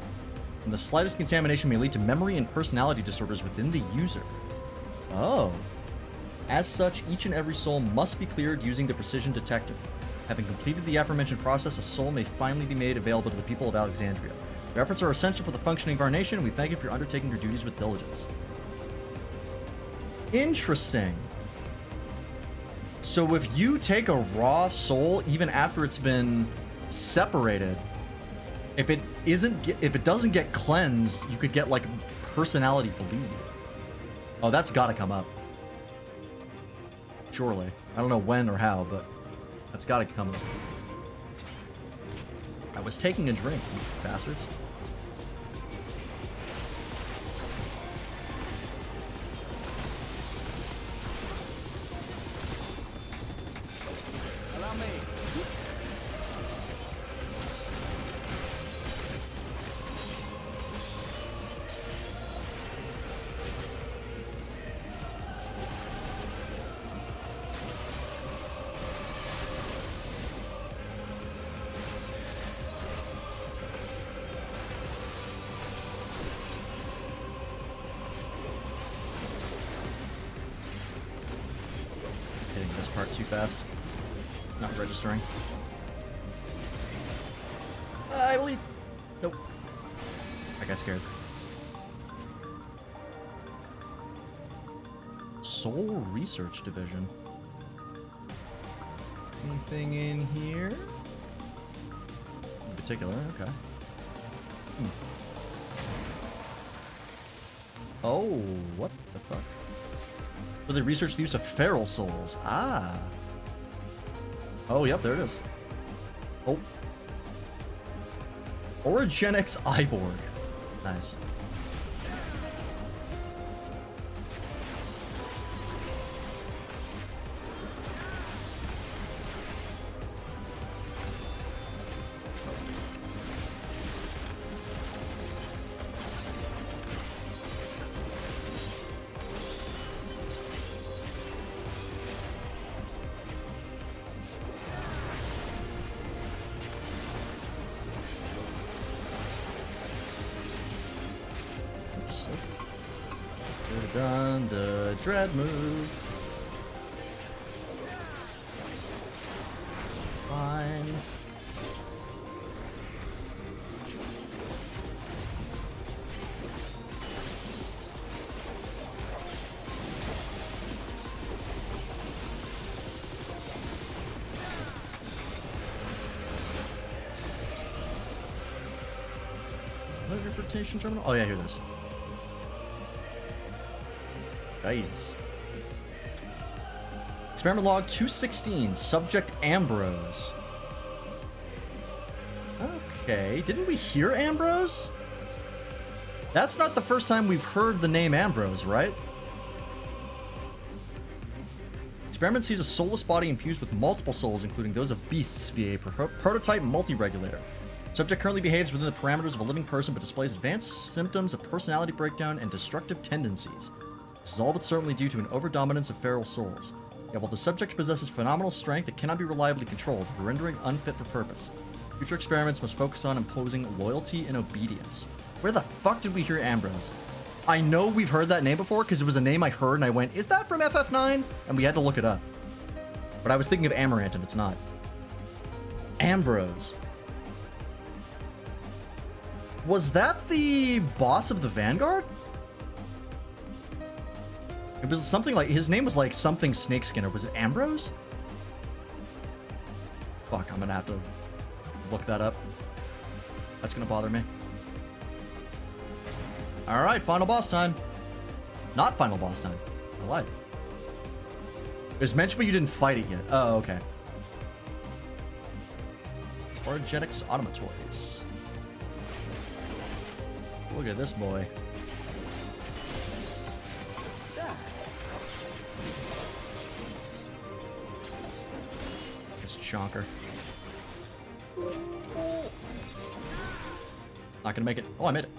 Speaker 1: And the slightest contamination may lead to memory and personality disorders within the user. Oh. As such, each and every soul must be cleared using the precision detector. Having completed the aforementioned process, a soul may finally be made available to the people of Alexandria. Your efforts are essential for the functioning of our nation, and we thank you for undertaking your duties with diligence. Interesting. So if you take a raw soul, even after it's been separated, if it doesn't get cleansed, you could get like personality bleed. Oh, that's got to come up. Surely. I don't know when or how, but That's gotta come. I was taking a drink, you bastards.
Speaker 11: Allow me.
Speaker 1: Hitting this part too fast. Not registering. I believe. Nope. I got scared. Soul Research Division. Anything in here? In particular, okay. Oh, what the fuck? So they research the use of feral souls. Ah. Oh, yep, there it is. Oh. Orogenics Iborg. Nice. Done the dread move. Fine. Teleportation terminal? Oh yeah, here it is. Jesus. Experiment log 216, subject Ambrose. Okay, didn't we hear Ambrose? That's not the first time we've heard the name Ambrose, right? Experiment sees a soulless body infused with multiple souls, including those of beasts via a prototype multi-regulator. Subject currently behaves within the parameters of a living person, but displays advanced symptoms of personality breakdown and destructive tendencies. This is all but certainly due to an overdominance of feral souls. Yet while the subject possesses phenomenal strength, it cannot be reliably controlled, rendering unfit for purpose. Future experiments must focus on imposing loyalty and obedience. Where the fuck did we hear Ambrose? I know we've heard that name before because it was a name I heard and I went, is that from FF9? And we had to look it up. But I was thinking of Amaranth and it's not. Ambrose. Was that the boss of the Vanguard? It was something like, his name was like something Snakeskin, or was it Ambrose? Fuck, I'm gonna have to look that up. That's gonna bother me. Alright, final boss time. Not final boss time. I lied. It was mentioned, but you didn't fight it yet. Oh, okay. Orogenics Automatories. Look at this boy. This chonker. Not gonna make it. Oh, I made it.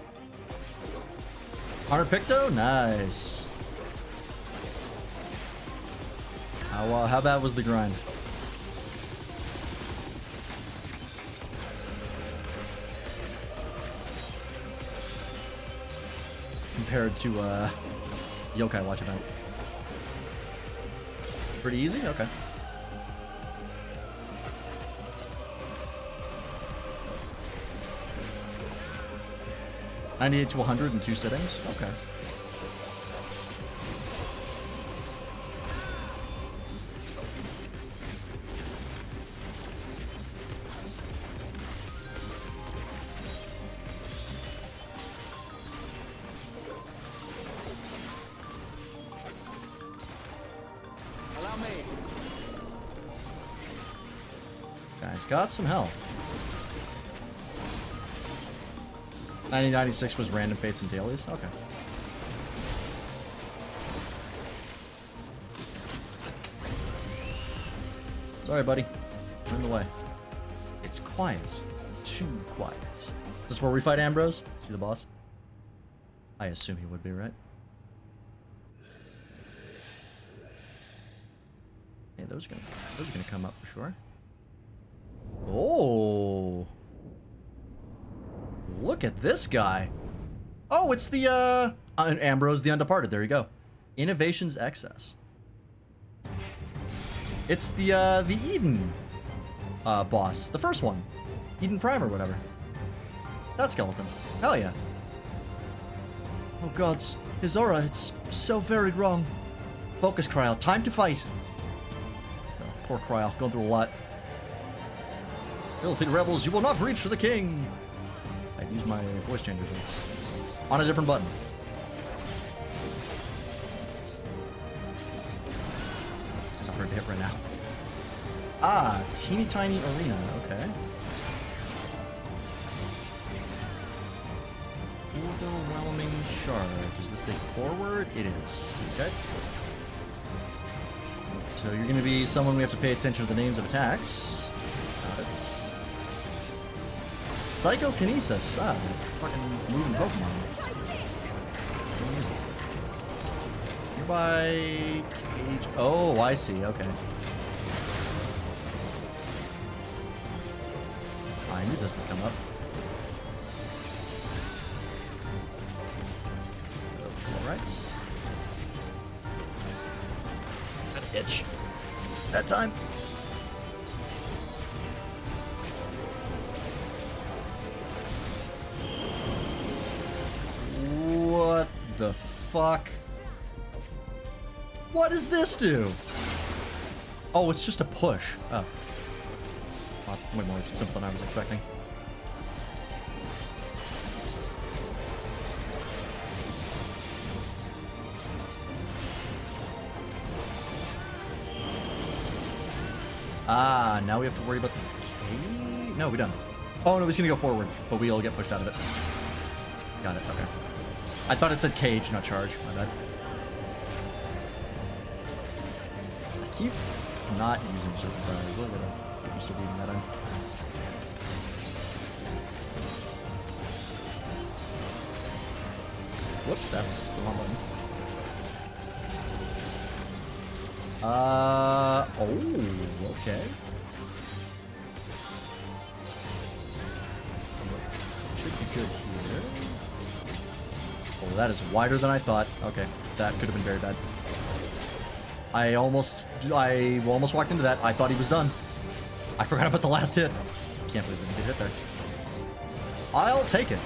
Speaker 1: 100 Picto? Nice. How bad was the grind? Compared to Yokai Watch event. Pretty easy? Okay. $98 to 100 in 2 sittings? Okay. Guy's got some health. 9096 was random fates and dailies? Okay. Sorry, buddy. In the way. It's quiet. Too quiet. Is this where we fight Ambrose? See the boss? I assume he would be, right? Hey, those are gonna come up for sure. Oh. Look at this guy. Oh, it's the Ambrose the Undeparted. There you go. Innovations Excess. It's the Eden boss, the first one. Eden Prime or whatever. That skeleton. Hell yeah. Oh gods, his aura, it's so very wrong. Focus, Kryl. Time to fight. Oh, poor Kryl, going through a lot. Filthy rebels, you will not reach for the king. I'd use my voice changer boots. On a different button. Not hard to hit right now. Ah, teeny tiny arena, okay. Overwhelming charge. Is this thing forward? It is. Okay. So you're going to be someone we have to pay attention to the names of attacks. Got it. Psychokinesis. Ah, fucking moving Pokemon. Nearby cage. Oh, I see. Okay. I knew this would come up. Alright. An itch. That time. What the fuck? What does this do? Oh, it's just a push. Oh. That's way more simple than I was expecting. Ah, now we have to worry about the cave? No, we don't. Oh, no, he's gonna go forward, but we'll get pushed out of it. Got it, okay. I thought it said cage, not charge. My bad. I keep not using Serpent's Eye. I'm still beating that in. Whoops, that's the wrong button. Oh, okay. Should be good here. Oh, that is wider than I thought. Okay, that could have been very bad. I almost walked into that. I thought he was done. I forgot about the last hit. Can't believe we didn't get hit there. I'll take it.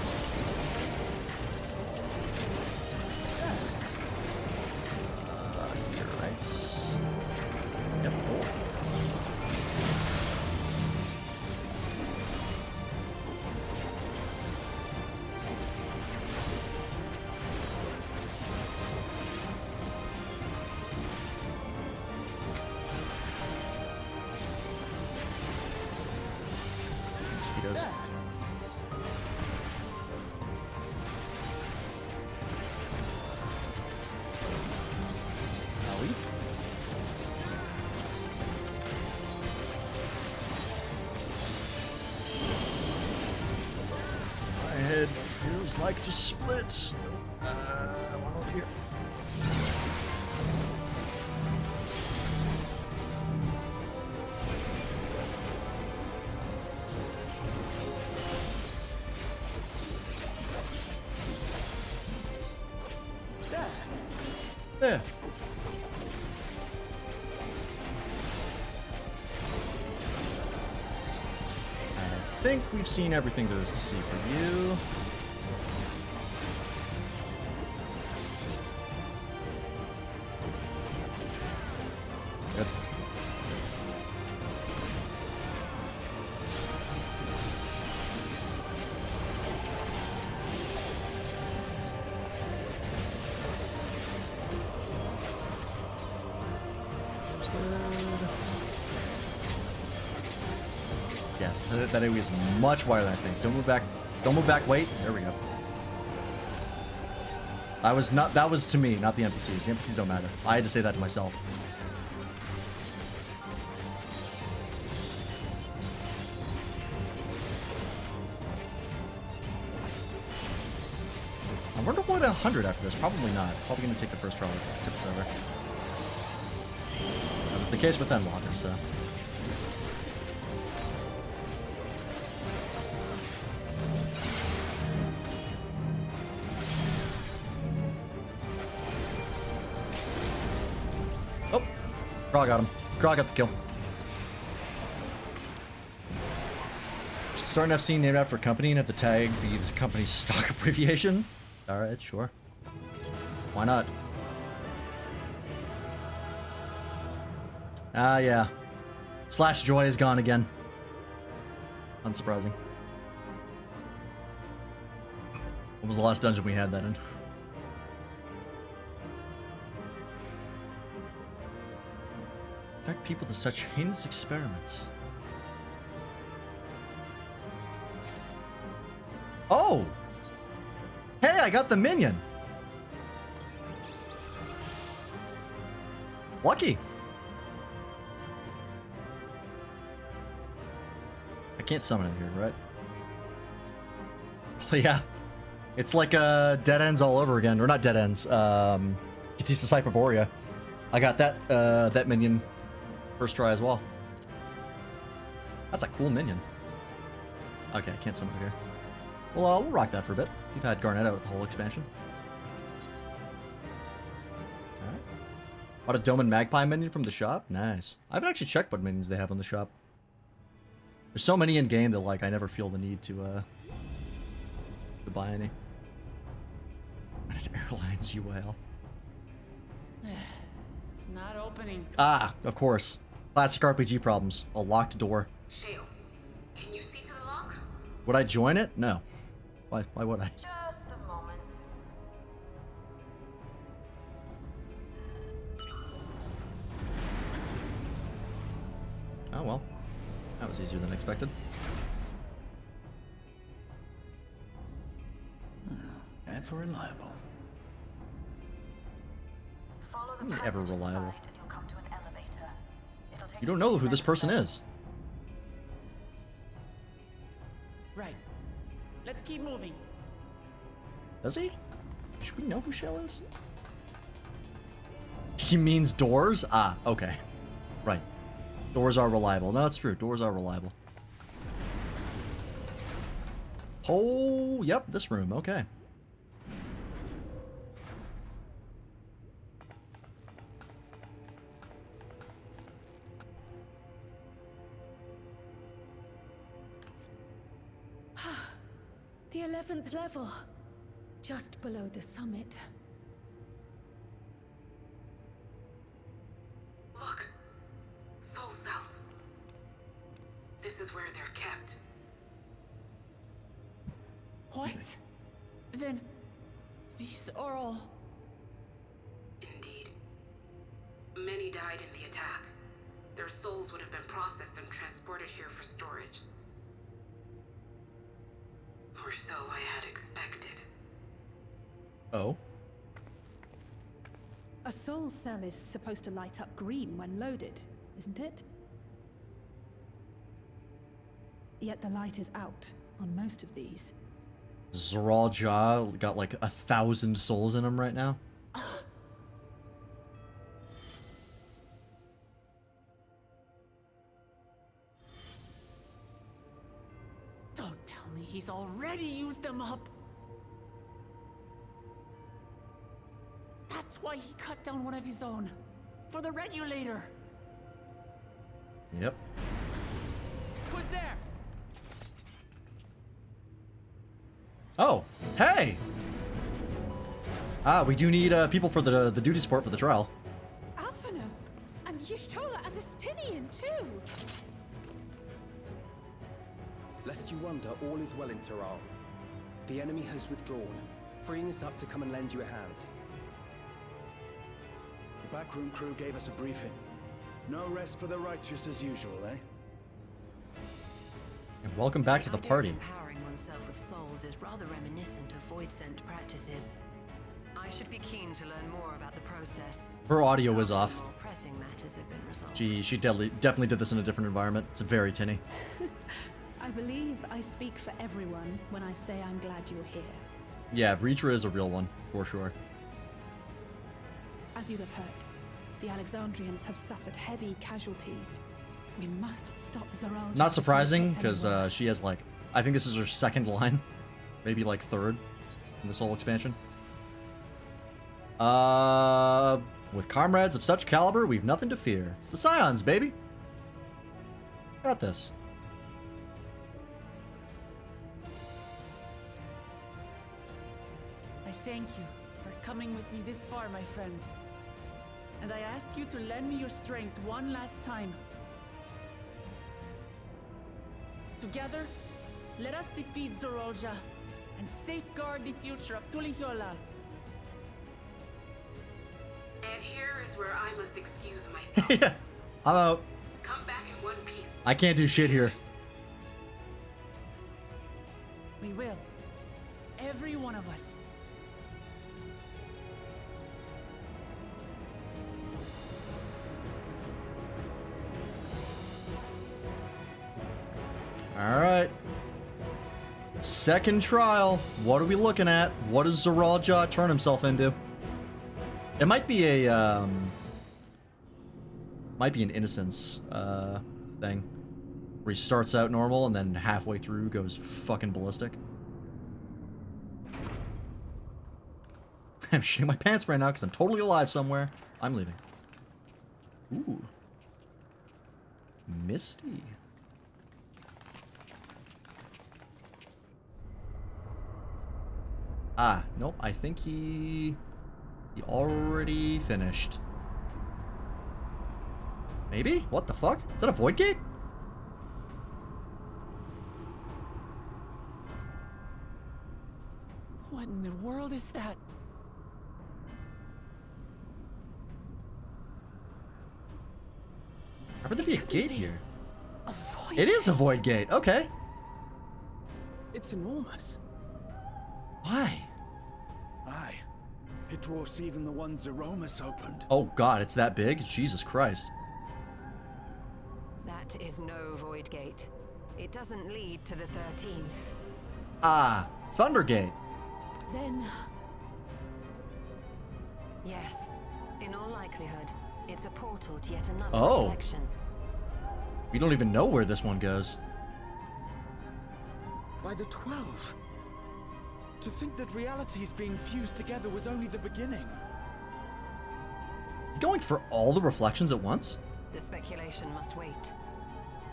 Speaker 1: Here, right? Yep. Cool. Mosquitoes. My head feels like to split. One over here. There. I think we've seen everything there is to see for you. Good. Yes, that AoE is much wider than I think. Don't move back. Don't move back. Wait. There we go. That was to me, not the NPCs. The NPCs don't matter. I had to say that to myself. I wonder what 100 after this. Probably not. Probably going to take the first trial tip us over. That was the case with Endwalker, so. Oh! Grog got him. Grog got the kill. Start an FC named after a company and have the tag be the company's stock abbreviation. Alright, sure. Why not? Ah, yeah. Slash Joy is gone again. Unsurprising. What was the last dungeon we had that in? Attract people to such heinous experiments. Oh! Hey, I got the minion! Lucky! I can't summon it here, right? Yeah. It's like dead ends all over again. Or not dead ends. Catesis Hyperborea. I got that minion first try as well. That's a cool minion. Okay, I can't summon it here. Well, we'll rock that for a bit. We've had Garnet out with the whole expansion. Alright. Bought a Dome and Magpie minion from the shop? Nice. I haven't actually checked what minions they have on the shop. There's so many in game that like I never feel the need to buy any. An Airlines UL.
Speaker 3: It's not opening.
Speaker 1: Ah, of course. Classic RPG problems. A locked door.
Speaker 13: Shale, can you see to the lock?
Speaker 1: Would I join it? No. Why would I?
Speaker 13: Just a moment.
Speaker 1: Oh well. That was easier than expected.
Speaker 2: Ever reliable.
Speaker 1: What do you mean ever reliable? You don't know who this person is.
Speaker 3: Right. Let's keep moving.
Speaker 1: Does he? Should we know who Shell is? He means doors? Ah, okay. Right. Doors are reliable. No, it's true. Doors are reliable. Oh, yep, this room. Okay.
Speaker 6: The 11th level. Just below the summit.
Speaker 13: Look. Soul cells. This is where they're kept.
Speaker 3: What? Then these are all...
Speaker 13: Indeed. Many died in the attack. Their souls would have been processed and transported here for storage. Or so I had expected.
Speaker 1: Oh?
Speaker 7: A soul cell is supposed to light up green when loaded, isn't it? Yet the light is out on most of these.
Speaker 1: Zeralja got like 1,000 souls in him right now.
Speaker 3: Don't tell me he's already used them up. That's why he cut down one of his own. For the regulator.
Speaker 1: Yep.
Speaker 3: Who's there?
Speaker 1: Oh, hey! Ah, we do need people for the duty support for the trial.
Speaker 7: Alphana! And Y'shtola and Astinian too!
Speaker 15: Lest you wonder, all is well in Taral. The enemy has withdrawn, freeing us up to come and lend you a hand.
Speaker 2: The backroom crew gave us a briefing. No rest for the righteous as usual, eh?
Speaker 1: And welcome back to the party.
Speaker 16: Empowering oneself with souls is rather reminiscent of void-sent practices. I should be keen to learn more about the process.
Speaker 1: Her audio is off.
Speaker 16: More pressing matters have been resolved.
Speaker 1: She definitely did this in a different environment. It's very tinny.
Speaker 17: I believe I speak for everyone when I say I'm glad you're here.
Speaker 1: Yeah, Vritra is a real one, for sure.
Speaker 17: As you have heard, the Alexandrians have suffered heavy casualties. We must stop Zoralja.
Speaker 1: Not surprising, because she has like, I think this is her second line, maybe like third in this whole expansion. With comrades of such caliber, we've nothing to fear. It's the Scions, baby. Got this.
Speaker 3: I thank you for coming with me this far, my friends. And I ask you to lend me your strength one last time. Together, let us defeat Zoralja and safeguard the future of Tuliyollal.
Speaker 13: And here is where I must excuse myself.
Speaker 1: Yeah, I'm out.
Speaker 13: Come back in one piece.
Speaker 1: I can't do shit here.
Speaker 3: We will. Every one of us.
Speaker 1: Alright. Second trial. What are we looking at? What does Zoralja turn himself into? It might be a, might be an innocence, thing. Where he starts out normal and then halfway through goes fucking ballistic. I'm shitting my pants right now because I'm totally alive somewhere. I'm leaving. Ooh. Misty. Ah, nope, I think he already finished. Maybe? What the fuck? Is that a void gate?
Speaker 3: What in the world is that?
Speaker 1: How would there be a gate here?
Speaker 3: A void
Speaker 1: It is a void gate, okay.
Speaker 12: It's enormous.
Speaker 1: Why?
Speaker 2: Aye. It dwarfs even the one Zeromus opened.
Speaker 1: Oh god, it's that big? Jesus Christ.
Speaker 16: That is no void gate. It doesn't lead to the 13th.
Speaker 1: Ah, Thundergate.
Speaker 16: Then... Yes. In all likelihood, it's a portal to yet another reflection.
Speaker 1: We don't even know where this one goes.
Speaker 12: By the 12. To think that realities being fused together was only the beginning.
Speaker 1: Going for all the reflections at once?
Speaker 16: The speculation must wait.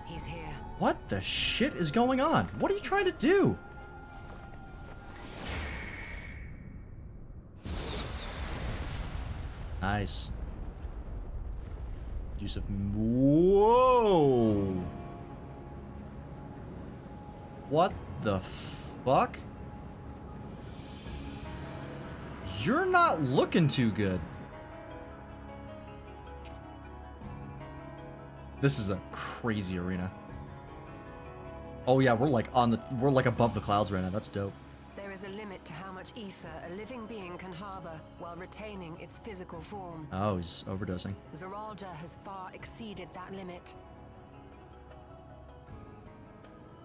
Speaker 16: He's here.
Speaker 1: What the shit is going on? What are you trying to do? Nice. Use of... Whoa! What the fuck? You're not looking too good. This is a crazy arena. Oh yeah, we're like above the clouds right now. That's dope.
Speaker 16: There is a limit to how much ether a living being can harbor while retaining its physical form.
Speaker 1: Oh, he's overdosing.
Speaker 16: Zoralja has far exceeded that limit.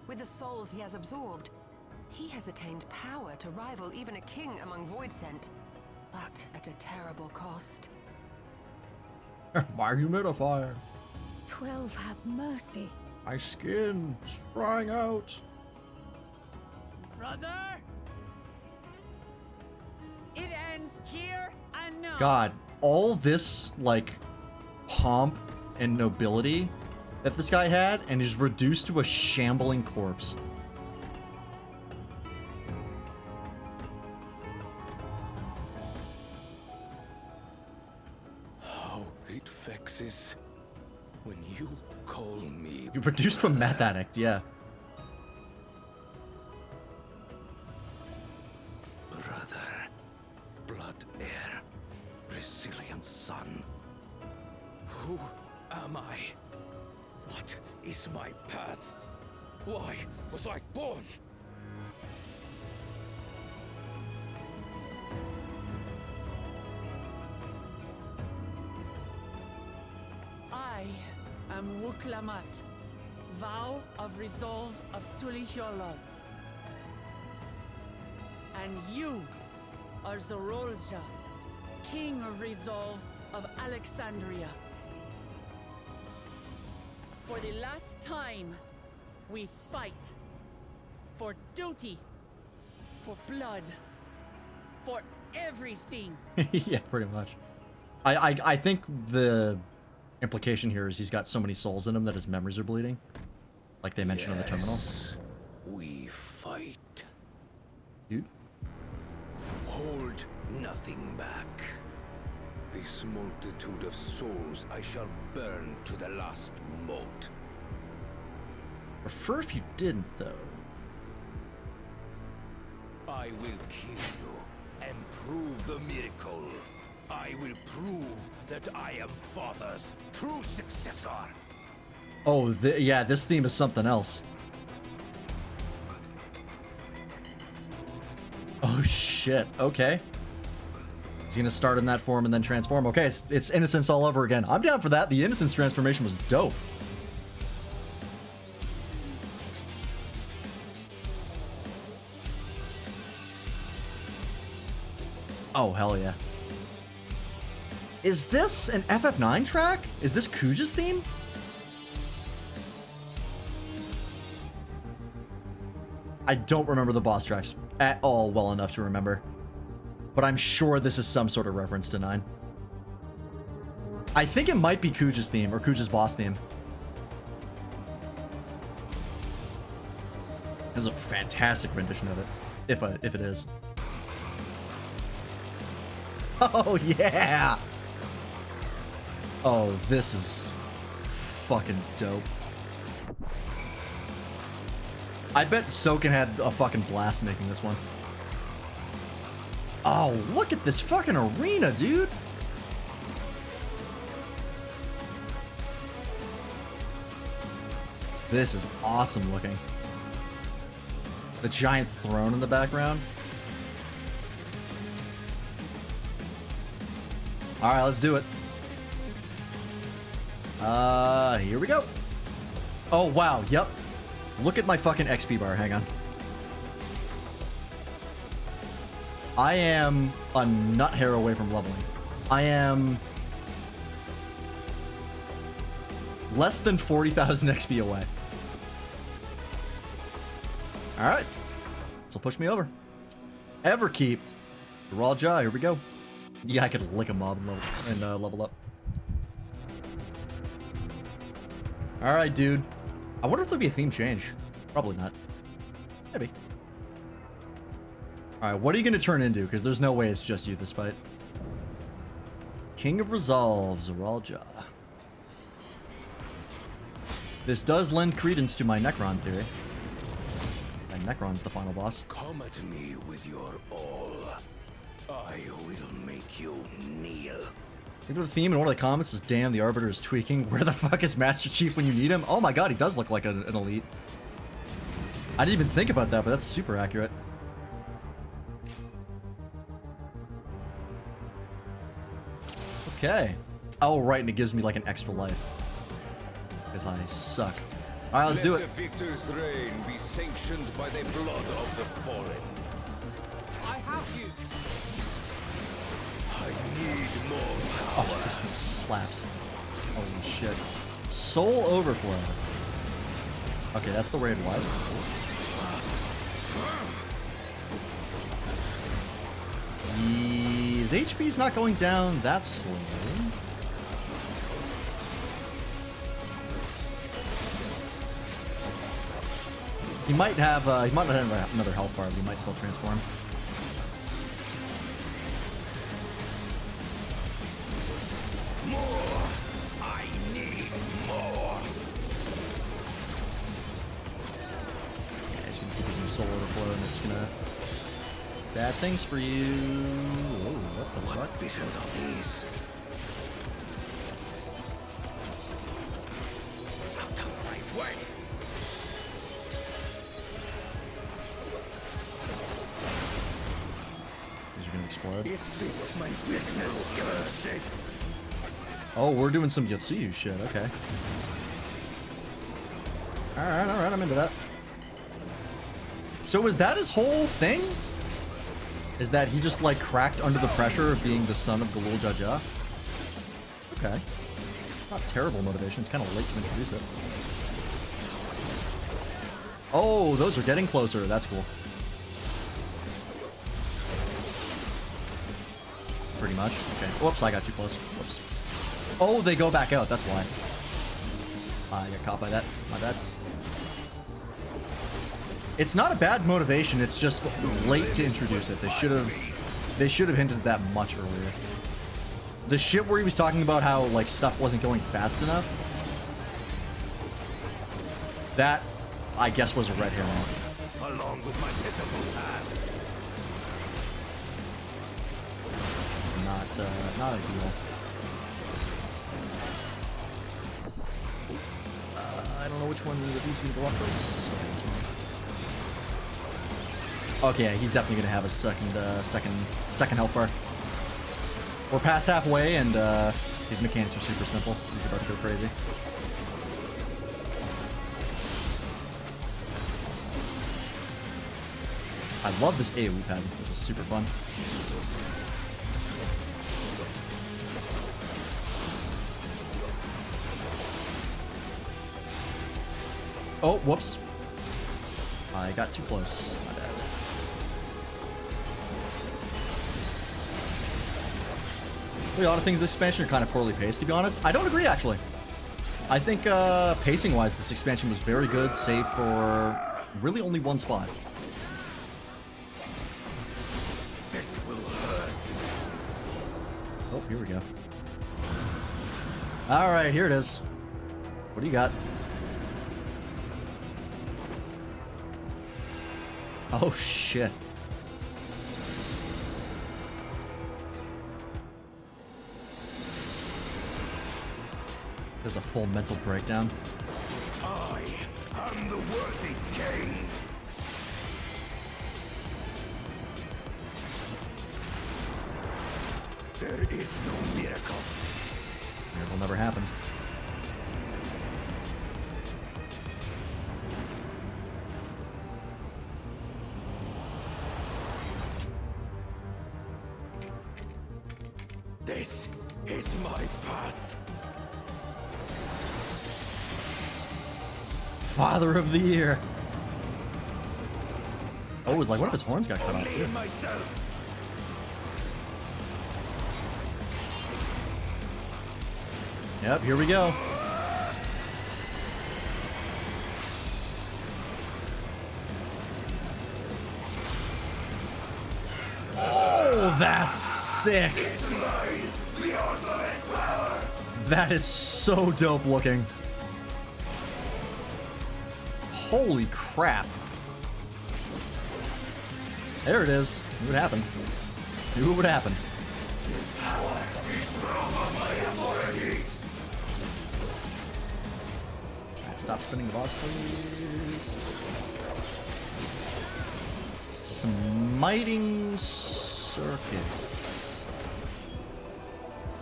Speaker 16: With the souls he has absorbed, he has attained power to rival even a king among Voidsent, but at a terrible cost.
Speaker 1: My humidifier.
Speaker 6: 12 have mercy.
Speaker 1: My skin's drying out.
Speaker 3: Brother! It ends here and now.
Speaker 1: God, all this, like, pomp and nobility that this guy had, and he's reduced to a shambling corpse.
Speaker 8: How it vexes when you call me.
Speaker 1: You reduced to a meth addict, yeah.
Speaker 8: Brother, blood heir, resilient son. Who am I? What is my path? Why was I born?
Speaker 3: I am Wuklamat, vow of resolve of Tulihyolol. And you are Zorolja, king of resolve of Alexandria. For the last time, we fight. For duty. For blood. For everything.
Speaker 1: Yeah, pretty much. I think the implication here is he's got so many souls in him that his memories are bleeding. Like they mentioned on the terminal.
Speaker 8: We fight.
Speaker 1: Dude.
Speaker 8: Hold nothing back. This multitude of souls I shall burn to the last mote.
Speaker 1: Prefer if you didn't, though.
Speaker 8: I will kill you and prove the miracle. I will prove that I am Father's true successor.
Speaker 1: Oh, yeah, this theme is something else. Oh, shit. Okay. He's gonna start in that form and then transform. Okay, it's Innocence all over again. I'm down for that. The Innocence transformation was dope. Oh, hell yeah. Is this an FF9 track? Is this Kuja's theme? I don't remember the boss tracks at all well enough to remember. But I'm sure this is some sort of reference to 9. I think it might be Kuja's theme, or Kuja's boss theme. This is a fantastic rendition of it, if it is. Oh, yeah! Oh, this is fucking dope. I bet Soken had a fucking blast making this one. Oh, look at this fucking arena, dude! This is awesome looking. The giant throne in the background. Alright, let's do it. Here we go. Oh, wow, yep. Look at my fucking XP bar, hang on. I am a nut hair away from leveling. I am less than 40,000 XP away. Alright. This will push me over. Everkeep. Raw jaw, here we go. Yeah, I could lick a mob and level up. Alright, dude. I wonder if there'll be a theme change. Probably not. Maybe. Alright, what are you going to turn into? Because there's no way it's just you this fight. King of Resolve, Zoralja. This does lend credence to my Necron theory. And Necron's the final boss.
Speaker 8: Come at me with your all. I will make you kneel.
Speaker 1: Think of the theme in one of the comments is, damn, the Arbiter is tweaking. Where the fuck is Master Chief when you need him? Oh my god, he does look like an elite. I didn't even think about that, but that's super accurate. Okay. Oh, right, and it gives me like an extra life. Because I suck. Alright, let's do it.
Speaker 8: Let the victor's reign be sanctioned by the blood of the fallen.
Speaker 11: I have you.
Speaker 8: I need more power.
Speaker 1: Oh, this thing slaps. Holy shit. Soul Overflow. Okay, that's the raid life. His HP's not going down that slowly. He might not have another health bar, but he might still transform.
Speaker 8: More. I need more.
Speaker 1: Yeah, he's gonna keep using Soul Overflow, and it's gonna bad things for you. Whoa, what the fuck?
Speaker 8: Visions are these? Not the right way.
Speaker 1: explode.
Speaker 2: Is this my business, Gertie?
Speaker 1: Oh, we're doing some Yotsuyu shit. Okay. Alright, I'm into that. So is that his whole thing? Is that he just, like, cracked under the pressure of being the son of Galul Jaja? Okay. Not terrible motivation. It's kind of late to introduce it. Oh, those are getting closer. That's cool. Pretty much. Okay. Whoops, I got too close. Whoops. Oh, they go back out. That's why. I got caught by that. My bad. It's not a bad motivation. It's just late to introduce it. They should have hinted at that much earlier. The shit where he was talking about how, like, stuff wasn't going fast enough. That, I guess, was a red herring.
Speaker 2: Along with my pitiful past.
Speaker 1: Not ideal. I don't know which one is easy to go up first. So this one. Okay, he's definitely gonna have a second health bar. We're past halfway, and his mechanics are super simple. He's about to go crazy. I love this AoE pad. This is super fun. Oh, whoops. I got too close. My bad. A lot of things this expansion are kind of poorly paced, to be honest. I don't agree, actually. I think pacing-wise, this expansion was very good, save for really only one spot.
Speaker 2: This will hurt.
Speaker 1: Oh, here we go. All right, here it is. What do you got? Oh, shit. There's a full mental breakdown.
Speaker 2: I am the worthy king. There is no miracle.
Speaker 1: Miracle never happened.
Speaker 2: This is my path.
Speaker 1: Father of the Year. Oh, it was like one of his horns got cut off too. Yep, here we go. Oh, that's sick. That is so dope looking. Holy crap. There it is. Knew what happened. Knew what would happen.
Speaker 2: This power is proof of my authority.
Speaker 1: Alright, stop spinning the boss, please. Smiting circuits.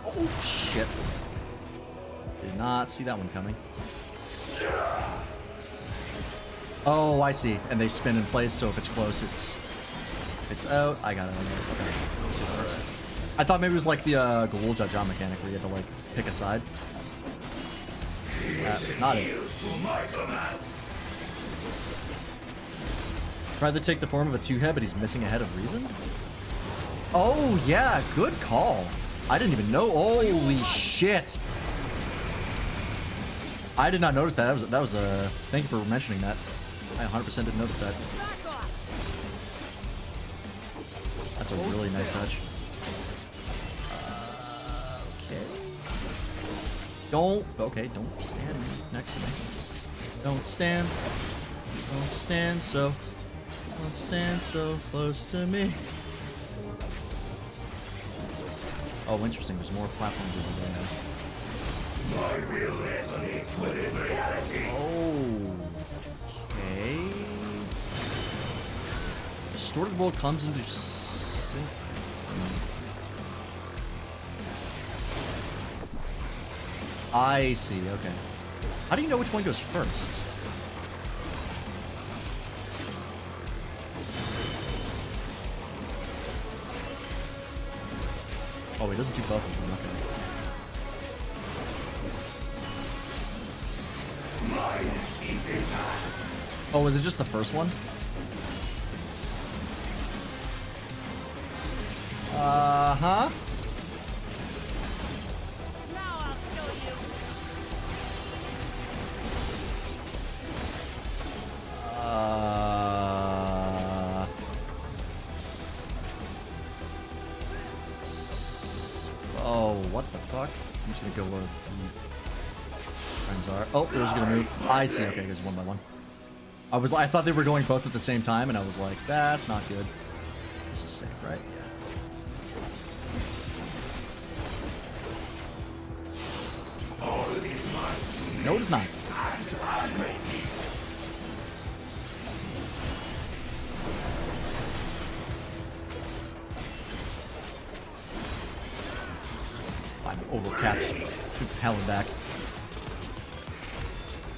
Speaker 1: Oh, shit. Did not see that one coming. Oh, I see. And they spin in place, so if it's close, it's out. I got it. Okay. Let's see what works. I thought maybe it was like the Galul Jaja mechanic where you had to, like, pick a side. That's not it. Tried to take the form of a two-head, but he's missing a head of reason? Oh, yeah. Good call. I didn't even know. Holy shit. I did not notice that. That was a... Thank you for mentioning that. I 100% didn't notice that. That's a really nice touch. Okay. Don't stand next to me. Don't stand so close to me. Oh, interesting. There's more platforms over there.
Speaker 2: My will resonates within reality.
Speaker 1: Okay. Distorted world comes into I see, okay. How do you know which one goes first? Oh, he doesn't do both of them, okay. Oh, is it just the first one? Uh-huh.
Speaker 7: Now I'll show you.
Speaker 1: Oh, what the fuck? I'm just gonna go where the friends are. Oh, there's gonna move. I see. Okay, guys, one by one. I thought they were going both at the same time, and I was like, that's not good. This is safe, right? Yeah. No, it is not. I'm overcapped. Shoot the hell back.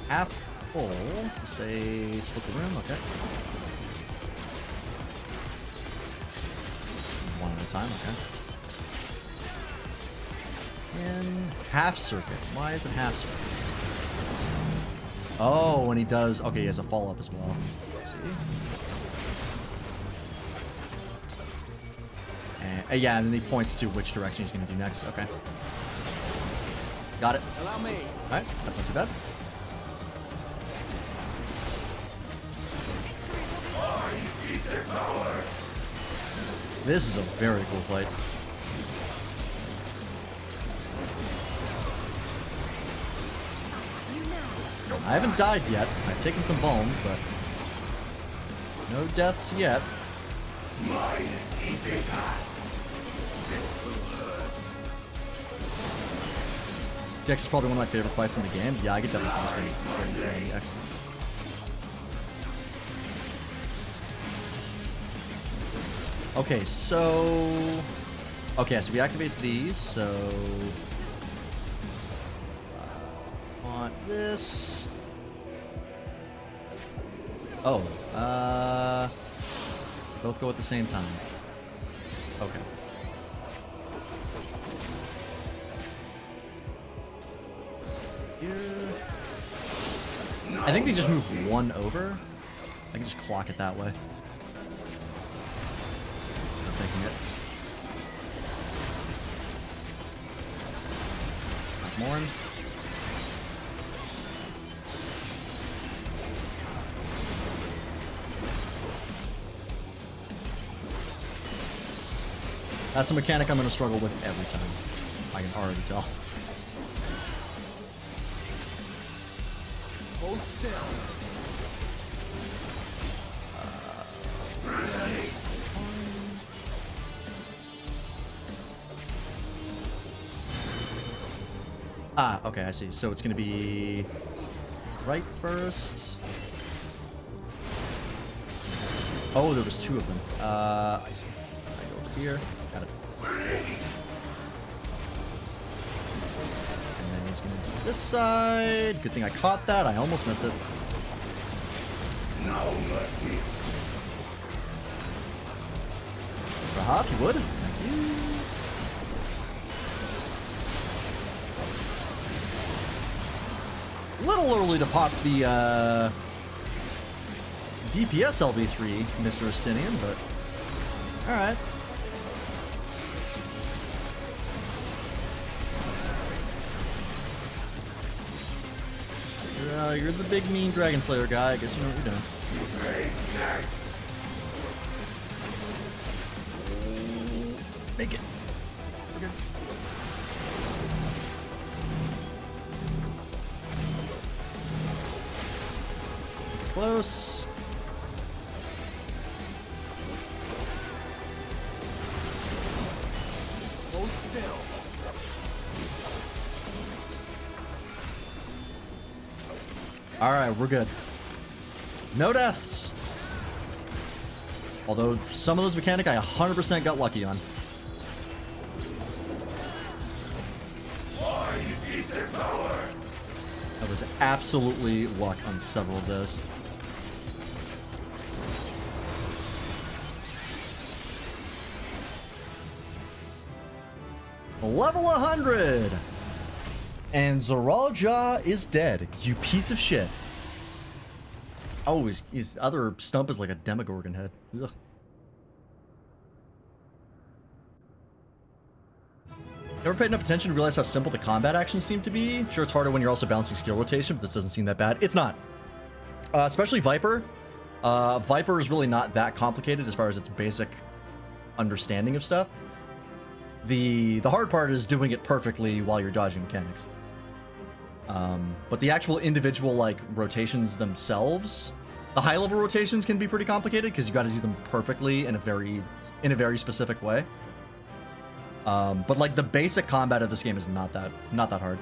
Speaker 1: Half full. To say split the room. Okay. One at a time. Okay. And half circuit. Why is it half circuit? Oh, and he does. Okay, he has a follow up as well. Let's see. And, yeah, and then he points to which direction he's going to do next. Okay. Got it.
Speaker 11: Allow me.
Speaker 1: Alright, that's not too bad. This is a very cool fight. I haven't died yet. I've taken some bones, but no deaths yet.
Speaker 2: Mine is a path. This will hurt.
Speaker 1: Dex is probably one of my favorite fights in the game. Yeah, I could definitely see this being insane. Excellent. Okay, so... Okay, so he activates these, so... want this... Oh, both go at the same time. Okay. Here. I think they just move one over. I can just clock it that way. Just taking it. More. That's a mechanic I'm going to struggle with every time. I can already tell.
Speaker 11: Hold still.
Speaker 1: Ah, okay, I see. So it's going to be right first. Oh, there was two of them. I see. I go over here. Got it. And then he's going to do this side. Good thing I caught that. I almost missed it.
Speaker 2: No mercy.
Speaker 1: Rahab, if you would. Thank you. Little early to pop the DPS LV3, Mr. Estinian, but alright. You're the big mean Dragon Slayer guy. I guess you know what you're doing.
Speaker 2: Yes.
Speaker 1: Make it. Okay. Close.
Speaker 11: Hold still.
Speaker 1: Alright, we're good. No deaths. Although some of those mechanic I 100% got lucky on.
Speaker 2: Mine is the power.
Speaker 1: That was absolutely luck on several of those. Level 100! And Zoralja is dead. You piece of shit. Oh, his other stump is like a Demogorgon head. Ugh. Never paid enough attention to realize how simple the combat actions seem to be. Sure, it's harder when you're also balancing skill rotation, but this doesn't seem that bad. It's not. Especially Viper. Viper is really not that complicated as far as its basic understanding of stuff. The hard part is doing it perfectly while you're dodging mechanics. But the actual individual like rotations themselves, the high level rotations can be pretty complicated because you got to do them perfectly in a very specific way. But like the basic combat of this game is not that hard.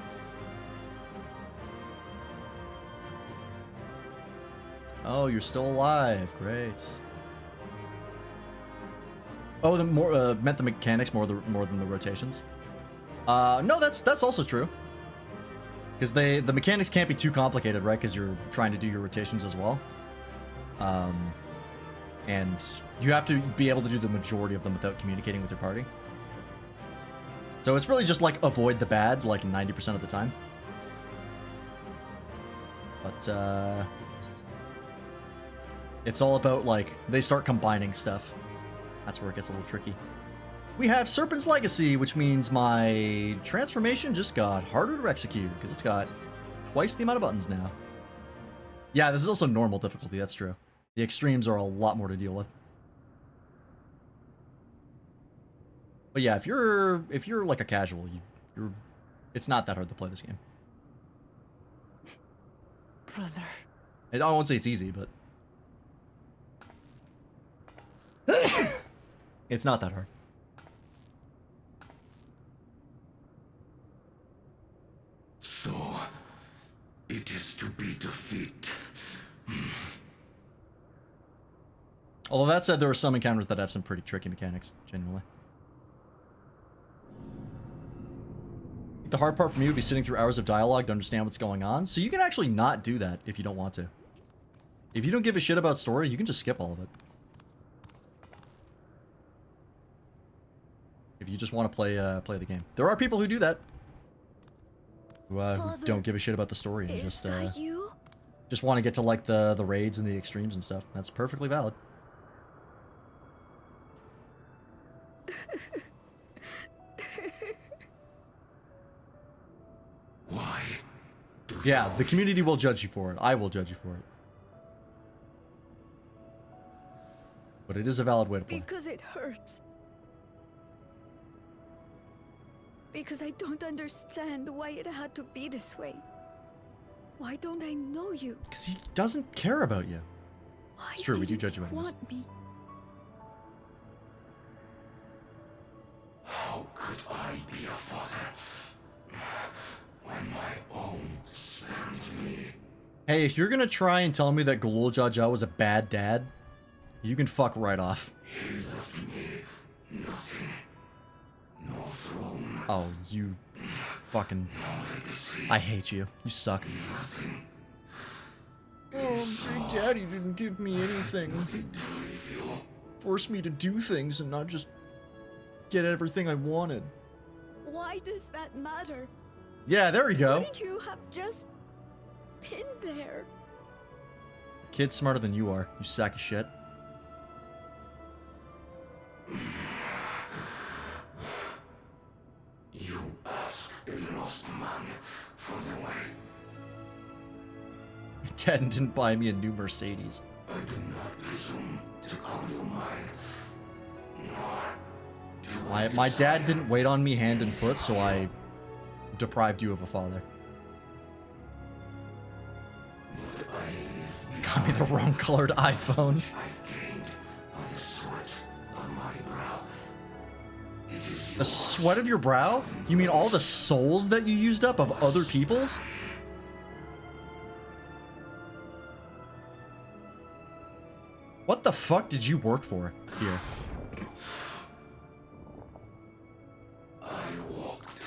Speaker 1: Oh, you're still alive. Great. Oh, the more meant the mechanics more than the rotations. No, that's also true. Because the mechanics can't be too complicated, right? Because you're trying to do your rotations as well. And you have to be able to do the majority of them without communicating with your party. So it's really just like avoid the bad like 90% of the time. But it's all about like they start combining stuff. That's where it gets a little tricky. We have Serpent's Legacy, which means my transformation just got harder to execute because it's got twice the amount of buttons now. Yeah, this is also normal difficulty, that's true. The extremes are a lot more to deal with. But yeah, if you're like a casual, it's not that hard to play this game.
Speaker 3: Brother.
Speaker 1: I won't say it's easy, but it's not that hard.
Speaker 2: So, it is to be defeat.
Speaker 1: Although that said, there are some encounters that have some pretty tricky mechanics, genuinely. The hard part for me would be sitting through hours of dialogue to understand what's going on, so you can actually not do that if you don't want to. If you don't give a shit about story, you can just skip all of it. If you just want to play the game. There are people who do that. Who don't give a shit about the story and just want to get to like the raids and the extremes and stuff. That's perfectly valid.
Speaker 2: Why?
Speaker 1: Yeah, the community will judge you for it. I will judge you for it. But it is a valid way to play.
Speaker 14: Because it hurts. Because I don't understand why it had to be this way. Why don't I know you?
Speaker 1: Because he doesn't care about you.
Speaker 14: Why
Speaker 1: it's true, we do judge you anyways.
Speaker 14: Want me?
Speaker 2: How could I be a father when my own sent me?
Speaker 1: Hey, if you're gonna try and tell me that Galul Jaja was a bad dad, you can fuck right off.
Speaker 2: He left me nothing. No throne.
Speaker 1: Oh, you fucking... I hate you. You suck. Oh, Big Daddy didn't give me anything. Forced me to do things and not just get everything I wanted.
Speaker 14: Why does that matter?
Speaker 1: Yeah, there we go.
Speaker 14: Wouldn't you have just been there?
Speaker 1: Kid's smarter than you are, you sack of shit.
Speaker 2: You ask a lost man for the way.
Speaker 1: Dad didn't buy me a new Mercedes.
Speaker 2: I do not presume to call you mine. Nor
Speaker 1: My dad didn't wait on me hand and foot, so I deprived you of a father. Got me the wrong colored iPhone. The sweat of your brow? You mean all the souls that you used up of other people's? What the fuck did you work for here?
Speaker 2: I walked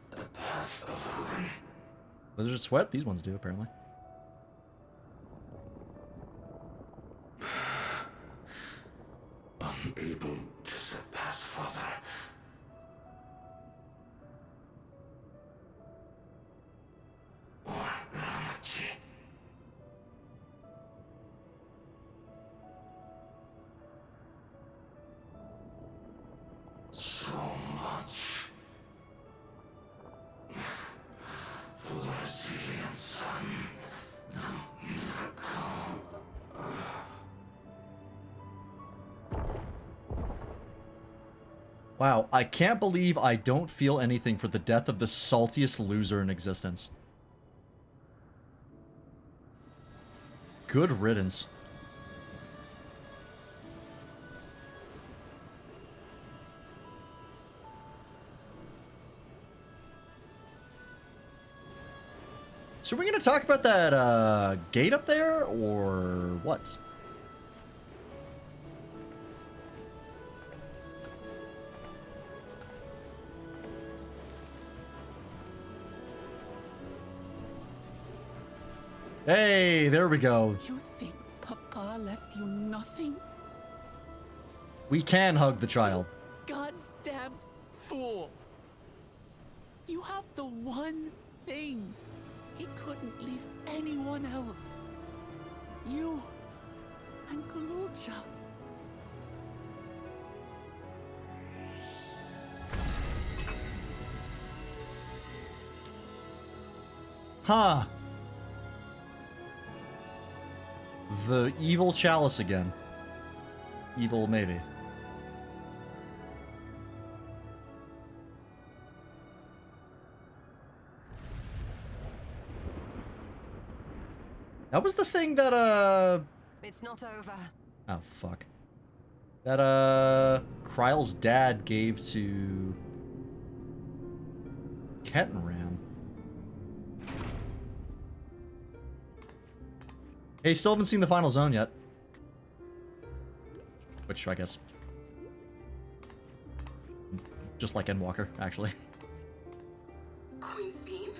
Speaker 2: the path of ruin.
Speaker 1: Lizard sweat? These ones do, apparently.
Speaker 2: Unable to surpass further. Or Ramachi. So much for the resilient sun, the miracle.
Speaker 1: Wow, I can't believe I don't feel anything for the death of the saltiest loser in existence. Good riddance. So we're gonna talk about that gate up there, or what? Hey, there we go.
Speaker 3: You think Papa left you nothing?
Speaker 1: We can hug the child.
Speaker 3: God's damned fool. You have the one thing he couldn't leave anyone else. You and Gululcha.
Speaker 1: Huh. The evil chalice again. Evil, maybe. That was the thing that,
Speaker 16: It's not over.
Speaker 1: Oh, fuck. That, Kryle's dad gave to Kettenram. Hey, still haven't seen the final zone yet. Which, I guess... just like Endwalker, actually.
Speaker 13: Queen's Beam?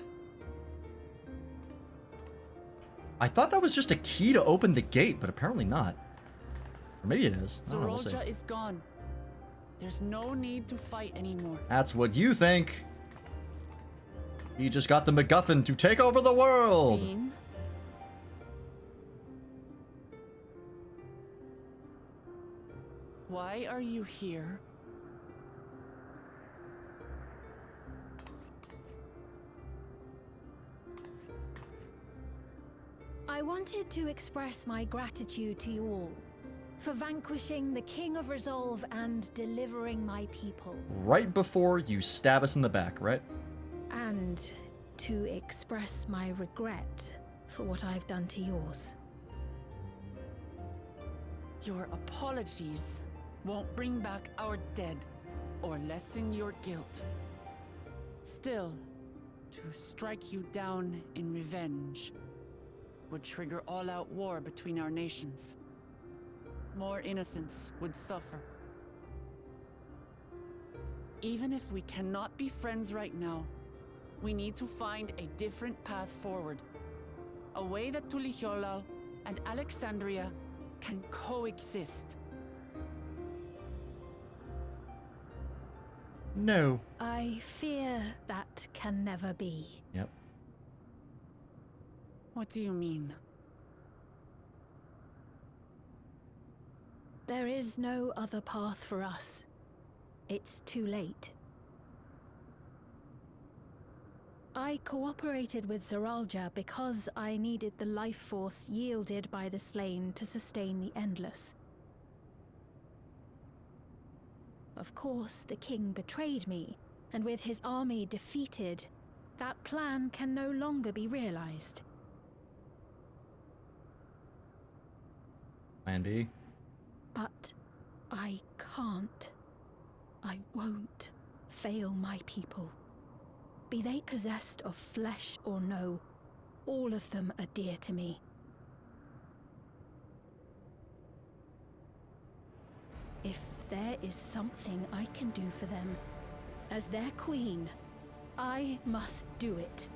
Speaker 1: I thought that was just a key to open the gate, but apparently not. Or maybe it is. I don't know, we'll see.
Speaker 3: Zorolja is gone. There's no need to fight anymore.
Speaker 1: That's what you think. He just got the MacGuffin to take over the world.
Speaker 3: Steam? Why are you here?
Speaker 7: I wanted to express my gratitude to you all for vanquishing the King of Resolve and delivering my people.
Speaker 1: Right before you stab us in the back, right?
Speaker 7: And to express my regret for what I've done to yours.
Speaker 3: Your apologies won't bring back our dead or lessen your guilt. Still, to strike you down in revenge would trigger all-out war between our nations. More innocents would suffer. Even if we cannot be friends right now, we need to find a different path forward. A way that Tuliholal and Alexandria can coexist.
Speaker 1: No.
Speaker 7: I fear that can never be.
Speaker 1: Yep.
Speaker 3: What do you mean?
Speaker 7: There is no other path for us. It's too late. I cooperated with Zoralja because I needed the life force yielded by the slain to sustain the Endless. Of course, the king betrayed me, and with his army defeated, that plan can no longer be realized.
Speaker 1: Plan B.
Speaker 7: But I can't. I won't fail my people. Be they possessed of flesh or no, all of them are dear to me. If there is something I can do for them, as their queen, I must do it.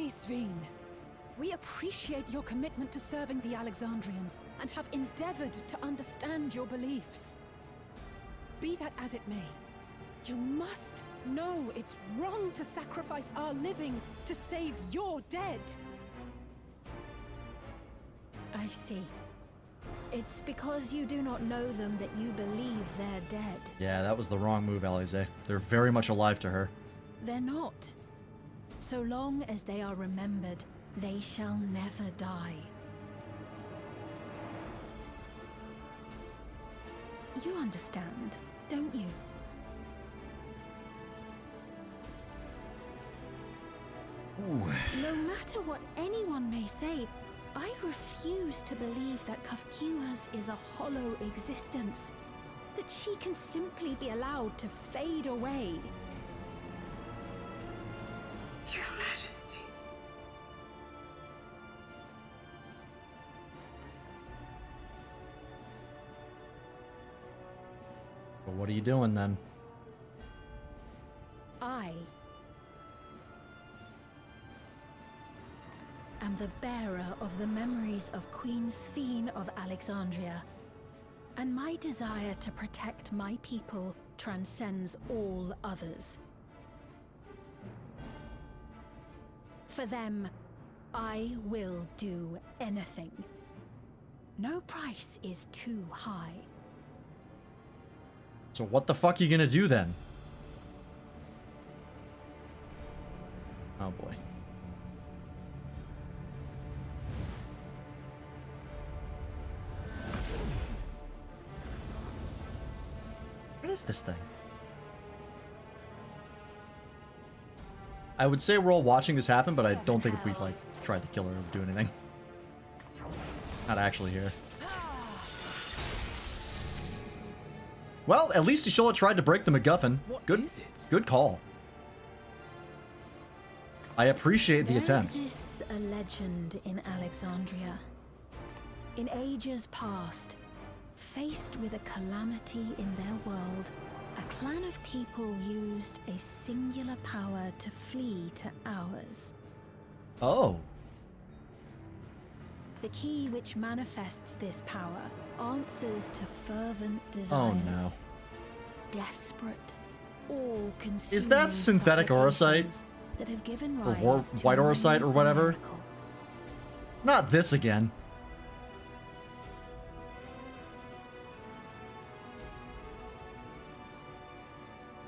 Speaker 17: me, Sveen. We appreciate your commitment to serving the Alexandrians and have endeavored to understand your beliefs. Be that as it may, you must know it's wrong to sacrifice our living to save your dead.
Speaker 6: I see. It's because you do not know them that you believe they're dead.
Speaker 1: Yeah, that was the wrong move, Alize. They're very much alive to her.
Speaker 6: They're not. So long as they are remembered, they shall never die. You understand, don't you?
Speaker 1: Ooh.
Speaker 6: No matter what anyone may say, I refuse to believe that Kafkiwas is a hollow existence. That she can simply be allowed to fade away.
Speaker 13: Your Majesty.
Speaker 1: But what are you doing then?
Speaker 6: I am the bearer of the memories of Queen Sveen of Alexandria, and my desire to protect my people transcends all others. For them, I will do anything. No price is too high.
Speaker 1: So what the fuck are you gonna do then? Oh boy. What is this thing? I would say we're all watching this happen, but I don't think if we like tried to kill her, it would do anything. Not actually here. Well, at least Y'shtola tried to break the MacGuffin. Good call. I appreciate the attempt.
Speaker 6: There exists a legend in Alexandria. In ages past, faced with a calamity in their world, a clan of people used a singular power to flee to ours.
Speaker 1: Oh.
Speaker 6: The key which manifests this power answers to fervent desires.
Speaker 1: Oh no.
Speaker 6: Desperate, all-consuming.
Speaker 1: Is that synthetic aurosite?
Speaker 6: That have given
Speaker 1: Or
Speaker 6: rise to
Speaker 1: white aurosite or
Speaker 6: many a
Speaker 1: whatever?
Speaker 6: miracle.
Speaker 1: Not this again.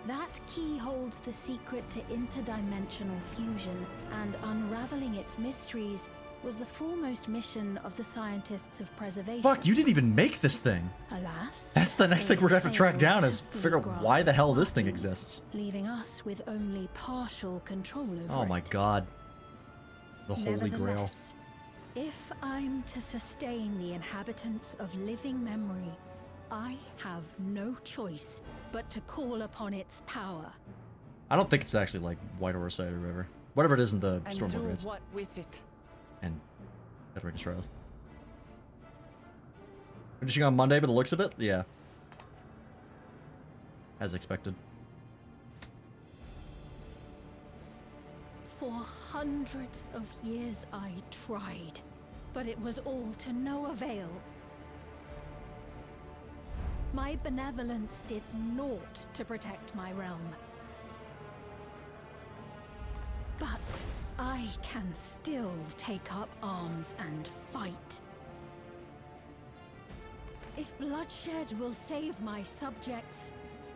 Speaker 6: That key holds the secret to interdimensional fusion, and unraveling its mysteries was the foremost mission of the scientists of preservation.
Speaker 1: Fuck, you didn't even make this thing.
Speaker 6: Alas,
Speaker 1: That's the next thing we're gonna have to track
Speaker 6: failed
Speaker 1: down
Speaker 6: to
Speaker 1: is
Speaker 6: fully
Speaker 1: figure out
Speaker 6: grasp
Speaker 1: why the hell
Speaker 6: its
Speaker 1: this thing
Speaker 6: workings,
Speaker 1: exists.
Speaker 6: leaving us with only partial control over
Speaker 1: Oh
Speaker 6: it.
Speaker 1: my god. The Holy Grail.
Speaker 6: Nevertheless, if I'm to sustain the inhabitants of living memory, I have no choice but to call upon its power.
Speaker 1: I don't think it's actually like white aurosite or whatever. Whatever it is in the
Speaker 3: And do
Speaker 1: Stormborn raids.
Speaker 3: what with it?
Speaker 1: And Federated Trials. Finishing on Monday, by the looks of it? Yeah. As expected.
Speaker 6: For hundreds of years I tried, but it was all to no avail. My benevolence did naught to protect my realm. But I can still take up arms and fight. If bloodshed will save my subjects,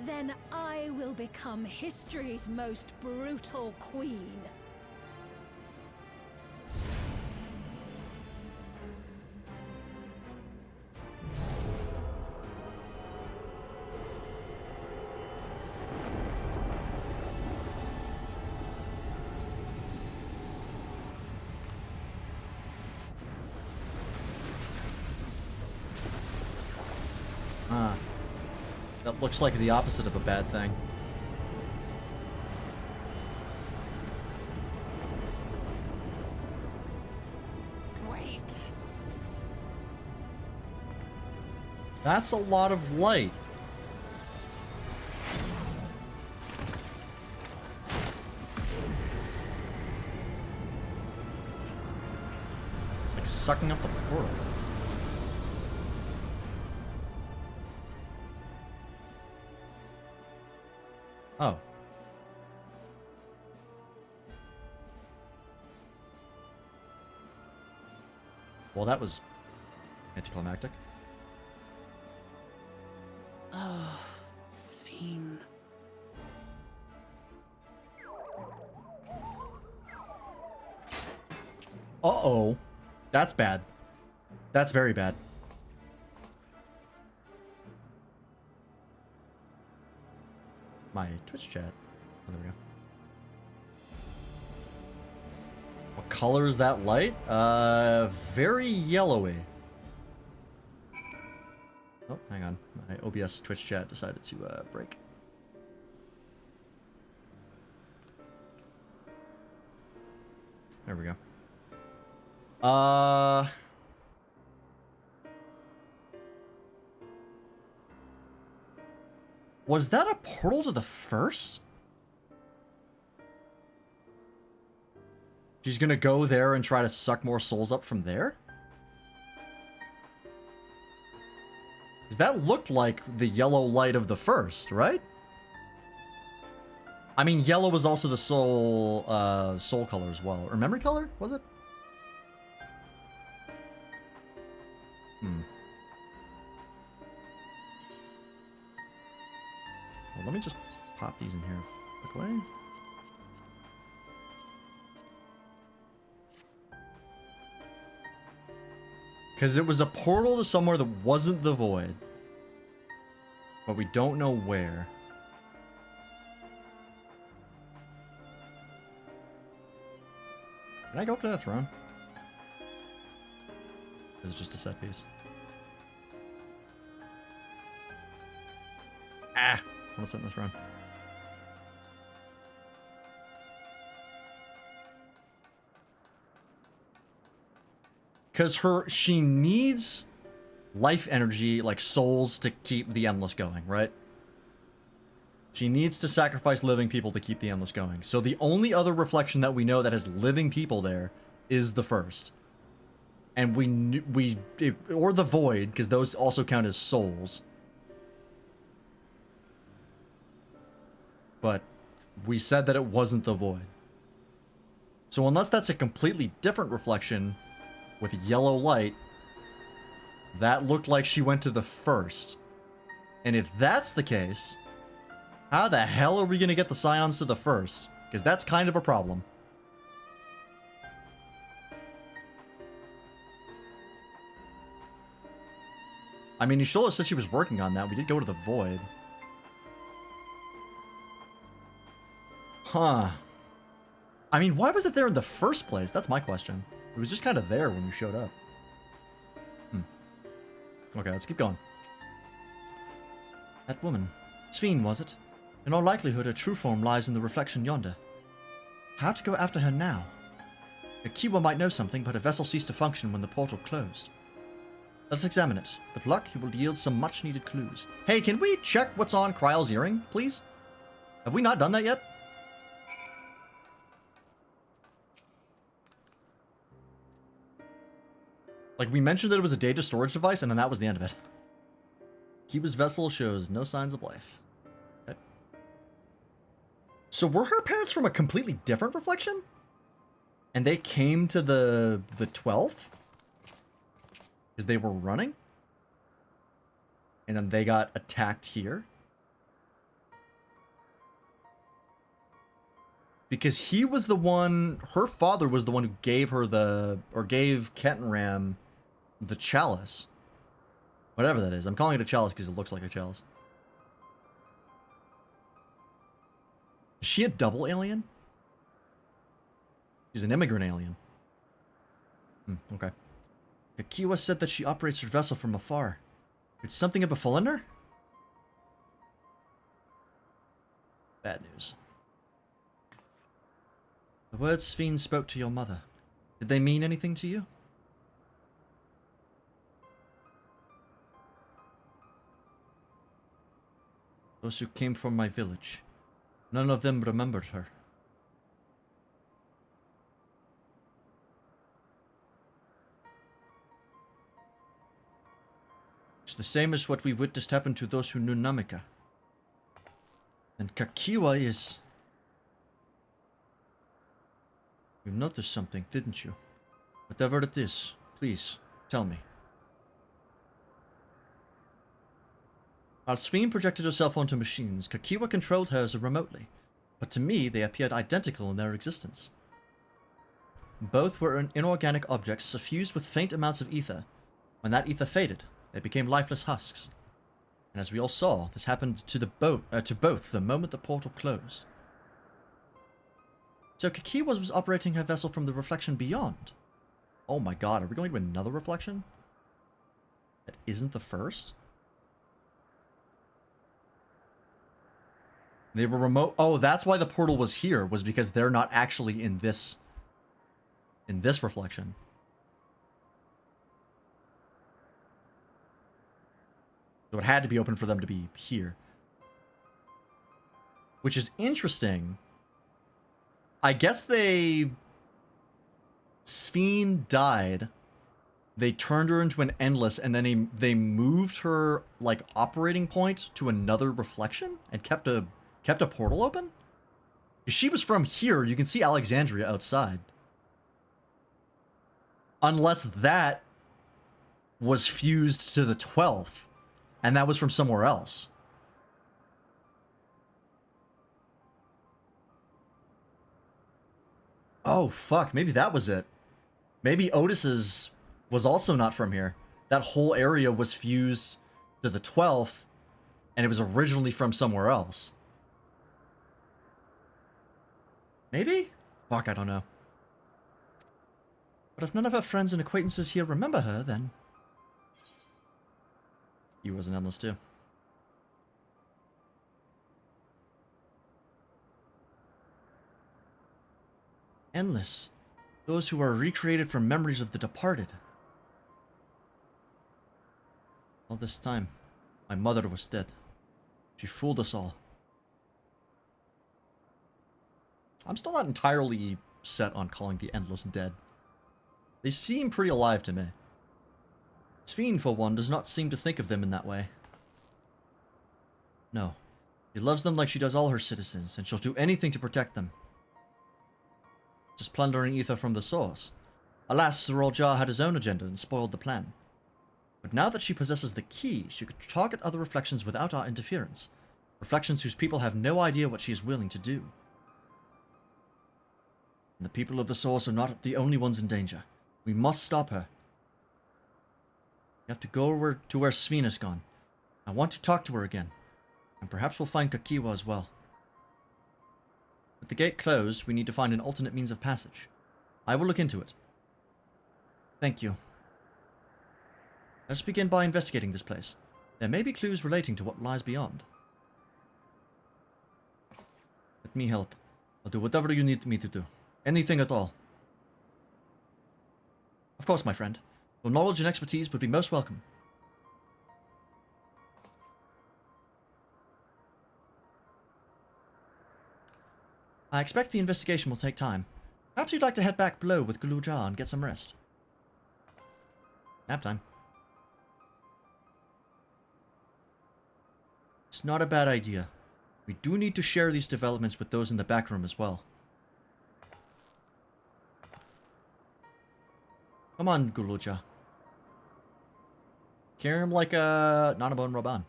Speaker 6: then I will become history's most brutal queen.
Speaker 1: That looks like the opposite of a bad thing.
Speaker 10: Wait.
Speaker 1: That's a lot of light. Like sucking up the portal. Oh. Well, that was anticlimactic.
Speaker 3: Oh, Sphene.
Speaker 1: Uh-oh. That's bad. That's very bad. My Twitch chat. Oh, there we go. What color is that light? Very yellowy. Oh, hang on. My OBS Twitch chat decided to break. There we go. Was that a portal to the first? She's gonna go there and try to suck more souls up from there? Because that looked like the yellow light of the first, right? I mean, yellow was also the soul color as well. Or memory color, was it? Well, let me just pop these in here quickly. Because it was a portal to somewhere that wasn't the void. But we don't know where. Can I go up to that throne? Or is it just a set piece? Ah! I want to sit in the throne. Because she needs life energy, like souls, to keep the Endless going, right? She needs to sacrifice living people to keep the Endless going. So the only other reflection that we know that has living people there is the first. And or the void, because those also count as souls. But we said that it wasn't the void. So unless that's a completely different reflection with yellow light, that looked like she went to the first. And if that's the case, how the hell are we going to get the Scions to the first? Because that's kind of a problem. I mean, Yashola said she was working on that. We did go to the void. Huh. I mean, why was it there in the first place? That's my question. It was just kind of there when we showed up. Okay, let's keep going. That woman. Sphene, was it? In all likelihood, her true form lies in the reflection yonder. How to go after her now? Akiwa might know something, but her vessel ceased to function when the portal closed. Let's examine it. With luck, it will yield some much-needed clues. Hey, can we check what's on Kryle's earring, please? Have we not done that yet? Like, we mentioned that it was a data storage device, and then that was the end of it. Kiba's vessel shows no signs of life. Okay. So were her parents from a completely different reflection? And they came to the 12th? Because they were running? And then they got attacked here? Because he was the one, her father was the one who gave her gave Kettenram the chalice. Whatever that is. I'm calling it a chalice because it looks like a chalice. Is she a double alien? She's an immigrant alien. Okay. Akiwa said that she operates her vessel from afar. Did something have befallen her? Bad news. The words Sphene spoke to your mother. Did they mean anything to you? Those who came from my village. None of them remembered her. It's the same as what we witnessed happen to those who knew Namika. And Kakiwa is... You noticed something, didn't you? Whatever it is, please, tell me. While Sveen projected herself onto machines, Kakiwa controlled hers remotely, but to me they appeared identical in their existence. Both were inorganic objects suffused with faint amounts of ether. When that ether faded, they became lifeless husks. And as we all saw, this happened to both the moment the portal closed. So Kakiwa was operating her vessel from the reflection beyond. Oh my god, are we going to another reflection? That isn't the first? They were remote. Oh, that's why the portal was here, was because they're not actually in this reflection. So it had to be open for them to be here. Which is interesting. I guess Sveen died. They turned her into an endless, and then they moved her, like, operating point to another reflection and kept a portal open? If she was from here, you can see Alexandria outside. Unless that was fused to the 12th, and that was from somewhere else. Oh, fuck. Maybe that was it. Maybe Otis's was also not from here. That whole area was fused to the 12th, and it was originally from somewhere else. Maybe? Fuck, I don't know. But if none of her friends and acquaintances here remember her, then... He was an endless too. Endless. Those who are recreated from memories of the departed. All this time, my mother was dead. She fooled us all. I'm still not entirely set on calling the Endless dead. They seem pretty alive to me. Sveen, for one, does not seem to think of them in that way. No. She loves them like she does all her citizens, and she'll do anything to protect them. Just plundering ether from the source. Alas, Zoroljar had his own agenda and spoiled the plan. But now that she possesses the key, she could target other reflections without our interference. Reflections whose people have no idea what she is willing to do. And the people of the source are not the only ones in danger. We must stop her. We have to go to where Sveen has gone. I want to talk to her again. And perhaps we'll find Kakiwa as well. With the gate closed, we need to find an alternate means of passage. I will look into it. Thank you. Let's begin by investigating this place. There may be clues relating to what lies beyond. Let me help. I'll do whatever you need me to do. Anything at all. Of course, my friend. Your knowledge and expertise would be most welcome. I expect the investigation will take time. Perhaps you'd like to head back below with Gulujar and get some rest. Nap time. It's not a bad idea. We do need to share these developments with those in the back room as well. Come on, Gulujar. Carry him like a Nanabone Roban.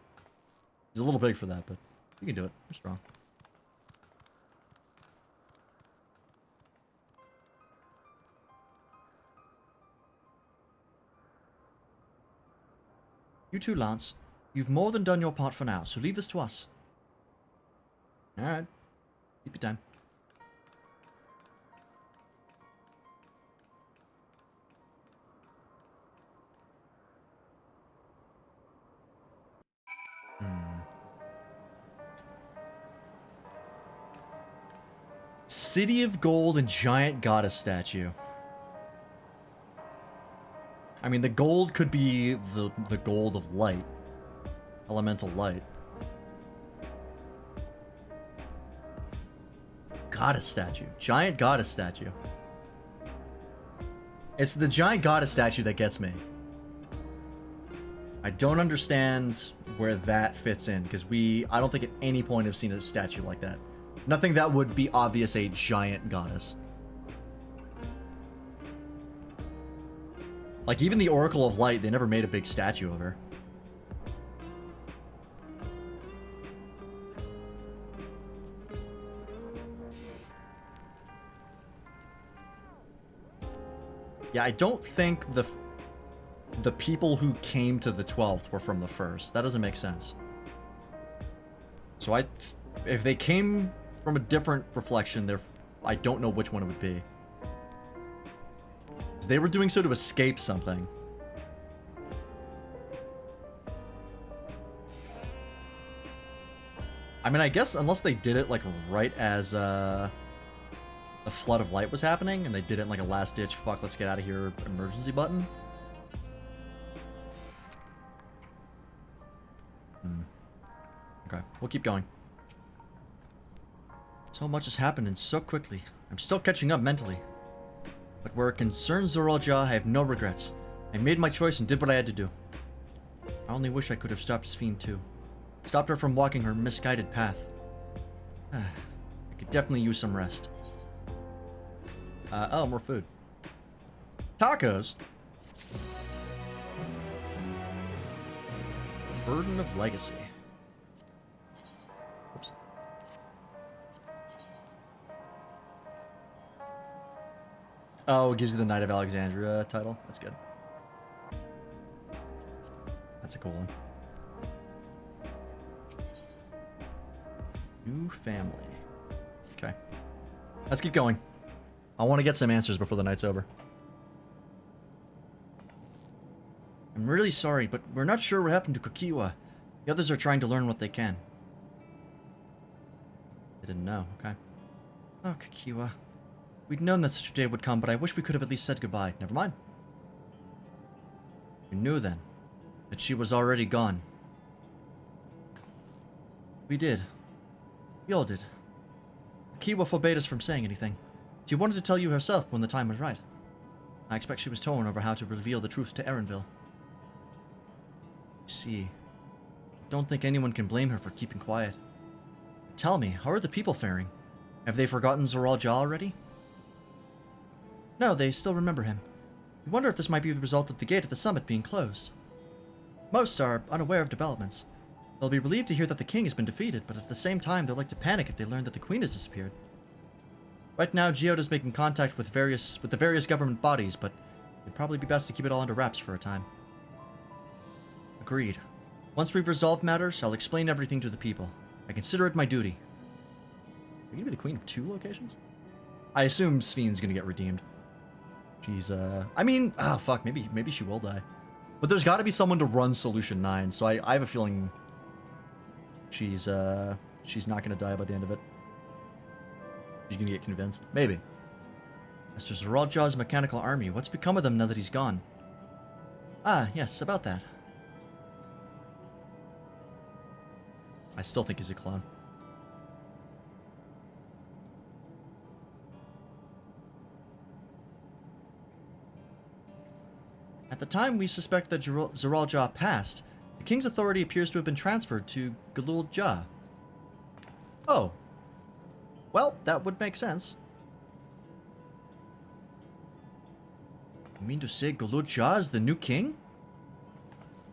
Speaker 1: He's a little big for that, but you can do it. You're strong. You too, Lance. You've more than done your part for now, so leave this to us. Alright. Keep your time. City of Gold and Giant Goddess Statue. I mean, the gold could be the gold of light. Elemental light. Goddess statue. Giant goddess statue. It's the giant goddess statue that gets me. I don't understand where that fits in, because I don't think at any point have seen a statue like that. Nothing that would be obvious a giant goddess. Like, even the Oracle of Light, they never made a big statue of her. Yeah, I don't think the people who came to the 12th were from the 1st. That doesn't make sense. So if they came from a different reflection, I don't know which one it would be. Because they were doing so to escape something. I mean, I guess unless they did it like right as the flood of light was happening, and they did it in like a last-ditch fuck, let's get out of here emergency button. Okay, we'll keep going. So much has happened and so quickly. I'm still catching up mentally. But where it concerns Zoraal, I have no regrets. I made my choice and did what I had to do. I only wish I could have stopped Sphene too. Stopped her from walking her misguided path. I could definitely use some rest. Oh, more food. Tacos? Burden of Legacy. Oops. Oh, it gives you the Knight of Alexandria title. That's good. That's a cool one. New family. Okay. Let's keep going. I want to get some answers before the night's over. I'm really sorry, but we're not sure what happened to Kokiwa. The others are trying to learn what they can. They didn't know, okay. Oh, Kokiwa. We'd known that such a day would come, but I wish we could have at least said goodbye. Never mind. We knew then that she was already gone. We did. We all did. Kokiwa forbade us from saying anything. She wanted to tell you herself when the time was right. I expect she was torn over how to reveal the truth to Erenville. See, I don't think anyone can blame her for keeping quiet. Tell me, how are the people faring? Have they forgotten Zoraal already? No, they still remember him. We wonder if this might be the result of the gate at the summit being closed. Most are unaware of developments. They'll be relieved to hear that the king has been defeated, but at the same time they'll like to panic if they learn that the queen has disappeared. Right now, Geoda's making contact with the various government bodies, but it'd probably be best to keep it all under wraps for a time. Agreed. Once we've resolved matters, I'll explain everything to the people. I consider it my duty. Are you gonna be the queen of 2 locations? I assume Sphene's gonna get redeemed. She's, I mean, oh fuck, maybe she will die. But there's gotta be someone to run Solution 9, so I have a feeling she's not gonna die by the end of it. She's gonna get convinced. Maybe. Mr. Zoraal's mechanical army. What's become of them now that he's gone? Ah, yes, about that. I still think he's a clone. At the time we suspect that Zoraal passed, the king's authority appears to have been transferred to Galul Jah. Oh. Well, that would make sense. You mean to say Galul Jah is the new king?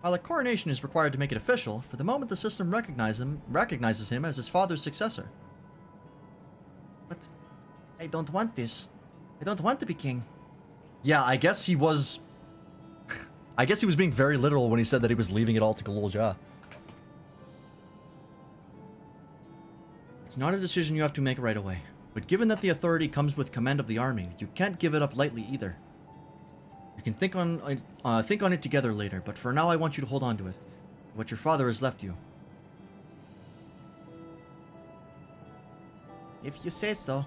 Speaker 1: While a coronation is required to make it official, for the moment the system recognizes him as his father's successor. But I don't want this. I don't want to be king. Yeah, I guess he was... I guess he was being very literal when he said that he was leaving it all to Galul Jah. It's not a decision you have to make right away, but given that the authority comes with command of the army, you can't give it up lightly either. You can think on it together later, but for now I want you to hold on to it. What your father has left you. If you say so.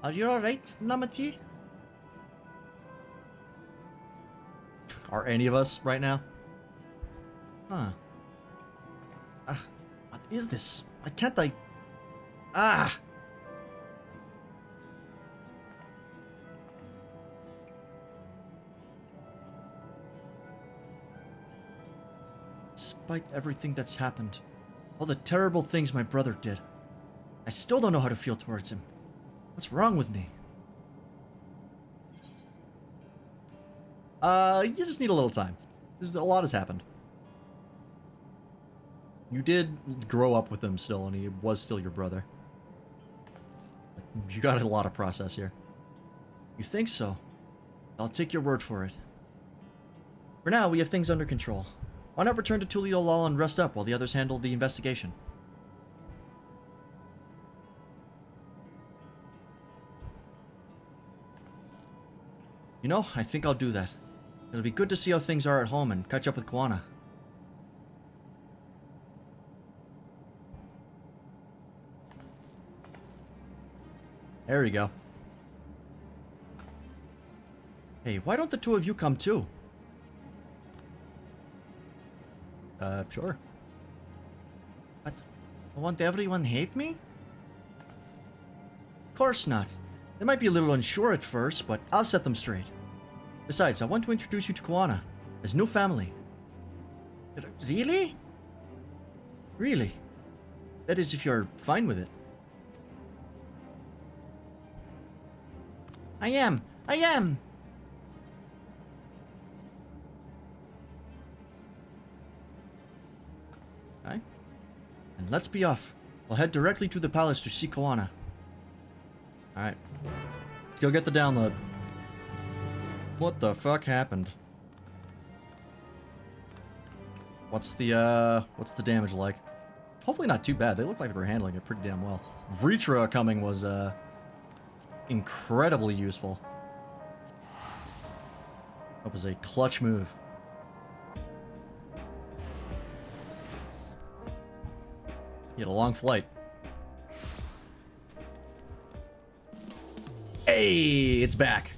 Speaker 1: Are you alright, Namati? Are any of us right now? Huh. What is this? Why can't I... Ah! Despite everything that's happened, all the terrible things my brother did, I still don't know how to feel towards him. What's wrong with me? You just need a little time. A lot has happened. You did grow up with him still, and he was still your brother. You got a lot of process here. You think so? I'll take your word for it. For now, we have things under control. Why not return to Tuliolal and rest up while the others handle the investigation? You know, I think I'll do that. It'll be good to see how things are at home and catch up with Kuana. There we go. Hey, why don't the two of you come too? Sure. What? Won't everyone hate me? Of course not. They might be a little unsure at first, but I'll set them straight. Besides, I want to introduce you to Kuana, as new family. Really? Really? That is, if you're fine with it. I am! Okay. And let's be off. We'll head directly to the palace to see Kuana. Alright. Let's go get the download. What the fuck happened? What's the damage like? Hopefully not too bad. They look like they were handling it pretty damn well. Vritra coming was, incredibly useful. That was a clutch move. He had a long flight. Hey, it's back.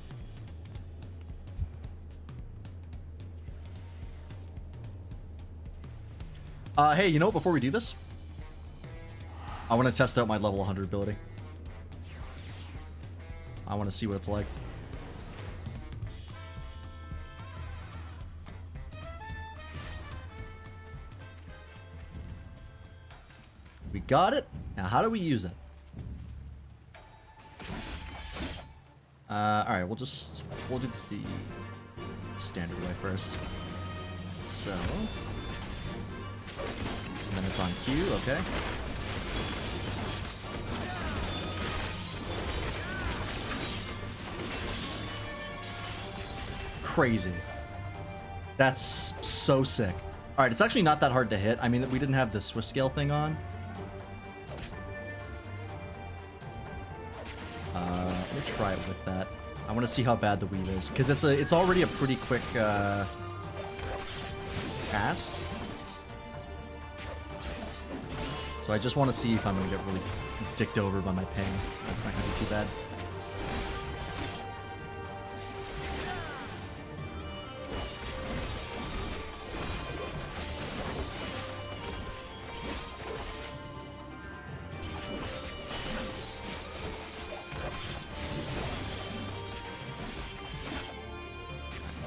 Speaker 1: Hey, you know what? Before we do this, I want to test out my level 100 ability. I want to see what it's like. We got it. Now, how do we use it? Alright, we'll do this the standard way first. So, and then it's on cue, okay. Crazy. That's so sick. Alright, it's actually not that hard to hit. I mean, we didn't have the Swift scale thing on. Let me try it with that. I want to see how bad the weave is, because it's already a pretty quick pass. So I just want to see if I'm going to get really dicked over by my ping. That's not going to be too bad.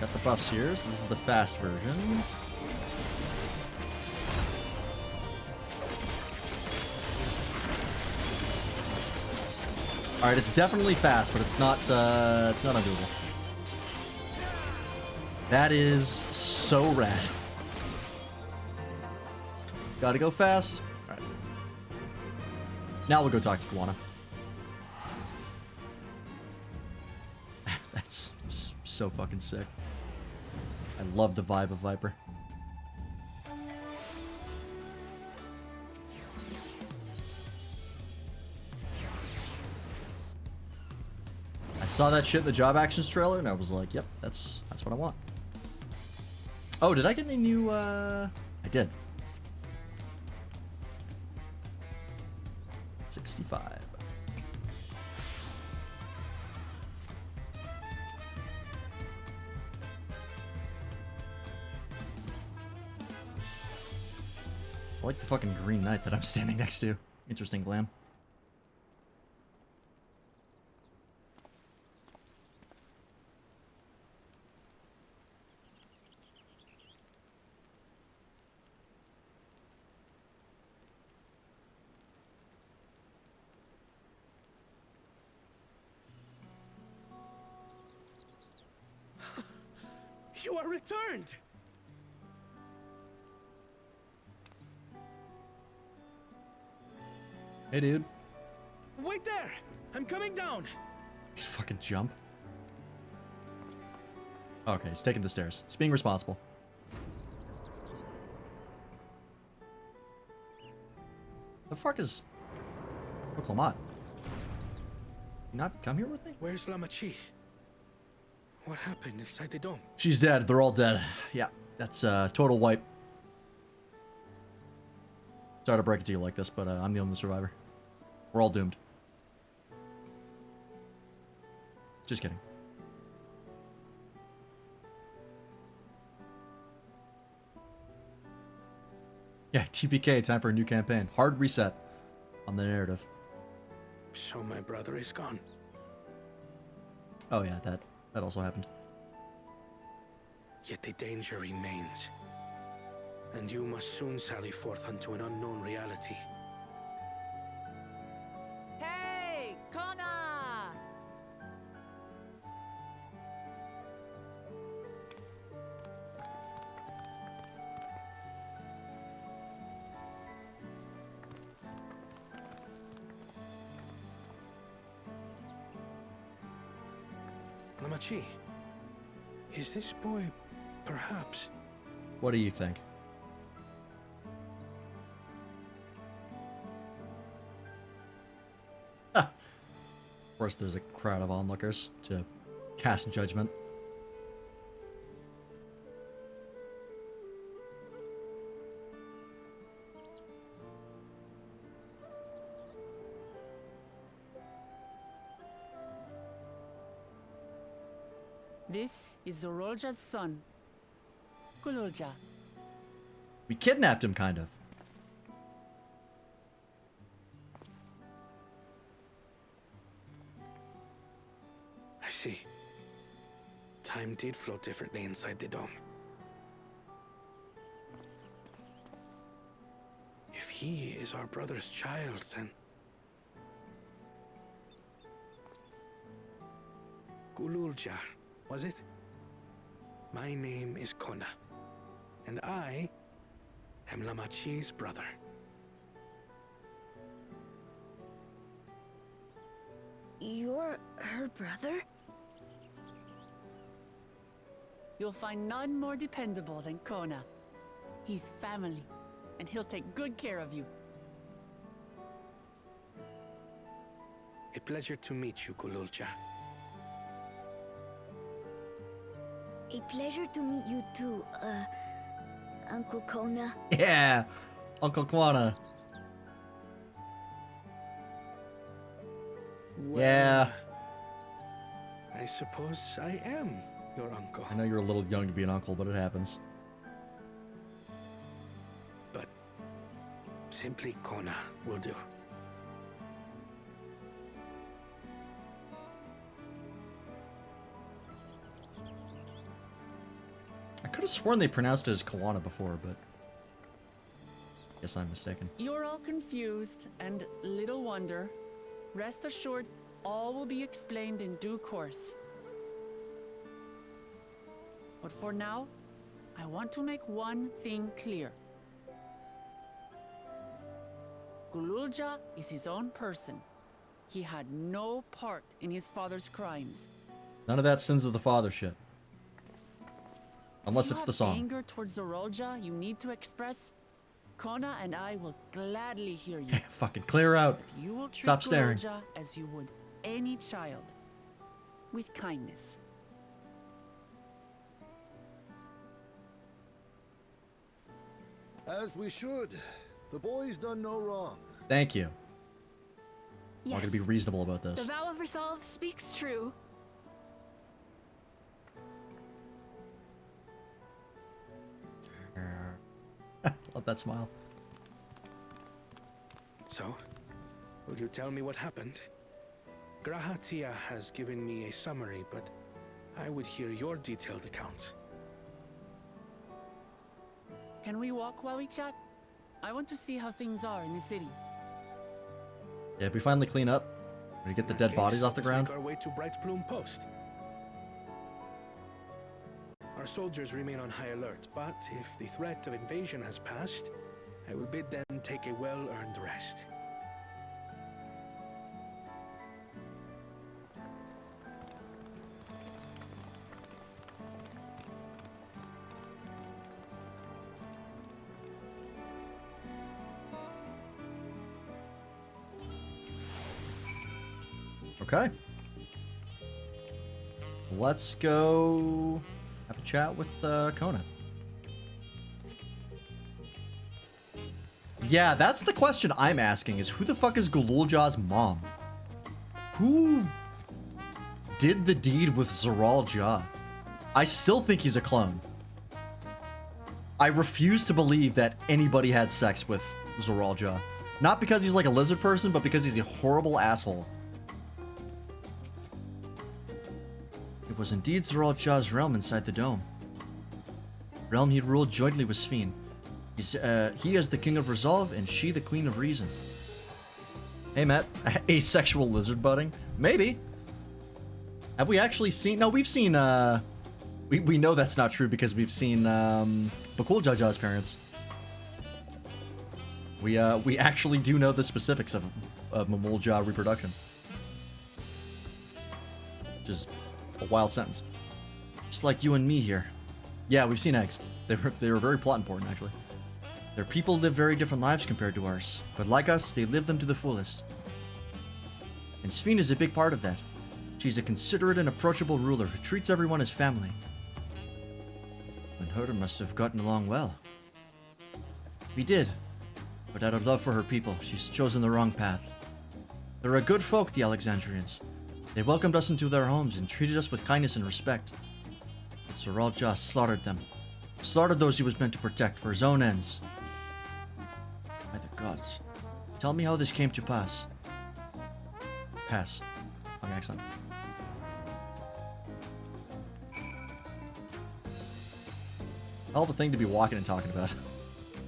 Speaker 1: Got the buffs here, so this is the fast version. Alright, it's definitely fast, but it's not undoable. That is so rad. Gotta go fast. Alright. Now we'll go talk to Kuana. That's so fucking sick. I love the vibe of Viper. I saw that shit in the job actions trailer and I was like, yep, that's what I want. Oh, did I get any new I did. 65. I like the fucking green knight that I'm standing next to. Interesting glam.
Speaker 12: You are returned!
Speaker 1: Hey, dude.
Speaker 12: Wait there! I'm coming down!
Speaker 1: You fucking jump. Okay, he's taking the stairs. He's being responsible. The fuck is... Oh, Clement. You not come here with me?
Speaker 12: Where's Lamachi? What happened inside the dome?
Speaker 1: She's dead. They're all dead. Yeah, that's total wipe. Sorry to break it to you like this, but I'm the only survivor. We're all doomed. Just kidding. Yeah, TPK, time for a new campaign. Hard reset on the narrative.
Speaker 12: So my brother is gone.
Speaker 1: Oh yeah, that also happened.
Speaker 12: Yet the danger remains. And you must soon sally forth unto an unknown reality.
Speaker 3: Hey, Kona!
Speaker 12: Lamachi, is this boy perhaps...
Speaker 1: What do you think? Of course, there's a crowd of onlookers to cast judgment.
Speaker 3: This is Zorolja's son, Kululja.
Speaker 1: We kidnapped him, kind of.
Speaker 12: I see. Time did flow differently inside the dome. If he is our brother's child, then... Kululja, was it? My name is Kona, and I am Lamachi's brother.
Speaker 14: You're her brother?
Speaker 3: You'll find none more dependable than Kona. He's family, and he'll take good care of you.
Speaker 12: A pleasure to meet you, Kululja.
Speaker 14: A pleasure to meet you too, Uncle Kona.
Speaker 1: Yeah, Uncle Kwana.
Speaker 12: Well,
Speaker 1: yeah.
Speaker 12: I suppose I am your uncle.
Speaker 1: I know you're a little young to be an uncle, but it happens.
Speaker 12: But simply Kona will do.
Speaker 1: I could have sworn they pronounced it as Kawana before, but guess I'm mistaken.
Speaker 3: You're all confused, and little wonder. Rest assured, all will be explained in due course. But for now, I want to make one thing clear. Kululja is his own person. He had no part in his father's crimes.
Speaker 1: None of that sins of the father shit. Unless it's the song.
Speaker 3: If you have anger towards Zorolja you need to express, Kona and I will gladly hear you.
Speaker 1: Fucking clear out.
Speaker 3: But you will treat
Speaker 1: Stop staring.
Speaker 3: Zorolja as you would any child, with kindness.
Speaker 18: As we should. The boy's done no wrong.
Speaker 1: Thank you.
Speaker 7: Yes.
Speaker 1: I'm gonna be reasonable about this.
Speaker 7: The vow of resolve speaks true.
Speaker 1: Love that smile.
Speaker 12: So, will you tell me what happened? Grahatia has given me a summary, but I would hear your detailed account.
Speaker 3: Can we walk while we chat? I want to see how things are in the city.
Speaker 1: Yeah, if we finally clean up, we get the dead bodies off the ground.
Speaker 12: Make our way to Bright Plume Post. Our soldiers remain on high alert, but if the threat of invasion has passed, I will bid them take a well-earned rest.
Speaker 1: Okay. Let's go have a chat with Kona. Yeah, that's the question I'm asking, is who the fuck is Gululja's mom? Who did the deed with Zoral Ja? I still think he's a clone. I refuse to believe that anybody had sex with Zoral Ja. Not because he's like a lizard person, but because he's a horrible asshole. It was indeed Zoral Ja's realm inside the dome. Realm he ruled jointly with Sphene. He is the king of resolve, and she the queen of reason. Hey, Matt. Asexual lizard budding? Maybe. Have we actually seen... No, we've seen... We know that's not true because we've seen Bakul Jaja's parents. We actually do know the specifics of Mamulja reproduction. Which is a wild sentence. Just like you and me here. Yeah, we've seen eggs. They were very plot important, actually. Their people live very different lives compared to ours, but like us, they live them to the fullest. And Sphene is a big part of that. She's a considerate and approachable ruler who treats everyone as family. And her must have gotten along well. We did, but out of love for her people, she's chosen the wrong path. They're a good folk, the Alexandrians. They welcomed us into their homes and treated us with kindness and respect. But Zoral Ja slaughtered them. Slaughtered those he was meant to protect for his own ends. By the gods. Tell me how this came to pass. Pass. Okay, excellent. Hell of a thing to be walking and talking about.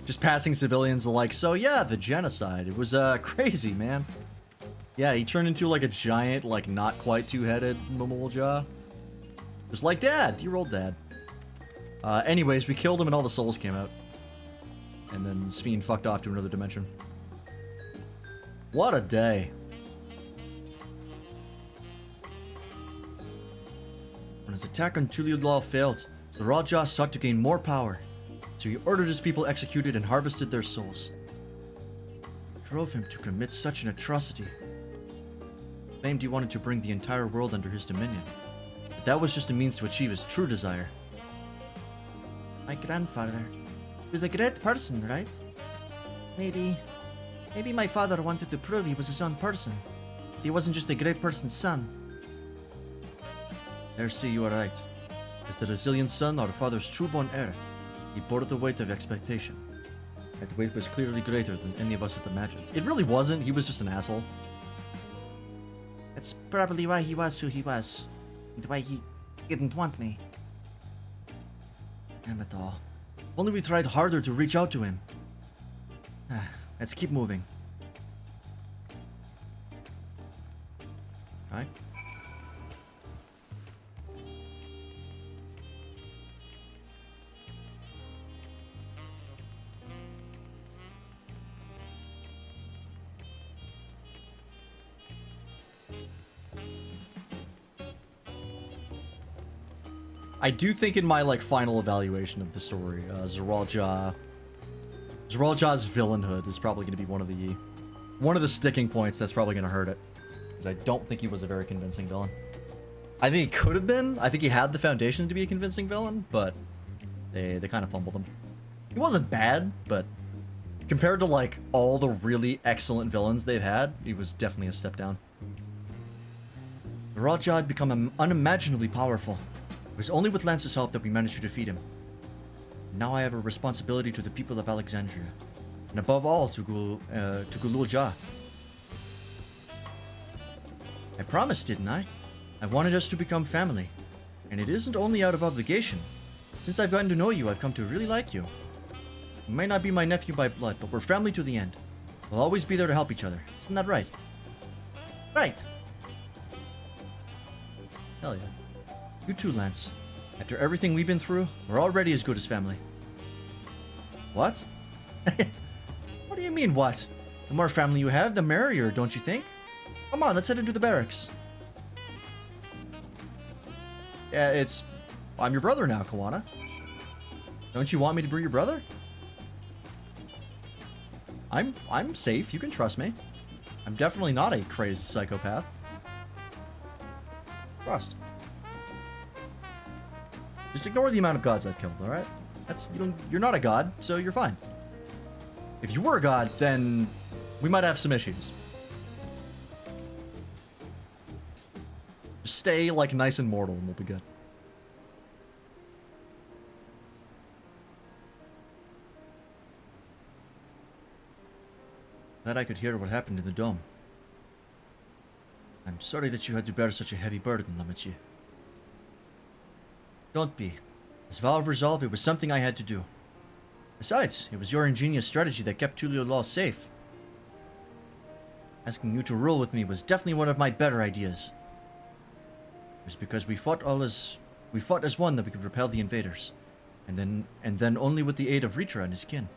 Speaker 1: Just passing civilians like, so yeah, the genocide. It was crazy, man. Yeah, he turned into like a giant, like not quite two-headed Mamulja. Just like Dad, dear old Dad. Anyways, we killed him and all the souls came out. And then Sphene fucked off to another dimension. What a day. When his attack on Tuliudlal failed, Zoral Ja sought to gain more power. So he ordered his people executed and harvested their souls. What drove him to commit such an atrocity? Claimed he wanted to bring the entire world under his dominion. But that was just a means to achieve his true desire. My grandfather. He was a great person, right? Maybe my father wanted to prove he was his own person. He wasn't just a great person's son. There, see, you are right. As the resilient son, our father's true-born heir, he bore the weight of expectation. That weight was clearly greater than any of us had imagined. It really wasn't. He was just an asshole. That's probably why he was who he was. And why he didn't want me. Damn it all. Only we tried harder to reach out to him. Let's keep moving. Alright. I do think in my like final evaluation of the story, Zoral Ja's villainhood is probably going to be one of the sticking points that's probably going to hurt it, because I don't think he was a very convincing villain. I think he could have been. I think he had the foundation to be a convincing villain, but they kind of fumbled him. He wasn't bad, but compared to like all the really excellent villains they've had, he was definitely a step down. Zoral Ja had become unimaginably powerful. It was only with Lance's help that we managed to defeat him. Now I have a responsibility to the people of Alexandria, and above all to Gulul Ja. I promised, didn't I? I wanted us to become family, and it isn't only out of obligation. Since I've gotten to know you, I've come to really like you. You may not be my nephew by blood, but we're family to the end. We'll always be there to help each other. Isn't that right? Right! Hell yeah. You too, Lance. After everything we've been through, we're already as good as family. What? What do you mean, what? The more family you have, the merrier, don't you think? Come on, let's head into the barracks. Yeah, I'm your brother now, Kawana. Don't you want me to be your brother? I'm safe. You can trust me. I'm definitely not a crazed psychopath. Trust. Just ignore the amount of gods I've killed, alright? You're not a god, so you're fine. If you were a god, then we might have some issues. Just stay, like, nice and mortal and we'll be good. Glad I could hear what happened in the dome. I'm sorry that you had to bear such a heavy burden, Lamichi. Don't be. As vow of resolve, it was something I had to do. Besides, it was your ingenious strategy that kept Tulio Law safe. Asking you to rule with me was definitely one of my better ideas. It was because we fought as one that we could repel the invaders, and then only with the aid of Ritra and his kin.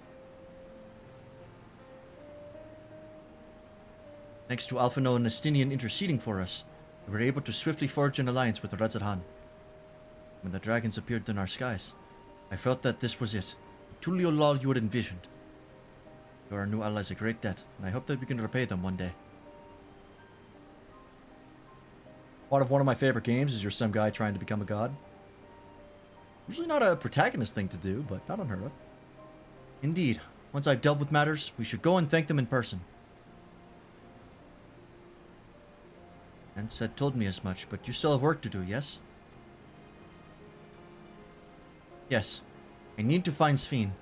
Speaker 1: Thanks to Alphino and Nestinian interceding for us, we were able to swiftly forge an alliance with the Razadhan. When the dragons appeared in our skies, I felt that this was it. Tulio Law you had envisioned. You are our new allies a great debt, and I hope that we can repay them one day. One of my favorite games is you're some guy trying to become a god. Usually not a protagonist thing to do, but not unheard of. Indeed, once I've dealt with matters, we should go and thank them in person. Ansett told me as much, but you still have work to do, yes? Yes. I need to find Sphene.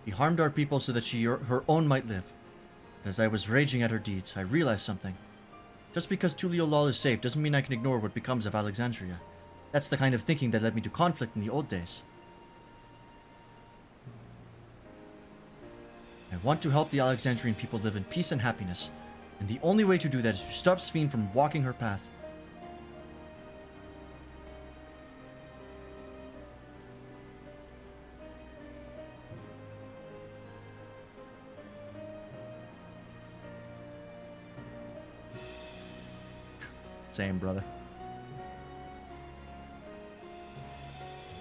Speaker 1: She harmed our people so that her own might live. But as I was raging at her deeds, I realized something. Just because Tulio Law is safe doesn't mean I can ignore what becomes of Alexandria. That's the kind of thinking that led me to conflict in the old days. I want to help the Alexandrian people live in peace and happiness, and the only way to do that is to stop Sphene from walking her path. Same, brother.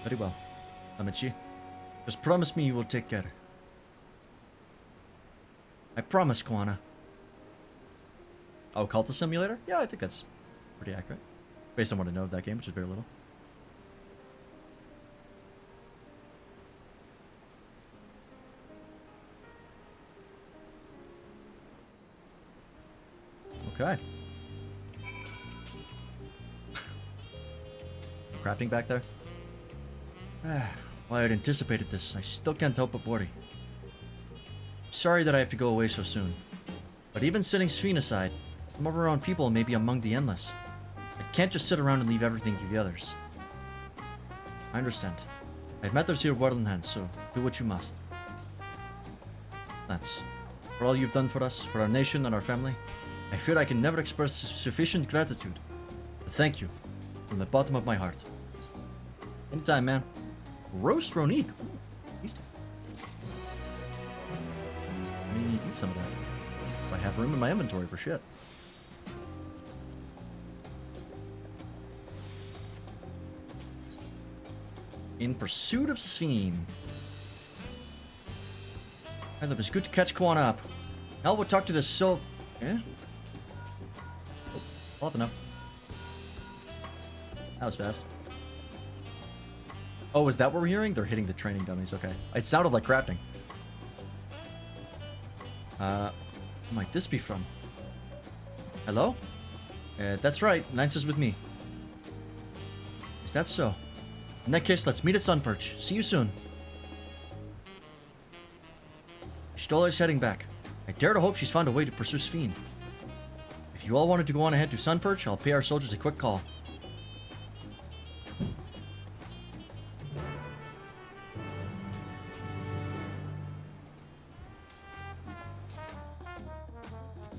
Speaker 1: Very well. Amici, just promise me you will take care. I promise, Kawana. Oh, Cultist Simulator? Yeah, I think that's pretty accurate. Based on what I know of that game, which is very little. Okay. Crafting back there? Well, I had anticipated this. I still can't help but worry. Sorry that I have to go away so soon. But even setting Sphene aside, some of our own people may be among the Endless. I can't just sit around and leave everything to the others. I understand. I have matters here well in hand, so do what you must. Thanks. For all you've done for us, for our nation and our family, I fear I can never express sufficient gratitude. But thank you, from the bottom of my heart. Anytime, man. Roast Ronique. Tasty. Let me eat some of that. I have room in my inventory for shit. In pursuit of Sphene. And it was good to catch Kawana up. Now we'll talk to this Eh? Oh, I'll have to know. That was fast. Oh, is that what we're hearing? They're hitting the training dummies, okay. It sounded like crafting. Who might this be from? Hello? That's right, Lance is with me. Is that so? In that case, let's meet at Sunperch. See you soon. Stola is heading back. I dare to hope she's found a way to pursue Sphene. If you all wanted to go on ahead to Sunperch, I'll pay our soldiers a quick call.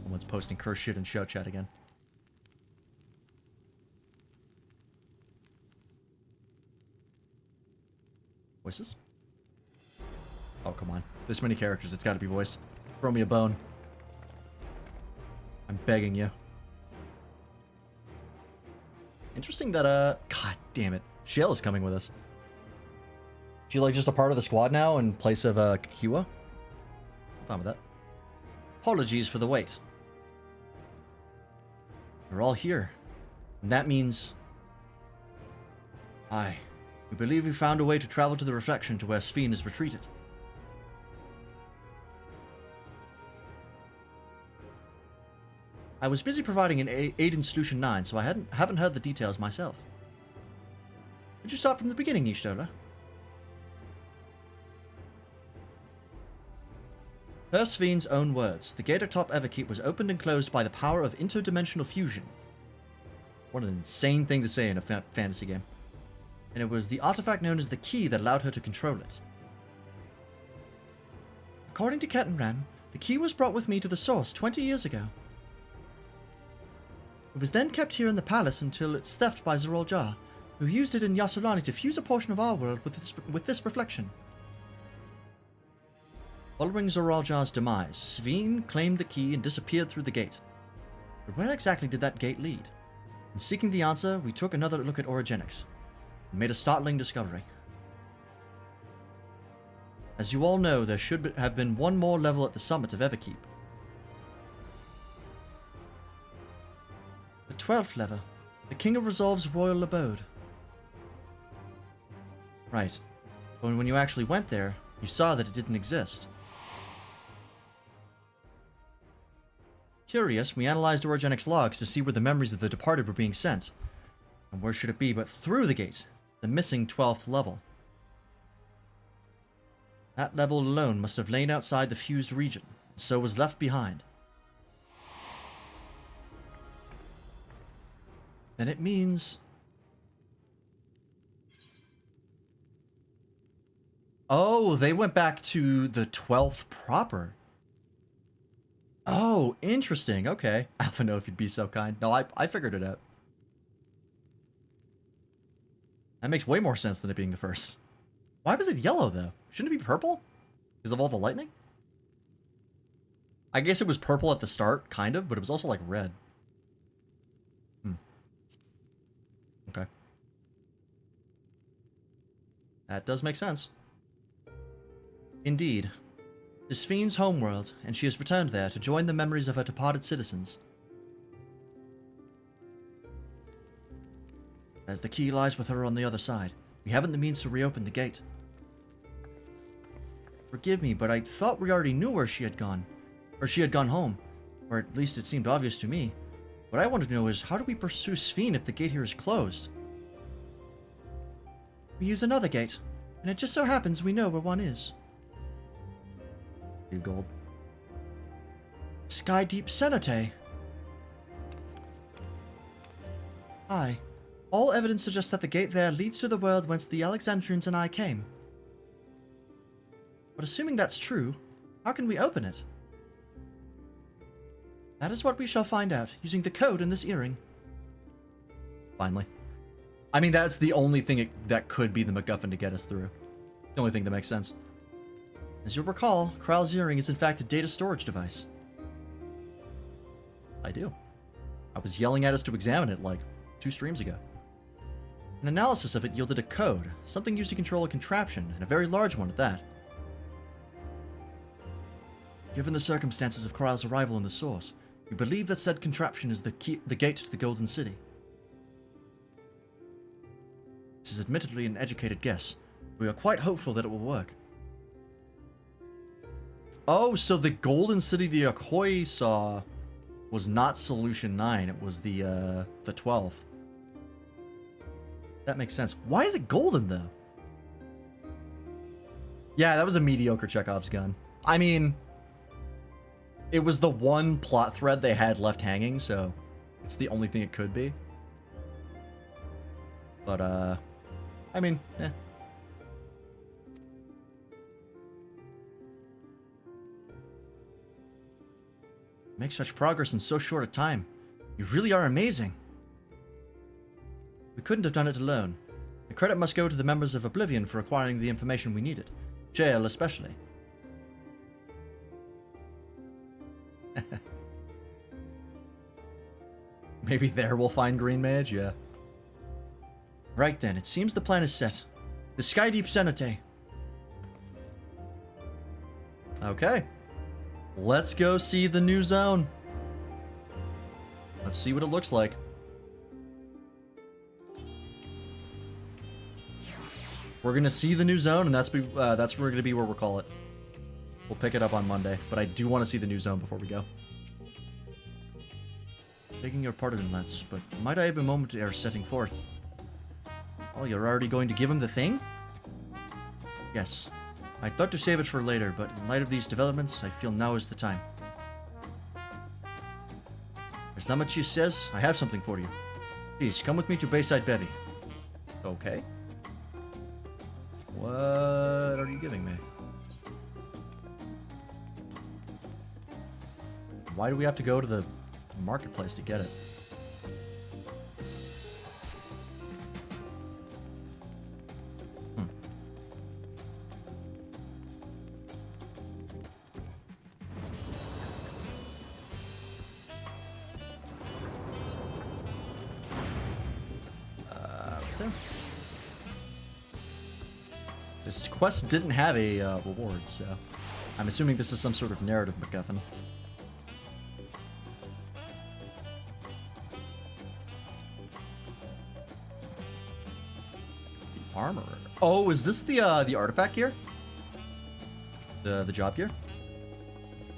Speaker 1: Someone's posting curse shit in show chat again. Voices? Oh, come on. This many characters, it's gotta be voiced. Throw me a bone. I'm begging you. Interesting that, God damn it. Shale is coming with us. She, like, just a part of the squad now in place of, Kikiwa? I'm fine with that. Apologies for the wait. We're all here. And that means... Aye. We believe we found a way to travel to the Reflection to where Sphene is retreated. I was busy providing an aid in Solution 9, so I haven't heard the details myself. Could you start from the beginning, Y'shtola? Per Sphene's own words, the gate atop Everkeep was opened and closed by the power of interdimensional fusion. What an insane thing to say in a fantasy game. And it was the artifact known as the Key that allowed her to control it. According to Ket and Rem, the Key was brought with me to the Source 20 years ago. It was then kept here in the palace until its theft by Zoral Jar, who used it in Yasulani to fuse a portion of our world with this reflection. Following Zoral Jar's demise, Sphene claimed the key and disappeared through the gate. But where exactly did that gate lead? In seeking the answer, we took another look at Orogenics, and made a startling discovery. As you all know, there should have been one more level at the summit of Everkeep. The 12th level, the King of Resolve's royal abode. Right, but when you actually went there, you saw that it didn't exist. Curious, we analyzed Orogenics logs to see where the memories of the departed were being sent. And where should it be but through the gate, the missing 12th level. That level alone must have lain outside the fused region, and so was left behind. Then it means... Oh, they went back to the 12th proper. Oh, interesting. Okay. Alpha, no, if you'd be so kind. No, I figured it out. That makes way more sense than it being the first. Why was it yellow, though? Shouldn't it be purple? Because of all the lightning? I guess it was purple at the start, kind of, but it was also, like, red. Okay. That does make sense. Indeed. It is Sphene's homeworld, and she has returned there to join the memories of her departed citizens. As the key lies with her on the other side, we haven't the means to reopen the gate. Forgive me, but I thought we already knew where she had gone. Or she had gone home. Or at least it seemed obvious to me. What I wanted to know is, how do we pursue Sphene if the gate here is closed? We use another gate, and it just so happens we know where one is. Gold. Sky Deep Cenote. Aye. All evidence suggests that the gate there leads to the world whence the Alexandrians and I came. But assuming that's true, how can we open it? That is what we shall find out, using the code in this earring. Finally. I mean, that's the only thing that could be the MacGuffin to get us through. The only thing that makes sense. As you'll recall, Kral's earring is in fact a data storage device. I do. I was yelling at us to examine it like 2 streams ago. An analysis of it yielded a code, something used to control a contraption, and a very large one at that. Given the circumstances of Kral's arrival in the Source, we believe that said contraption is the gate to the Golden City. This is admittedly an educated guess. We are quite hopeful that it will work. Oh, so the Golden City the Okoye saw was not Solution 9, it was the 12th. That makes sense. Why is it golden, though? Yeah, that was a mediocre Chekhov's gun. I mean, it was the one plot thread they had left hanging, so it's the only thing it could be. But, I mean, eh. Make such progress in so short a time. You really are amazing. We couldn't have done it alone. credit must go to the members of Oblivion for acquiring the information we needed. Jail especially. Maybe there we'll find Green Mage, yeah. Right then, it seems the plan is set. The Skydeep Cenote. Okay. Let's go see the new zone. Let's see what it looks like. We're gonna see the new zone, and that's gonna be where we'll call it. We'll pick it up on Monday, but I do want to see the new zone before we go. Begging your pardon, lads, but might I have a moment ere setting forth? Oh, you're already going to give him the thing? Yes. I thought to save it for later, but in light of these developments, I feel now is the time. As Namachi says, I have something for you. Please, come with me to Bayside Bevy. Okay. What are you giving me? Why do we have to go to the marketplace to get it? This quest didn't have a reward, so I'm assuming this is some sort of narrative MacGuffin. The armor. Oh, is this the artifact gear? The job gear?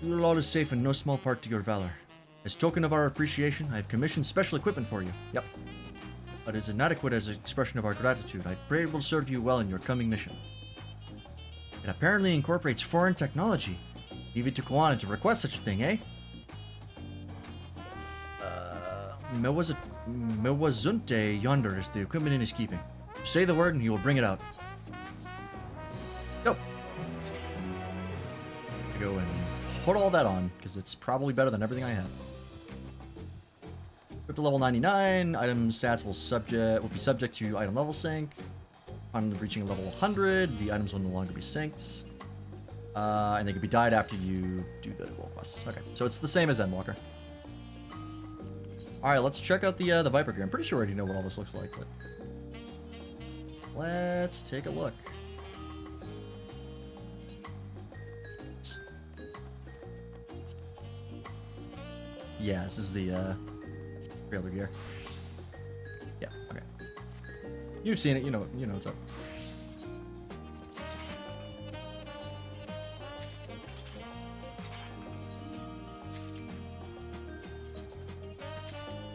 Speaker 1: Your lot is safe in no small part to your valor. As token of our appreciation, I have commissioned special equipment for you. Yep. But it is inadequate as an expression of our gratitude. I pray it will serve you well in your coming mission. It apparently incorporates foreign technology. Leave it to Koana to request such a thing, eh? Mewazunte yonder is the equipment in his keeping. Say the word and he will bring it out. Go. Go and put all that on, because it's probably better than everything I have. Up to level 99, item stats will be subject to item level sync. On reaching level 100, the items will no longer be synced. And they can be died after you do the gold quests. Okay, so it's the same as Endwalker. Alright, let's check out the Viper gear. I'm pretty sure I already know what all this looks like, but let's take a look. Yeah, this is the trailer gear. Yeah, okay. You've seen it, you know what's up.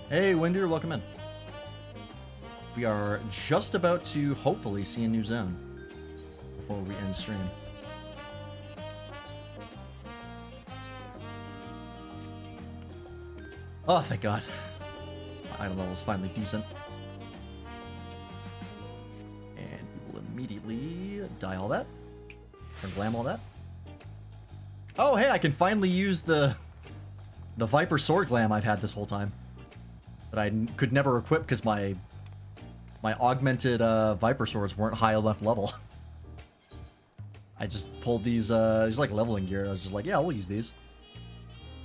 Speaker 1: Hey, Windier, welcome in. We are just about to hopefully see a new zone before we end stream. Oh, thank God. My item level is finally decent. And we will immediately dye all that. Or glam all that. Oh, hey, I can finally use the Viper sword glam I've had this whole time. That I could never equip because my augmented Viper swords weren't high enough level. I just pulled these like leveling gear. I was just like, yeah, we'll use these.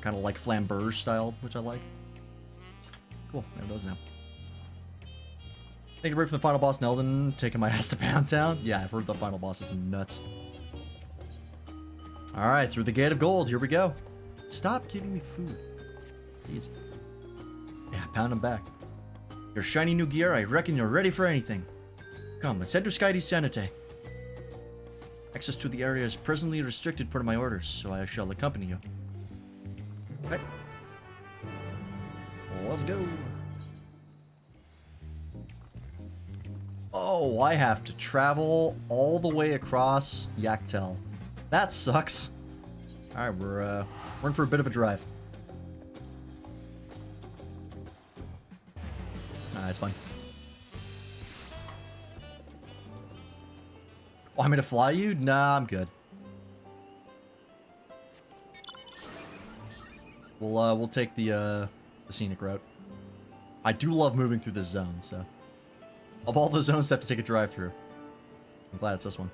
Speaker 1: Kind of like Flamberge style, which I like. Cool, I have those now. Thank you for the final boss, Nelden, taking my ass to Pound Town. Yeah, I've heard the final boss is nuts. Alright, through the gate of gold, here we go. Stop giving me food. Jeez. Yeah, pound them back. Your shiny new gear, I reckon you're ready for anything. Come, let's head to Skydeep Cenote. Access to the area is presently restricted per my orders, so I shall accompany you. Okay. Well, let's go. Oh, I have to travel all the way across Yaktel. That sucks. Alright, we're in for a bit of a drive. It's fine. Want me to fly you? Nah, I'm good. We'll take the scenic route. I do love moving through this zone, so Of all the zones to have to take a drive through. I'm glad it's this one.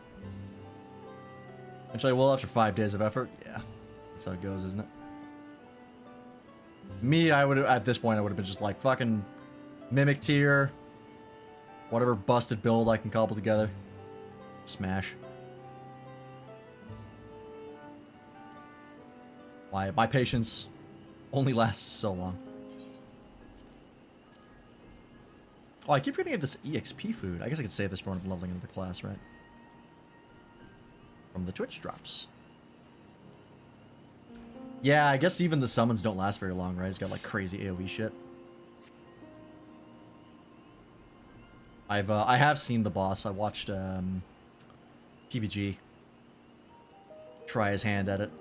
Speaker 1: Eventually, well, after 5 days of effort, yeah. That's how it goes, isn't it? Me, I would have, at this point, I would have been just like, fucking Mimic tier. Whatever busted build I can cobble together. Smash. My patience only lasts so long. Oh, I keep forgetting this EXP food. I guess I could save this for when I'm leveling into the class, right? From the Twitch drops. Yeah, I guess even the summons don't last very long, right? It's got like crazy AoE shit. I have seen the boss. I watched PBG try his hand at it.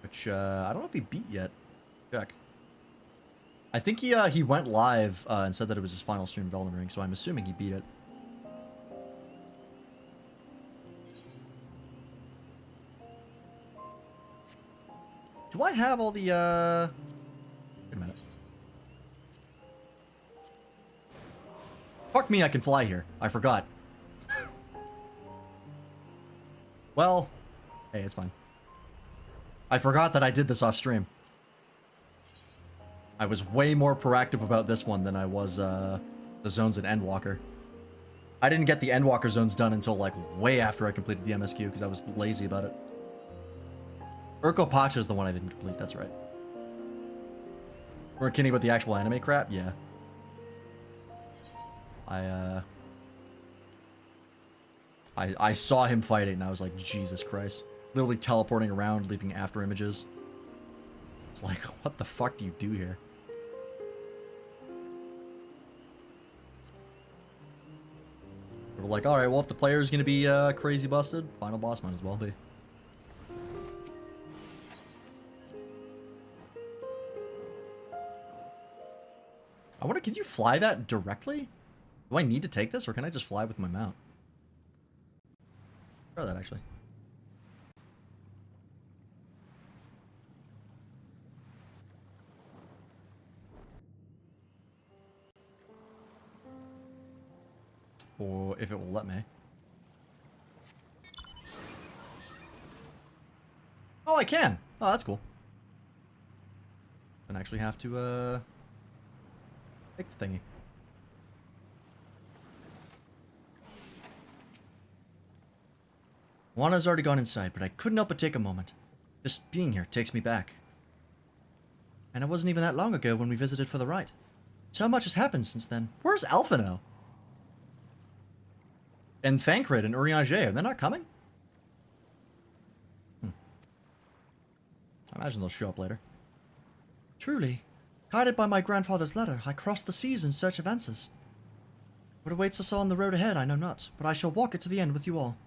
Speaker 1: Which I don't know if he beat yet. Check. I think he went live and said that it was his final stream of Elden Ring, so I'm assuming he beat it. Do I have all the wait a minute. Fuck me, I can fly here. I forgot. Well, hey, it's fine. I forgot that I did this off stream. I was way more proactive about this one than I was the zones in Endwalker. I didn't get the Endwalker zones done until like way after I completed the MSQ because I was lazy about it. Urko Pacha is the one I didn't complete, that's right. We're kidding about the actual anime crap? Yeah. I saw him fighting and I was like, Jesus Christ. Literally teleporting around, leaving after images. It's like, what the fuck do you do here? We're like, alright, well if the player's gonna be crazy busted, final boss might as well be. I wonder, can you fly that directly? Do I need to take this, or can I just fly with my mount? Try that, actually. Or if it will let me. Oh, I can! Oh, that's cool. And actually have to, take the thingy. Juana's already gone inside, but I couldn't help but take a moment. Just being here takes me back. And it wasn't even that long ago when we visited for the rite. So much has happened since then. Where's Alphino? And Thancred and Urianger, are they not coming? I imagine they'll show up later. Truly, guided by my grandfather's letter, I crossed the seas in search of answers. What awaits us all on the road ahead, I know not, but I shall walk it to the end with you all.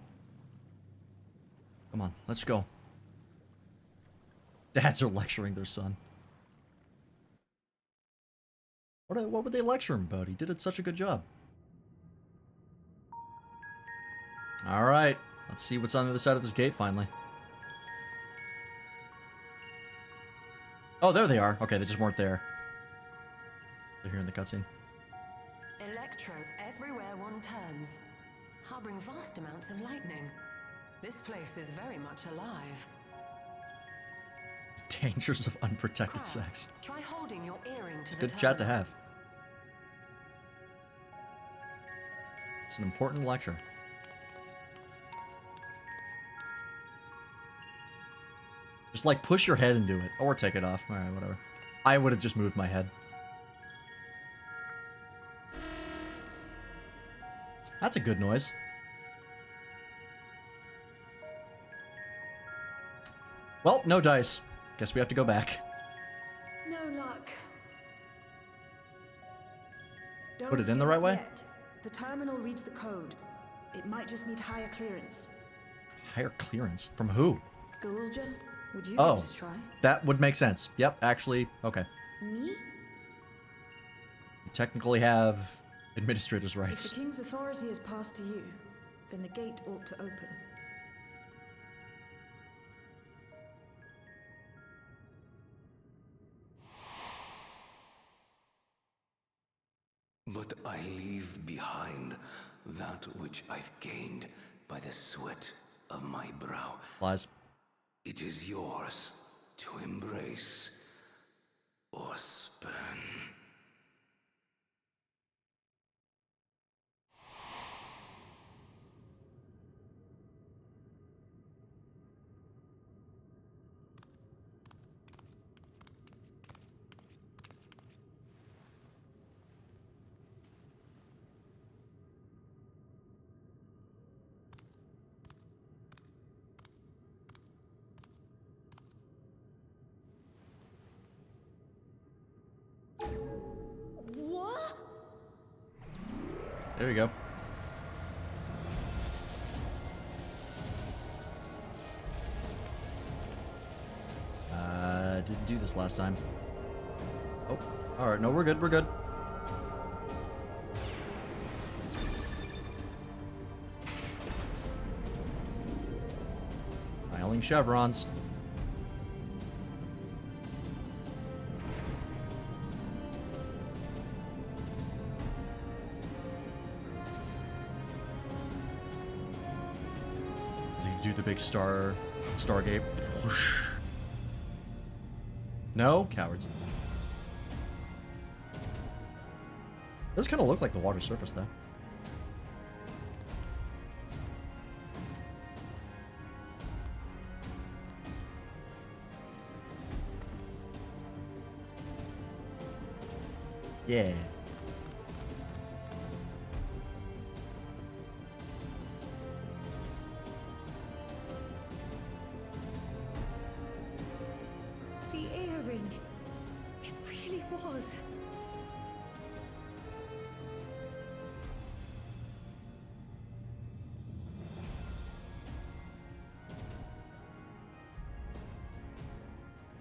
Speaker 1: Come on, let's go. Dads are lecturing their son. What would they lecture him about? He did such a good job. Alright, let's see what's on the other side of this gate finally. Oh, there they are. Okay, they just weren't there. They're here in the cutscene.
Speaker 16: Electrope everywhere one turns, harboring vast amounts of lightning. This place is very much alive.
Speaker 1: Dangers of unprotected sex.
Speaker 16: Try holding your earring to the
Speaker 1: Good chat to have. It's an important lecture. Just like push your head into it, or take it off. Alright, whatever. I would have just moved my head. That's a good noise. Well, no dice. Guess we have to go back.
Speaker 14: No luck.
Speaker 1: Put it in the right way?
Speaker 19: Yet. The terminal reads the code. It might just need higher clearance.
Speaker 1: Higher clearance? From who?
Speaker 19: Gulja, would you
Speaker 1: Oh,
Speaker 19: like to try?
Speaker 1: that would make sense. Yep, actually, okay.
Speaker 19: Me?
Speaker 1: You technically have administrator's
Speaker 19: If
Speaker 1: rights.
Speaker 19: the king's authority is passed to you, then the gate ought to open.
Speaker 2: but I leave behind that which I've gained by the sweat of my brow.
Speaker 1: Lies.
Speaker 2: It is yours to embrace or spurn.
Speaker 14: What?
Speaker 1: There you go. Didn't do this last time. Oh, all right. No, we're good. We're good. Filing chevrons. So you do the big Stargate. Whoosh. No? Cowards. Does kind of look like the water surface, though. Yeah.
Speaker 7: The earring. It really was.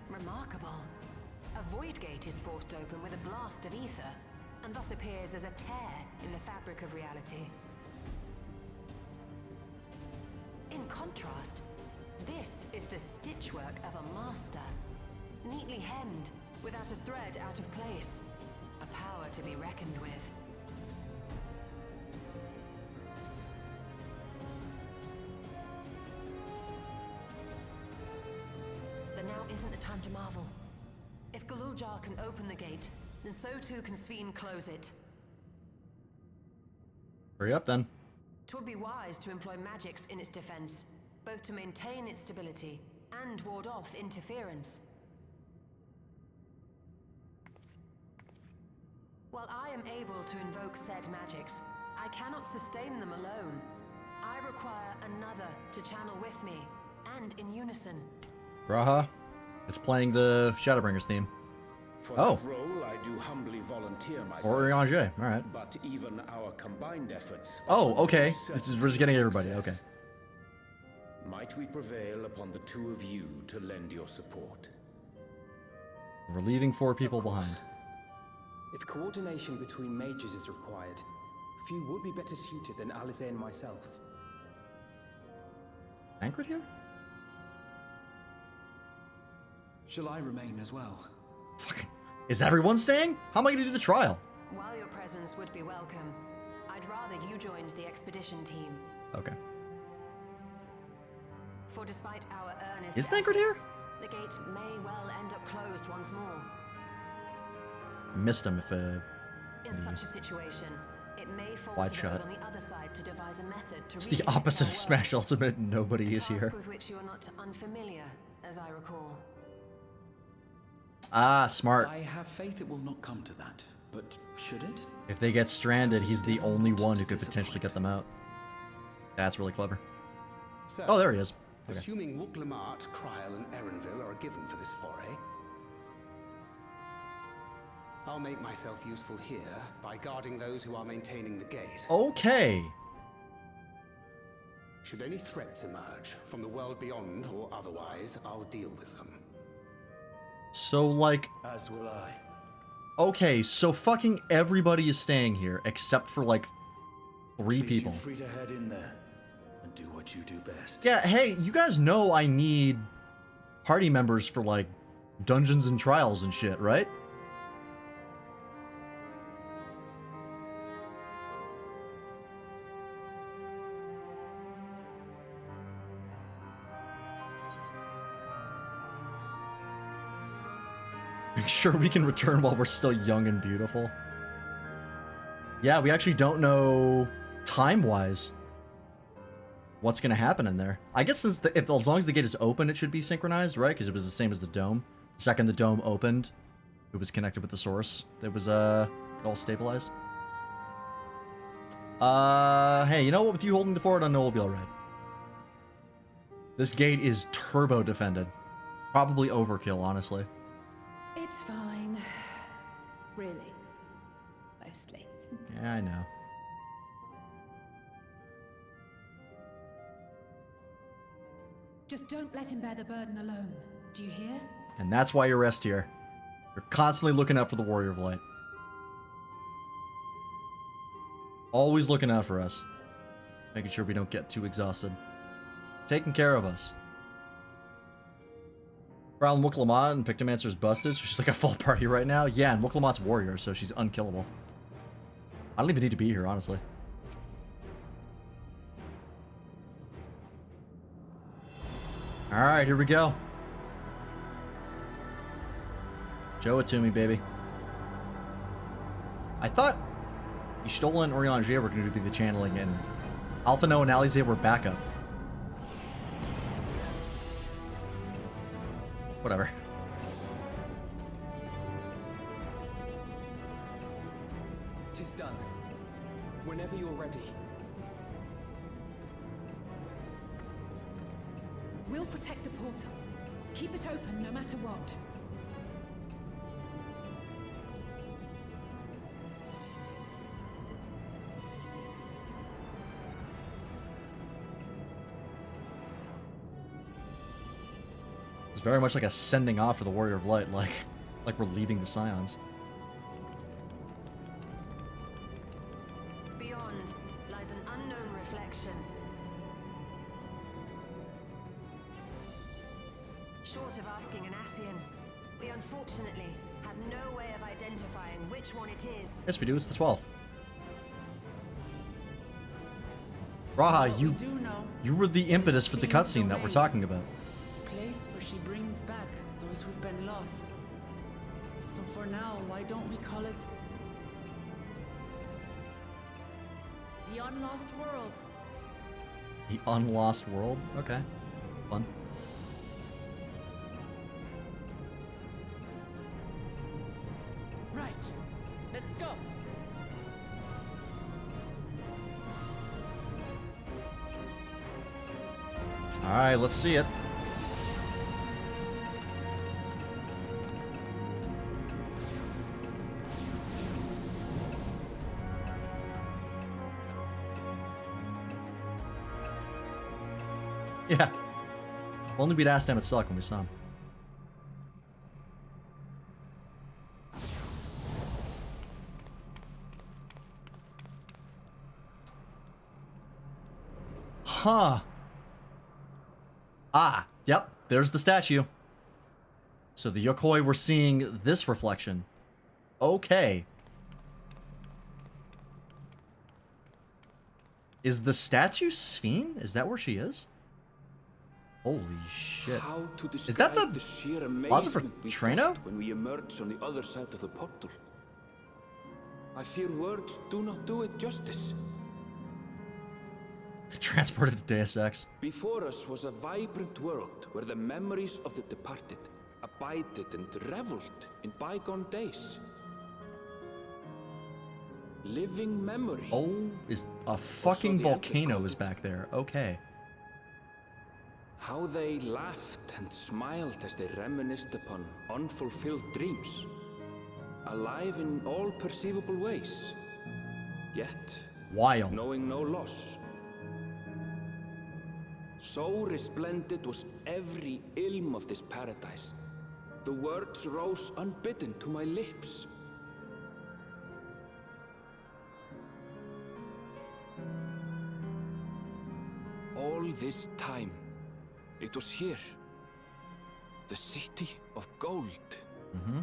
Speaker 16: Remarkable. A void gate is forced open with a blast of ether, and thus appears as a tear in the fabric of reality. In contrast, this is the stitchwork of a master. Neatly hemmed, without a thread out of place. A power to be reckoned with. But now isn't the time to marvel. If Galuljar can open the gate, then so too can Sveen close it.
Speaker 1: Hurry up, then.
Speaker 16: 'Twould be wise to employ magics in its defense, both to maintain its stability and ward off interference. While I am able to invoke said magics, I cannot sustain them alone. I require another to channel with me, and in unison.
Speaker 1: Graha. It's playing the Shadowbringers theme.
Speaker 20: For
Speaker 1: Oh.
Speaker 20: that role, I do humbly volunteer myself.
Speaker 1: Or Ranger. All right.
Speaker 20: But even our combined efforts.
Speaker 1: Oh,
Speaker 20: offer
Speaker 1: okay.
Speaker 20: no
Speaker 1: This is
Speaker 20: certain
Speaker 1: we're just getting everybody. Okay.
Speaker 20: success. Might we prevail upon the two of you to lend your support?
Speaker 1: We're leaving 4 people behind.
Speaker 15: If coordination between mages is required, few would be better suited than Alize and myself.
Speaker 1: Anchored here?
Speaker 11: Shall I remain as well?
Speaker 1: Is everyone staying? How am I going to do the trial?
Speaker 16: While your presence would be welcome, I'd rather you joined the expedition team.
Speaker 1: Okay.
Speaker 16: For despite our earnest
Speaker 1: Is Anchored here?
Speaker 16: efforts, the gate may well end up closed once more.
Speaker 1: Missed him if
Speaker 16: In such a situation, it may fall
Speaker 1: Wide
Speaker 16: to
Speaker 1: shut.
Speaker 16: those on the other side to devise a method to
Speaker 1: It's the
Speaker 16: reconnect
Speaker 1: opposite
Speaker 16: our
Speaker 1: of Smash
Speaker 16: worlds.
Speaker 1: Ultimate. Nobody is
Speaker 16: A task
Speaker 1: here.
Speaker 16: with which you are not unfamiliar, as I recall.
Speaker 1: Ah, smart.
Speaker 11: I have faith it will not come to that, but should it?
Speaker 1: If they get stranded, he's the only one who could potentially get them out. That's really clever.
Speaker 11: So,
Speaker 1: Oh, there he is. Okay.
Speaker 11: Assuming Wuklamart, Kryl, and Erenville are given for this foray, I'll make myself useful here by guarding those who are maintaining the gate.
Speaker 1: Okay.
Speaker 11: Should any threats emerge, from the world beyond or otherwise, I'll deal with them.
Speaker 1: So, like...
Speaker 18: As will I.
Speaker 1: Okay, so fucking everybody is staying here, except for, like, 3
Speaker 18: Treat
Speaker 1: people.
Speaker 18: You free to head in there and do what you do best.
Speaker 1: Yeah, hey, you guys know I need party members for, like, dungeons and trials and shit, right? Make sure we can return while we're still young and beautiful. Yeah, we actually don't know time-wise what's going to happen in there. I guess since as long as the gate is open, it should be synchronized, right? Because it was the same as the dome. The second the dome opened, it was connected with the source. It was all stabilized. Hey, you know what? With you holding the fort, I know we'll be all right. This gate is turbo defended. Probably overkill, honestly.
Speaker 17: It's fine. Really. Mostly.
Speaker 1: Yeah, I know.
Speaker 17: Just don't let him bear the burden alone. Do you hear?
Speaker 1: And that's why you rest here. You're constantly looking out for the Warrior of Light. Always looking out for us. Making sure we don't get too exhausted. Taking care of us. Brown Wooklamat and Pictomancer's busted, so she's like a full party right now. Yeah, and Wooklamat's warrior, so she's unkillable. I don't even need to be here, honestly. Alright, here we go. Show it to me, baby. I thought Y'shtola and Urianger were going to be the channeling, and Alphino and Alize were backup. Whatever.
Speaker 15: Tis done. Whenever you're ready.
Speaker 17: We'll protect the portal. Keep it open no matter what.
Speaker 1: It's very much like a sending off for the Warrior of Light, like we're leaving the Scions.
Speaker 16: Beyond lies an unknown reflection. Short of asking an Ascian, we unfortunately have no way of identifying which one it is.
Speaker 1: Yes, we do. It's the 12th. Raha, you were the impetus for the cutscene that we're talking about.
Speaker 3: Place where she brings back those who've been lost. So for now, why don't we call it the Unlost World?
Speaker 1: The Unlost World? Okay. Fun.
Speaker 3: Right. Let's go.
Speaker 1: Alright, let's see it. Yeah. Only we'd asked him at Suck when we saw him. Huh. Ah, yep, there's the statue. So the Yokoi were seeing this reflection. Okay. Is the statue Sphene? Is that where she is? Holy shit.
Speaker 21: How to
Speaker 1: Is that
Speaker 21: describe the sheer
Speaker 1: Plaza for
Speaker 21: amazement we
Speaker 1: Trano?
Speaker 21: felt when we emerged on the other side of the portal? I fear words do not do it justice.
Speaker 1: Transported to Deus Ex.
Speaker 21: Before us was a vibrant world where the memories of the departed abided and reveled in bygone days. Living memory.
Speaker 1: Oh, is a fucking volcano is back there. Okay.
Speaker 21: How they laughed and smiled as they reminisced upon unfulfilled dreams. Alive in all perceivable ways. Yet,
Speaker 1: wild,
Speaker 21: knowing no loss. So resplendent was every ilm of this paradise. The words rose unbidden to my lips. All this time, it was here. The city of gold.
Speaker 1: Mm-hmm.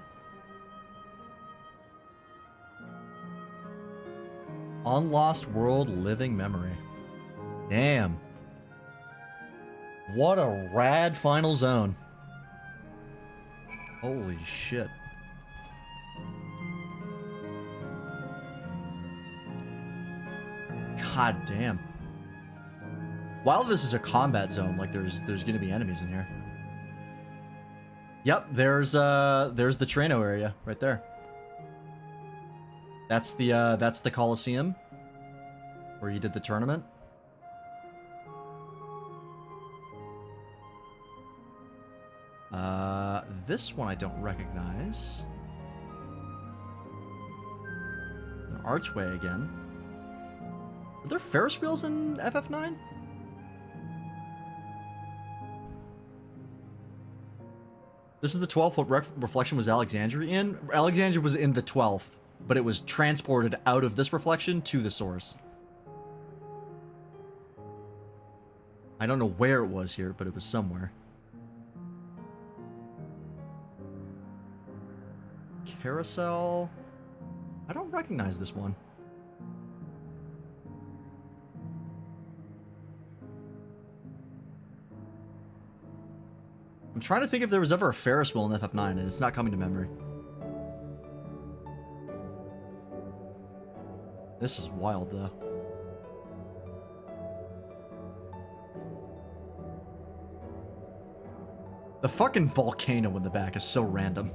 Speaker 1: Unlost World Living Memory. Damn. What a rad final zone. Holy shit. God damn. While this is a combat zone, like there's gonna be enemies in here. Yep, there's the Trano area right there. That's the Coliseum where you did the tournament. This one I don't recognize. An archway again. Are there Ferris wheels in FF9? This is the 12th. What reflection was Alexandria in? Alexandria was in the 12th, but it was transported out of this reflection to the source. I don't know where it was here, but it was somewhere. Carousel. I don't recognize this one. I'm trying to think if there was ever a Ferris wheel in FF9, and it's not coming to memory. This is wild, though. The fucking volcano in the back is so random.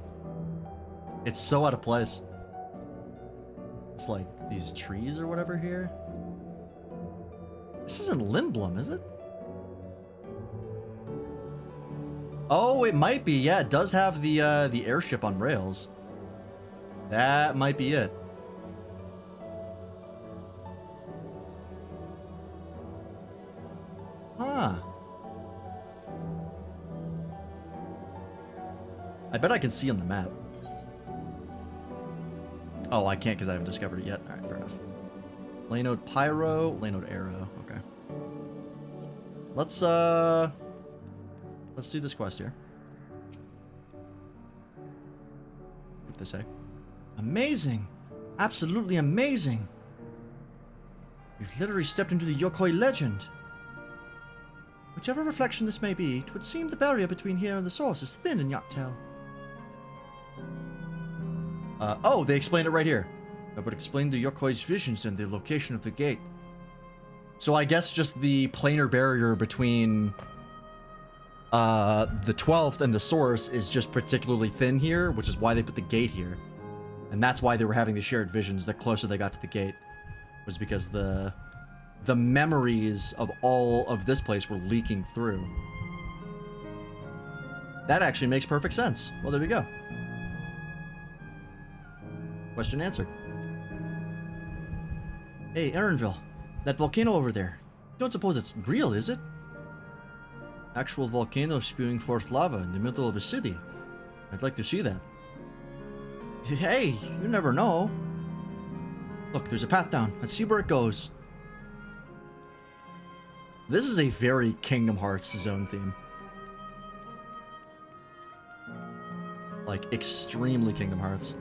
Speaker 1: It's so out of place. It's like these trees or whatever here. This isn't Lindblom, is it? Oh, it might be. Yeah, it does have the airship on rails. That might be it. Huh. I bet I can see on the map. Oh, I can't because I haven't discovered it yet. Alright, fair enough. Lanode Pyro, Lanode Arrow. Okay. Let's do this quest here. What did they say? Amazing! Absolutely amazing! We've literally stepped into the Yokoi legend. Whichever reflection this may be, it would seem the barrier between here and the source is thin in Dawntrail. Oh, they explain it right here. That would explain the Yokoi's visions and the location of the gate. So I guess just the planar barrier between the 12th and the source is just particularly thin here, which is why they put the gate here. And that's why they were having the shared visions the closer they got to the gate. Was because the memories of all of this place were leaking through. That actually makes perfect sense. Well, there we go. Question answered. Hey, Aaronville. That volcano over there. You don't suppose it's real, is it? Actual volcano spewing forth lava in the middle of a city. I'd like to see that. Hey, you never know. Look, there's a path down. Let's see where it goes. This is a very Kingdom Hearts zone theme. Like, extremely Kingdom Hearts.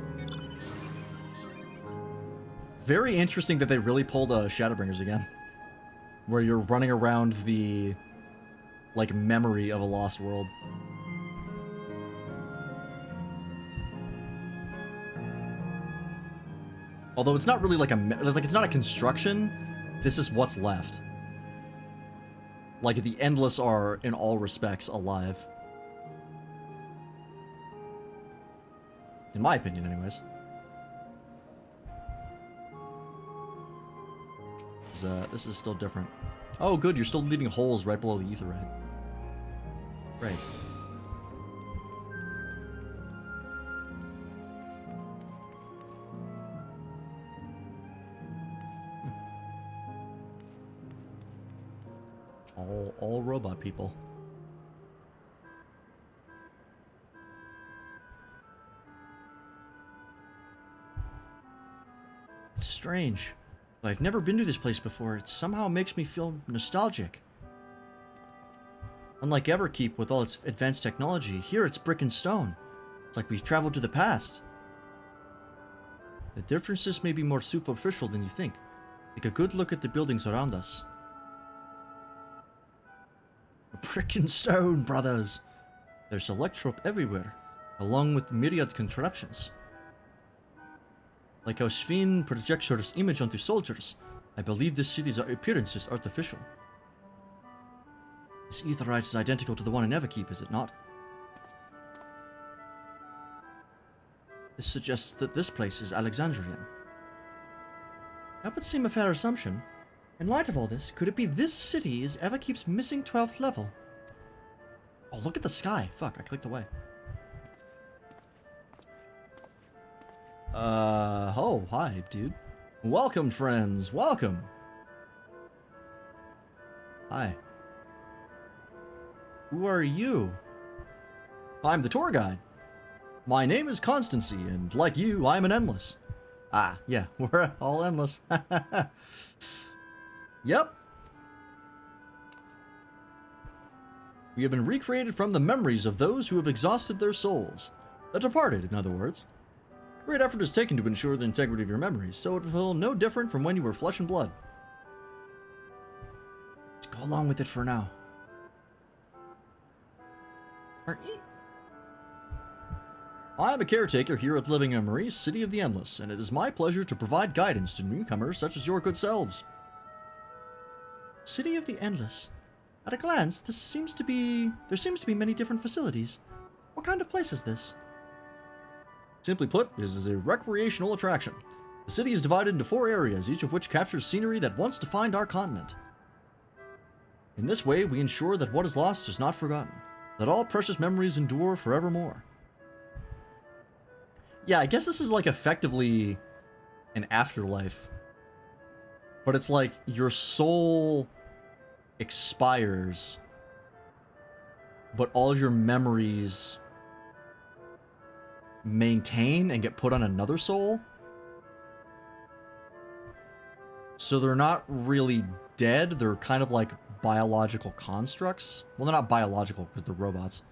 Speaker 1: Very interesting that they really pulled Shadowbringers again. Where you're running around the, like, memory of a lost world. Although it's not really like it's not a construction. This is what's left. Like, the Endless are, in all respects, alive. In my opinion, anyways. This is still different. Oh, good, you're still leaving holes right below the Aetheryte. Great. All robot people. It's strange. I've never been to this place before. It somehow makes me feel nostalgic. Unlike Everkeep with all its advanced technology, here it's brick and stone. It's like we've traveled to the past. The differences may be more superficial than you think. Take a good look at the buildings around us. Brick and stone, brothers. There's electrope everywhere, along with myriad contraptions. Like how Sven projects her image onto soldiers, I believe this city's appearance is artificial. This aetheryte is identical to the one in Everkeep, is it not? This suggests that this place is Alexandrian. That would seem a fair assumption. In light of all this, could it be this city is Everkeep's missing 12th level? Oh, look at the sky. Fuck, I clicked away. Oh, hi, dude. Welcome, friends. Welcome. Hi. Who are you? I'm the tour guide. My name is Constancy, and like you, I'm an endless. Ah, yeah, we're all endless. Yep. We have been recreated from the memories of those who have exhausted their souls. The departed, in other words. Great effort is taken to ensure the integrity of your memories, so it will feel no different from when you were flesh and blood. Just go along with it for now. I am a caretaker here at Living Memories, City of the Endless, and it is my pleasure to provide guidance to newcomers such as your good selves. City of the Endless. At a glance, there seems to be many different facilities. What kind of place is this? Simply put, this is a recreational attraction. The city is divided into 4 areas, each of which captures scenery that once defined our continent. In this way, we ensure that what is lost is not forgotten, that all precious memories endure forevermore. Yeah, I guess this is like effectively an afterlife. But it's like your soul expires, but all of your memories maintain and get put on another soul. So they're not really dead, they're kind of like biological constructs. Well, they're not biological because they're robots.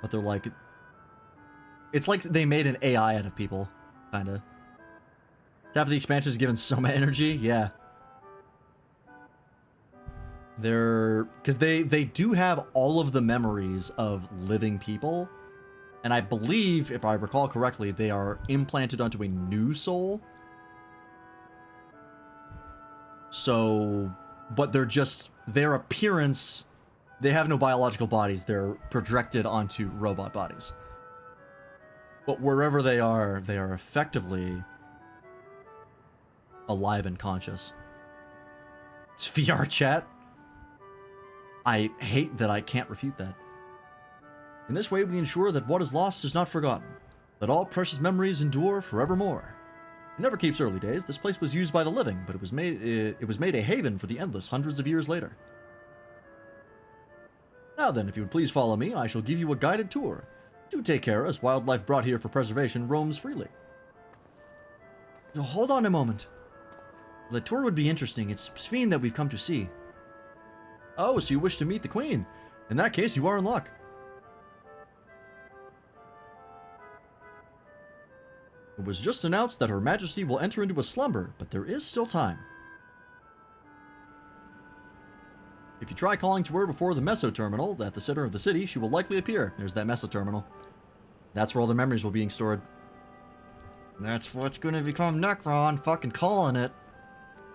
Speaker 1: But they're like... It's like they made an AI out of people, kinda. Half of the expansion is given so much energy, yeah. Because they do have all of the memories of living people. And I believe, if I recall correctly, they are implanted onto a new soul. So, but they're just, their appearance, they have no biological bodies. They're projected onto robot bodies. But wherever they are effectively alive and conscious. It's VR chat. I hate that I can't refute that. In this way, we ensure that what is lost is not forgotten, that all precious memories endure forevermore. In Everkeep's early days, this place was used by the living, but it was made a haven for the endless hundreds of years later. Now then, if you would please follow me, I shall give you a guided tour. Do take care, as wildlife brought here for preservation roams freely. So hold on a moment. The tour would be interesting. It's Sphene that we've come to see. Oh, so you wish to meet the Queen? In that case, you are in luck. It was just announced that Her Majesty will enter into a slumber, but there is still time. If you try calling to her before the Meso Terminal at the center of the city, she will likely appear. There's that Meso Terminal. That's where all the memories will be stored. That's what's going to become Necron. Fucking calling it.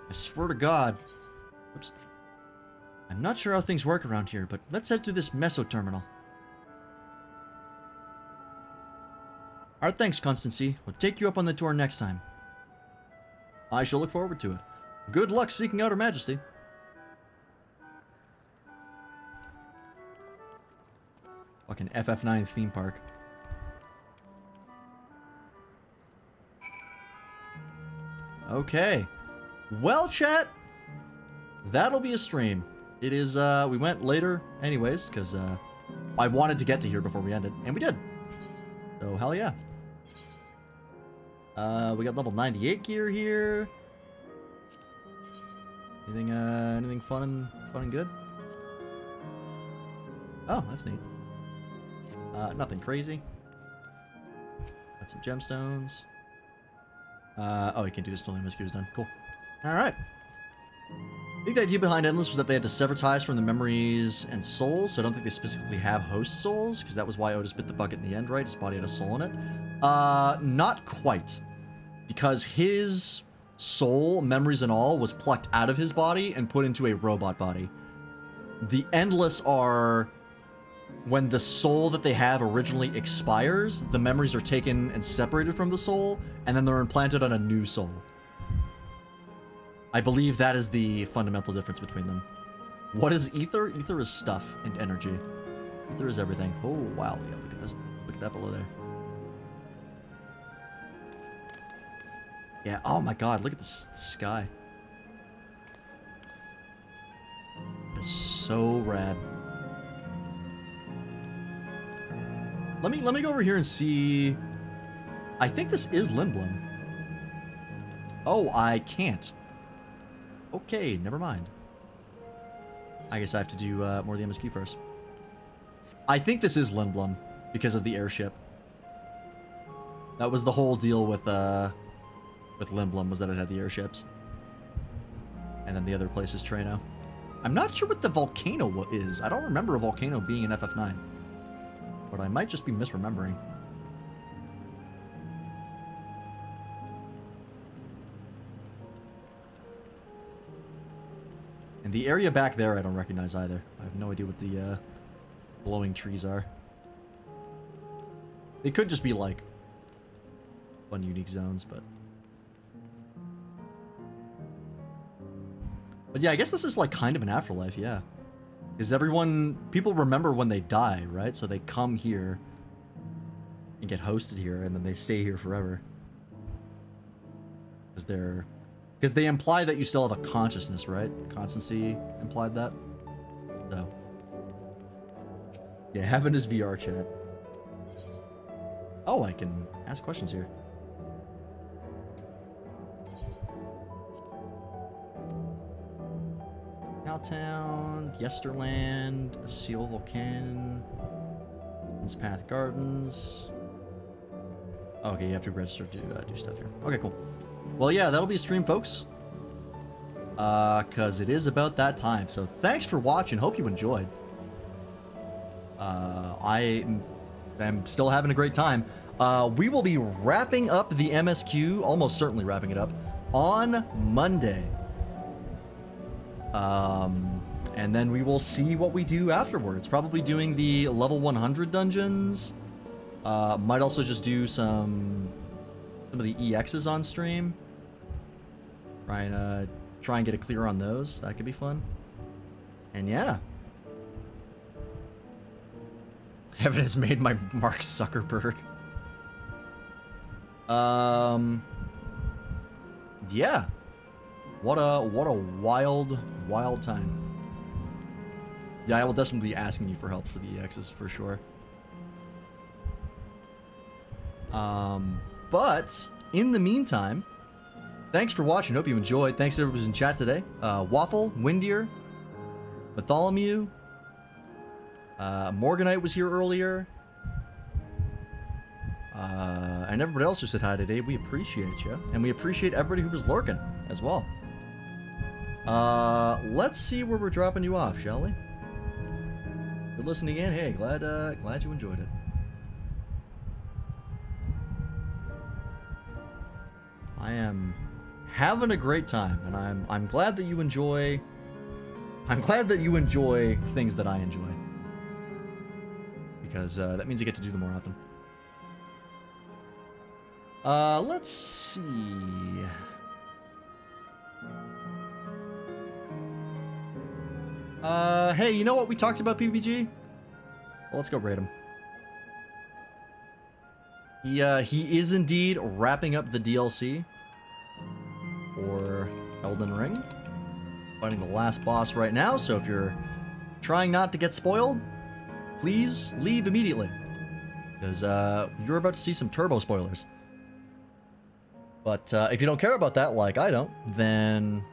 Speaker 1: I swear to God. Oops. I'm not sure how things work around here, but let's head to this Meso Terminal. Alright, thanks, Constancy. We'll take you up on the tour next time. I shall look forward to it. Good luck seeking out Her Majesty. Fucking FF9 theme park. Okay. Well, chat, that'll be a stream. It is, we went later anyways, because, I wanted to get to here before we ended, and we did. So, hell yeah. We got level 98 gear here. Anything fun and good? Oh, that's neat. Nothing crazy. Got some gemstones. Oh, you can do this until the MSQ is done. Cool. Alright. I think the idea behind Endless was that they had to sever ties from the memories and souls, so I don't think they specifically have host souls, because that was why Otis bit the bucket in the end, right? His body had a soul in it. Not quite. Because his soul, memories and all, was plucked out of his body and put into a robot body. The Endless are when the soul that they have originally expires, the memories are taken and separated from the soul, and then they're implanted on a new soul. I believe that is the fundamental difference between them. What is ether? Ether is stuff and energy. Ether is everything. Oh, wow. Yeah, look at this. Look at that below there. Yeah, oh my god, look at this sky. It's so rad. Let me go over here and see. I think this is Lindblom. Oh, I can't. Okay, never mind. I guess I have to do more of the MSQ first. I think this is Lindblom because of the airship. That was the whole deal with Lindblom, was that it had the airships. And then the other place is Trano. I'm not sure what the volcano is. I don't remember a volcano being in FF9. But I might just be misremembering. And the area back there I don't recognize either. I have no idea what the glowing trees are. They could just be like fun unique zones, but yeah, I guess this is like kind of an afterlife, yeah. Is people remember when they die, right? So they come here and get hosted here, and then they stay here forever. Because they imply that you still have a consciousness, right? Constancy implied that. So yeah, heaven is VR chat. Oh, I can ask questions here. Town, Yesterland, Seal Volcan, Path Gardens. Okay, you have to register to do stuff here. Okay, cool. Well, yeah, that'll be a stream, folks. Cause it is about that time. So thanks for watching. Hope you enjoyed. I am still having a great time. We will be wrapping up the MSQ, almost certainly wrapping it up, on Monday. And then we will see what we do afterwards. Probably doing the level 100 dungeons. Might also just do some of the EXs on stream. Try and get a clear on those. That could be fun. And yeah. Heaven has made my Mark Zuckerberg. Yeah. What a wild time. Yeah, I will definitely be asking you for help for the EXs for sure. But in the meantime, thanks for watching. Hope you enjoyed. Thanks to everyone who's in chat today. Waffle, Windier, Bartholomew, Morganite was here earlier. And everybody else who said hi today. We appreciate you. And we appreciate everybody who was lurking as well. Let's see where we're dropping you off, shall we? Good listening in. Hey, glad you enjoyed it. I am having a great time, and I'm glad that you enjoy. I'm glad that you enjoy things that I enjoy, because that means you get to do them more often. Let's see. Hey, you know what? We talked about PBG? Well, let's go raid him. He is indeed wrapping up the DLC for Elden Ring. Fighting the last boss right now, so if you're trying not to get spoiled, please leave immediately. Because, you're about to see some turbo spoilers. But, if you don't care about that like I don't, then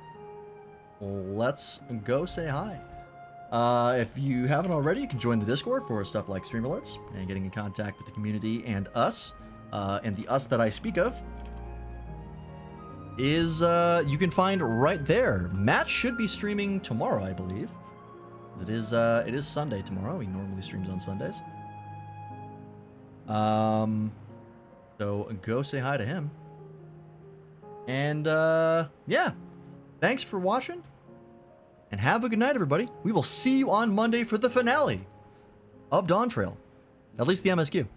Speaker 1: let's go say hi. If you haven't already, you can join the Discord for stuff like stream alerts and getting in contact with the community and us. And the us that I speak of is, you can find right there. Matt should be streaming tomorrow, I believe. It is Sunday tomorrow. He normally streams on Sundays. So go say hi to him. And, yeah. Thanks for watching. And have a good night, everybody. We will see you on Monday for the finale of Dawntrail. At least the MSQ.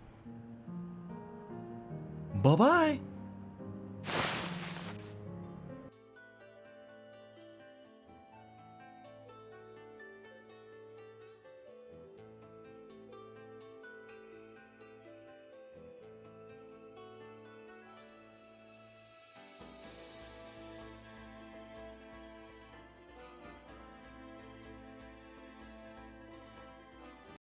Speaker 1: Bye-bye.